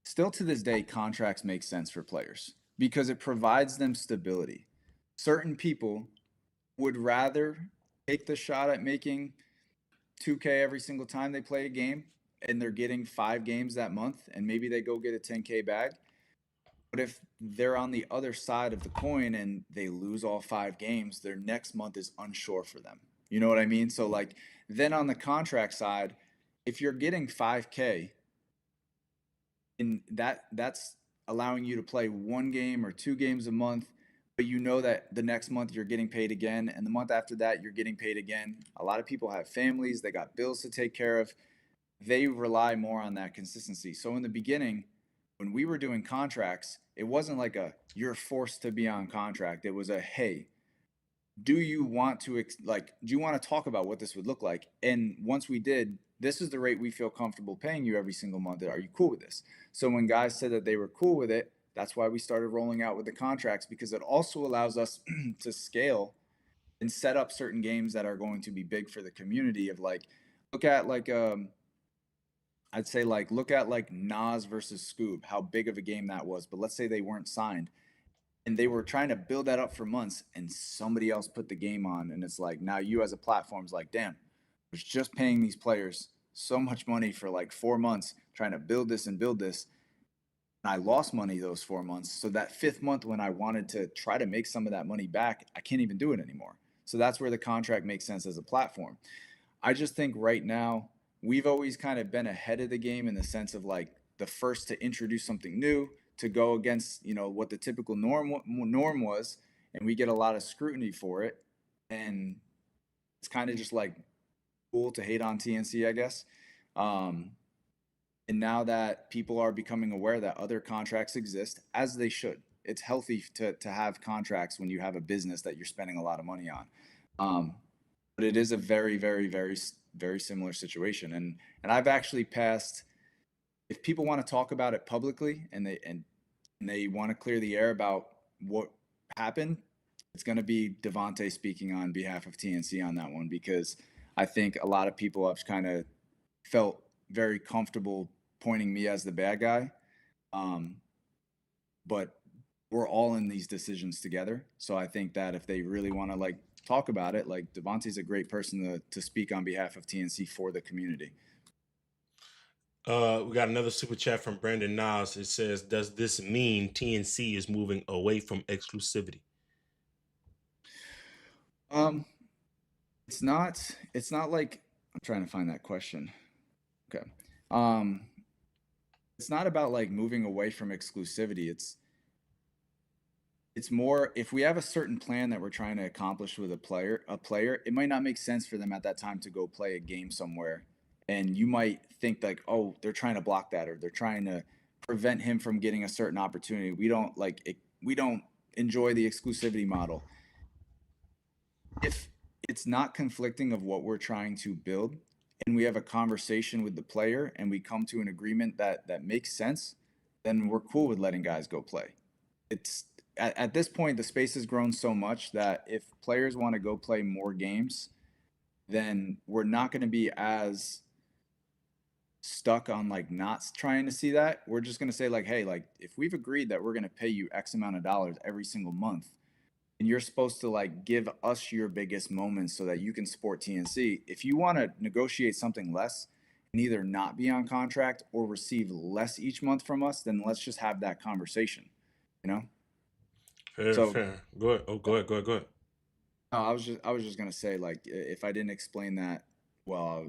still to this day, contracts make sense for players because it provides them stability. Certain people would rather take the shot at making 2K every single time they play a game and they're getting 5 games that month and maybe they go get a 10K bag. But if they're on the other side of the coin and they lose all 5 games, their next month is unsure for them. You know what I mean? So like then on the contract side, if you're getting 5K and that's allowing you to play 1 game or 2 games a month, but you know that the next month you're getting paid again and the month after that you're getting paid again. A lot of people have families, they got bills to take care of. They rely more on that consistency. So in the beginning, when we were doing contracts, it wasn't like a you're forced to be on contract. It was a hey, do you want to talk about what this would look like? And once we did, this is the rate we feel comfortable paying you every single month. Are you cool with this? So when guys said that they were cool with it, that's why we started rolling out with the contracts, because it also allows us to scale and set up certain games that are going to be big for the community. Of like, look at like look at like Nas versus Scoob, how big of a game that was. But let's say they weren't signed and they were trying to build that up for months and somebody else put the game on. And it's like, now you as a platform's like, damn, I was just paying these players so much money for like 4 months trying to build this. And I lost money those 4 months. So that 5th month when I wanted to try to make some of that money back, I can't even do it anymore. So that's where the contract makes sense as a platform. I just think right now, we've always kind of been ahead of the game in the sense of like the first to introduce something new, to go against, what the typical norm was, and we get a lot of scrutiny for it. And it's kind of just like cool to hate on TNC, I guess. And now that people are becoming aware that other contracts exist, as they should, it's healthy to have contracts when you have a business that you're spending a lot of money on. But it is a very, very, very, very similar situation. And I've actually passed, if people want to talk about it publicly and they want to clear the air about what happened, it's going to be Devontae speaking on behalf of TNC on that one, because I think a lot of people have kind of felt very comfortable pointing me as the bad guy. But we're all in these decisions together. So I think that if they really want to like talk about it, like Devontae's a great person to speak on behalf of TNC for the community. We got another super chat from Brandon Niles. It says, does this mean TNC is moving away from exclusivity? It's not like, I'm trying to find that question. Okay. It's not about like moving away from exclusivity. It's more, if we have a certain plan that we're trying to accomplish with a player, it might not make sense for them at that time to go play a game somewhere. And you might think like, oh, they're trying to block that, or they're trying to prevent him from getting a certain opportunity. We don't enjoy the exclusivity model. If it's not conflicting of what we're trying to build, and we have a conversation with the player and we come to an agreement that makes sense, then we're cool with letting guys go play. It's at this point, the space has grown so much that if players want to go play more games, then we're not going to be as stuck on like not trying to see that. We're just going to say like, hey, like if we've agreed that we're going to pay you X amount of dollars every single month, and you're supposed to like give us your biggest moments so that you can support TNC. If you want to negotiate something less and either not be on contract or receive less each month from us, then let's just have that conversation, Fair. Go ahead. Oh, go ahead. I was just gonna say, like, if I didn't explain that well,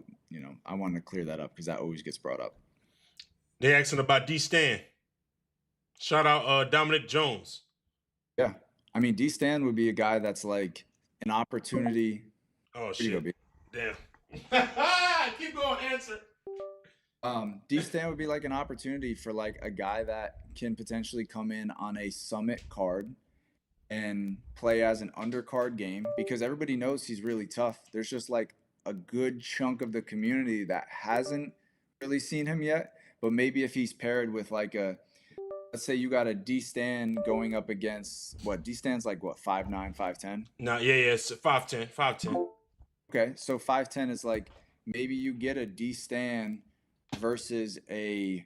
I wanted to clear that up because that always gets brought up. They asking about D-Stan. Shout out Dominic Jones. Yeah. I mean, D-Stan would be a guy that's like an opportunity. Oh, shit. Damn. Keep going, answer. D-Stan would be like an opportunity for like a guy that can potentially come in on a summit card and play as an undercard game because everybody knows he's really tough. There's just like a good chunk of the community that hasn't really seen him yet. But maybe if he's paired with like let's say you got a D Stan going up against what? D Stan's like what, 5'9", 5'10"? No, yeah, it's 5'10", 5'10". Okay, so 5'10" is like maybe you get a D Stan versus a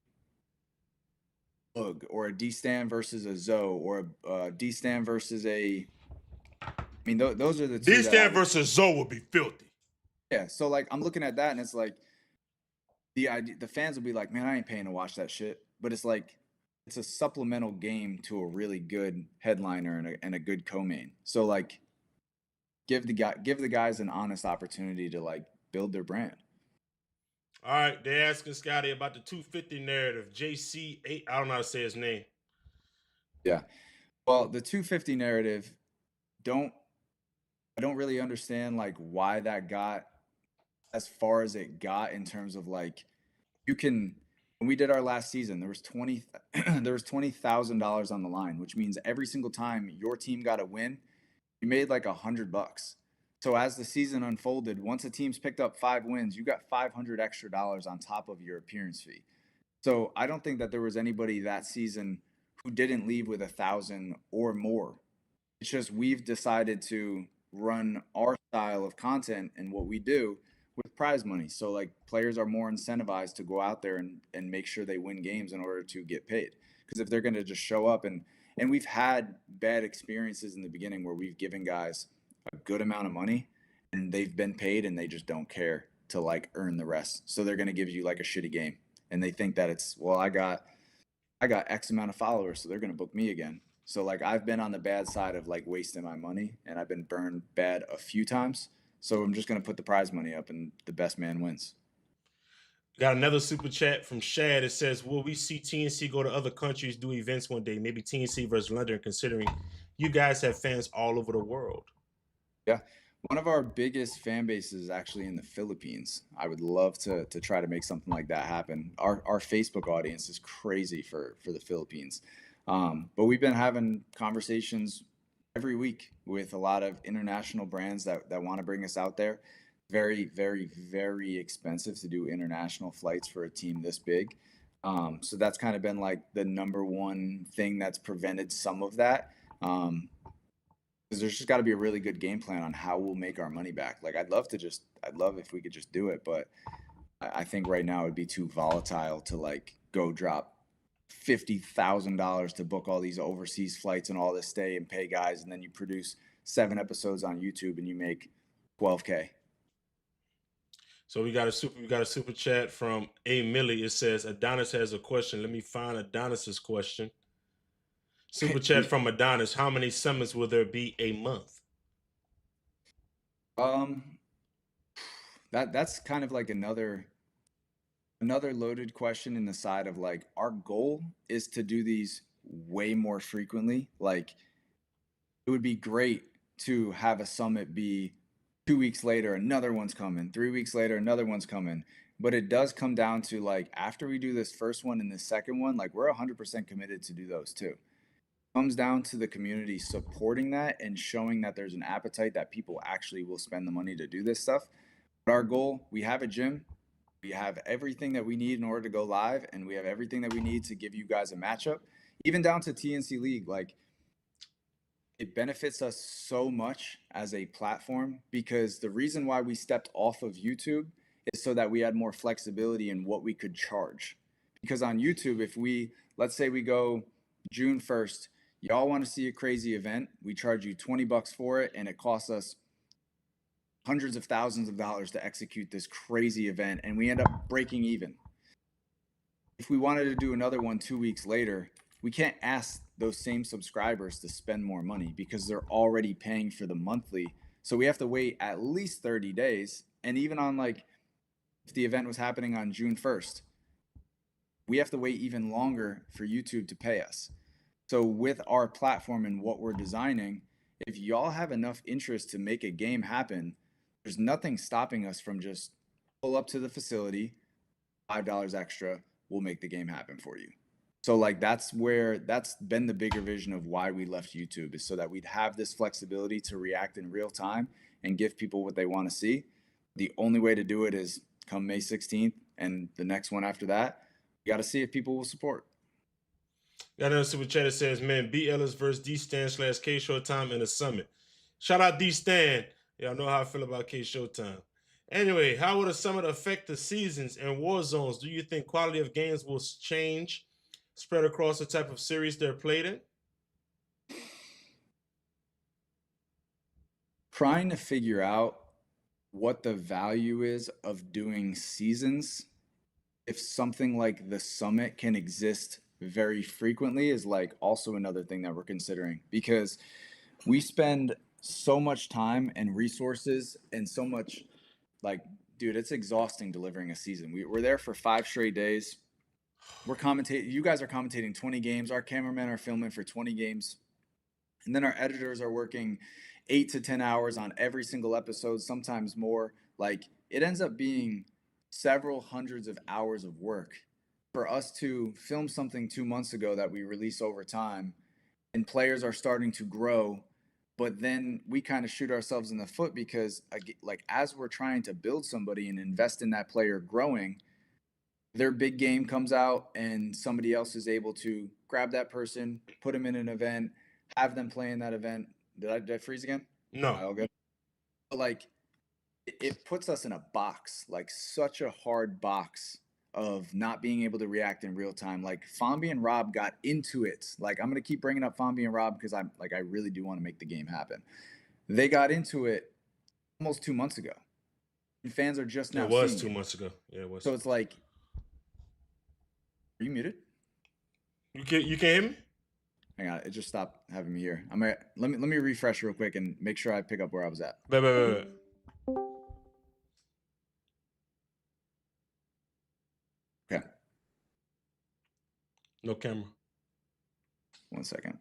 Ugg, or a D Stan versus a Zoe, or a D Stan versus a. I mean, those are the two. D Stan versus Zoe would be filthy. Yeah, so like I'm looking at that and it's like the fans will be like, man, I ain't paying to watch that shit. But it's like it's a supplemental game to a really good headliner and a good co-main. So like give the guys an honest opportunity to like build their brand. All right, they're asking Scotty about the 250 narrative. JC8, I don't know how to say his name. Yeah. Well, the 250 narrative, I don't really understand like why that got as far as it got in terms of like when we did our last season, there was $20,000 on the line, which means every single time your team got a win, you made like $100. So as the season unfolded, once a team's picked up 5 wins, you got $500 extra on top of your appearance fee. So I don't think that there was anybody that season who didn't leave with 1,000 or more. It's just we've decided to run our style of content and what we do with prize money. So like players are more incentivized to go out there and make sure they win games in order to get paid. Because if they're going to just show up and we've had bad experiences in the beginning where we've given guys a good amount of money and they've been paid and they just don't care to like earn the rest. So they're going to give you like a shitty game and they think that it's, well, I got X amount of followers, so they're going to book me again. So like I've been on the bad side of like wasting my money and I've been burned bad a few times. So I'm just going to put the prize money up and the best man wins. Got another super chat from Shad. It says, will we see TNC go to other countries, do events one day? Maybe TNC versus London, considering you guys have fans all over the world. Yeah. One of our biggest fan bases is actually in the Philippines. I would love to try to make something like that happen. Our Facebook audience is crazy for the Philippines. But we've been having conversations every week with a lot of international brands that want to bring us out there. Very, very, very expensive to do international flights for a team this big. So that's kind of been like the number one thing that's prevented some of that. Because there's just got to be a really good game plan on how we'll make our money back. Like I'd love if we could just do it, but I think right now it'd be too volatile to like go drop $50,000 to book all these overseas flights and all this stay and pay guys, and then you produce 7 episodes on YouTube and you make $12K. So we got a super chat from A Millie. It says Adonis has a question. Let me find Adonis's question. Super chat from Adonis. How many summits will there be a month? That's kind of like another loaded question in the side of like our goal is to do these way more frequently. Like it would be great to have a summit be 2 weeks later, another one's coming, 3 weeks later, another one's coming. But it does come down to like, after we do this first one and the second one, like we're 100% committed to do those too. It comes down to the community supporting that and showing that there's an appetite that people actually will spend the money to do this stuff. But our goal, we have a gym. We have everything that we need in order to go live, and we have everything that we need to give you guys a matchup, even down to TNC League. Like, it benefits us so much as a platform because the reason why we stepped off of YouTube is so that we had more flexibility in what we could charge. Because on YouTube, if let's say we go June 1st, y'all want to see a crazy event, we charge you $20 for it, and it costs us hundreds of thousands of dollars to execute this crazy event, and we end up breaking even. If we wanted to do another one 2 weeks later, we can't ask those same subscribers to spend more money because they're already paying for the monthly. So we have to wait at least 30 days. And even on like, if the event was happening on June 1st, we have to wait even longer for YouTube to pay us. So with our platform and what we're designing, if y'all have enough interest to make a game happen, there's nothing stopping us from just pull up to the facility, $5 extra, we'll make the game happen for you. So like that's been the bigger vision of why we left YouTube, is so that we'd have this flexibility to react in real time and give people what they want to see. The only way to do it is come May 16th and the next one after that. You got to see if people will support. Got another super chat that says, man, B. Ellis versus D-Stan / K Showtime in the Summit. Shout out D-Stan. Y'all know how I feel about K Showtime. Anyway, how will the Summit affect the seasons and war zones? Do you think quality of games will change, spread across the type of series they're played in? Trying to figure out what the value is of doing seasons, if something like the Summit can exist very frequently, is like also another thing that we're considering, because we spend so much time and resources and so much, like, dude, it's exhausting delivering a season. We're there for 5 straight days. We're commentating. You guys are commentating 20 games. Our cameramen are filming for 20 games. And then our editors are working 8 to 10 hours on every single episode, sometimes more. Like, it ends up being several hundreds of hours of work for us to film something 2 months ago that we release over time, and players are starting to grow. But then we kind of shoot ourselves in the foot, because like, as we're trying to build somebody and invest in that player growing, their big game comes out and somebody else is able to grab that person, put them in an event, have them play in that event. Did I freeze again? No. All good. But like, it puts us in a box, like such a hard box of not being able to react in real time. Like, Fombi and Rob got into it. Like, I'm going to keep bringing up Fombi and Rob because I really do want to make the game happen. They got into it almost 2 months ago. And fans are just now It was seeing 2 months ago. Yeah, it was. So it's like, are you muted? You can hear me? Hang on, it just stopped having me here. Let me refresh real quick and make sure I pick up where I was at. Wait. Okay. No camera. 1 second.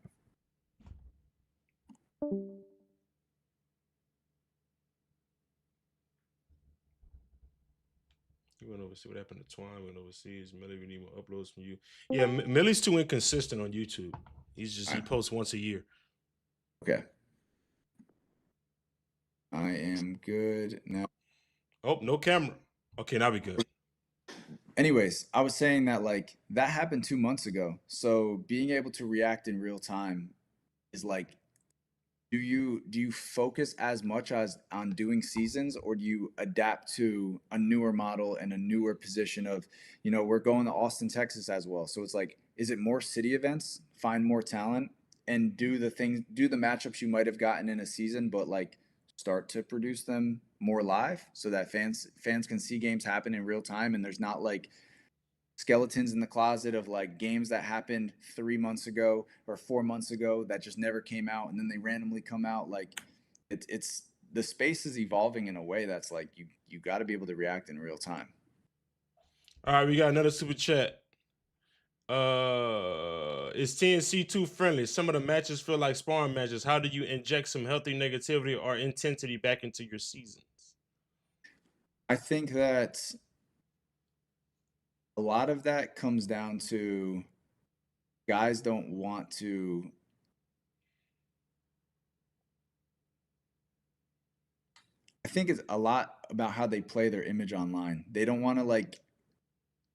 You went overseas. What happened to Twine? Went overseas. Millie, we need more uploads from you. Yeah, Millie's too inconsistent on YouTube. He posts once a year. Okay. I am good now. Oh, no camera. Okay, now we good. Anyways, I was saying that, like, that happened 2 months ago. So being able to react in real time is like, do you focus as much as on doing seasons, or do you adapt to a newer model and a newer position of, we're going to Austin, Texas as well. So it's like, is it more city events, find more talent, and do the matchups you might have gotten in a season, but like start to produce them more live so that fans can see games happen in real time, and there's not like skeletons in the closet of like games that happened 3 months ago or 4 months ago that just never came out, and then they randomly come out. Like, it's the space is evolving in a way that's like, you got to be able to react in real time. All right, we got another super chat. Is TNC too friendly? Some of the matches feel like sparring matches. How do you inject some healthy negativity or intensity back into your seasons? I think that a lot of that comes down to guys don't want to. I think it's a lot about how they play their image online. They don't want to like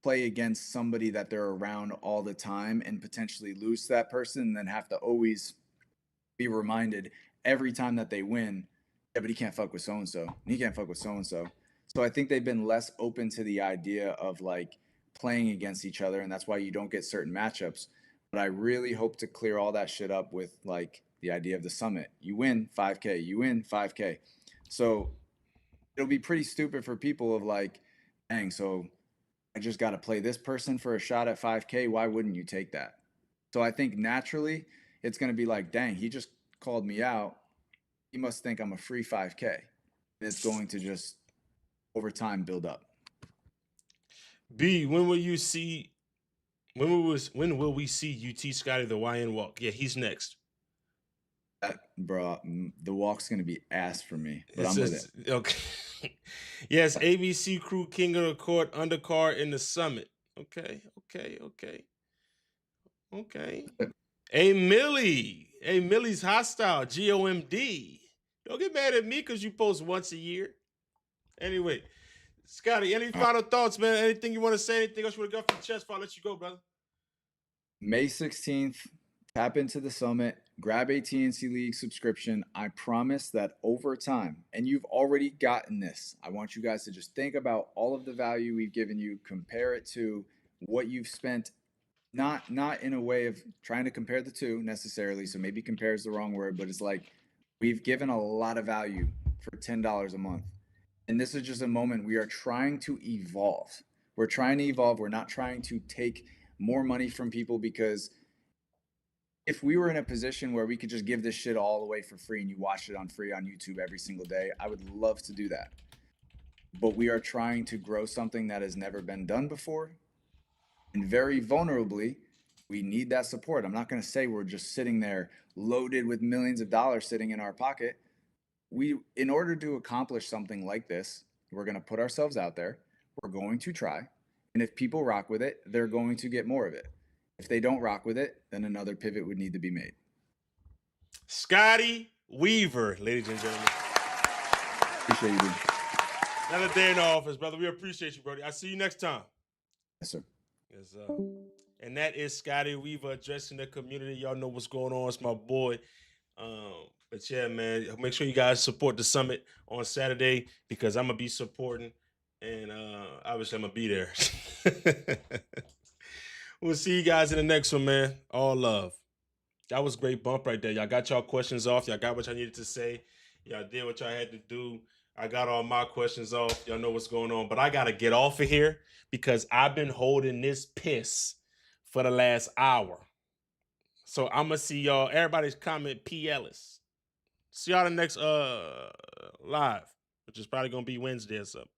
play against somebody that they're around all the time and potentially lose to that person, and then have to always be reminded every time that they win, yeah, but he can't fuck with so-and-so, and he can't fuck with so-and-so. So I think they've been less open to the idea of like playing against each other, and that's why you don't get certain matchups. But I really hope to clear all that shit up with like the idea of the Summit. You win 5K, you win 5K. So it'll be pretty stupid for people of like, dang, so I just got to play this person for a shot at 5K. Why wouldn't you take that? So I think naturally it's going to be like, dang, he just called me out. He must think I'm a free 5K. And it's going to just over time build up. B, when will we see UT Scotty the YN walk? Yeah, he's next. Bro, the walk's gonna be ass for me, but I'm with it. Okay. Yes, ABC crew, king of the court, undercard in the Summit. Okay. Okay. Hey, Millie. Hey, Millie's hostile. GOMD. Don't get mad at me because you post once a year. Anyway, Scotty, any final thoughts, man? Anything you want to say? Anything else you want to go off your chest before I let you go, brother? May 16th, tap into the summit, grab a TNC League subscription. I promise that over time, and you've already gotten this, I want you guys to just think about all of the value we've given you, compare it to what you've spent, not in a way of trying to compare the two necessarily, so maybe compare is the wrong word, but it's like we've given a lot of value for $10 a month. And this is just a moment we are trying to evolve. We're trying to evolve. We're not trying to take more money from people, because if we were in a position where we could just give this shit all away for free and you watch it on free on YouTube every single day, I would love to do that. But we are trying to grow something that has never been done before. And very vulnerably, we need that support. I'm not going to say we're just sitting there loaded with millions of dollars sitting in our pocket. In order to accomplish something like this, we're going to put ourselves out there. We're going to try. And if people rock with it, they're going to get more of it. If they don't rock with it, then another pivot would need to be made. Scotty Weaver, ladies and gentlemen. Appreciate you, dude. Another day in the office, brother. We appreciate you, Brody. I'll see you next time. Yes, sir. Yes, and that is Scotty Weaver addressing the community. Y'all know what's going on. It's my boy. But yeah, man, make sure you guys support the summit on Saturday, because I'm going to be supporting, and obviously I'm going to be there. We'll see you guys in the next one, man. All love. That was a great bump right there. Y'all got y'all questions off. Y'all got what y'all needed to say. Y'all did what y'all had to do. I got all my questions off. Y'all know what's going on. But I got to get off of here because I've been holding this piss for the last hour. So I'm going to see y'all. Everybody's comment P. Ellis. See y'all the next live, which is probably going to be Wednesday or something.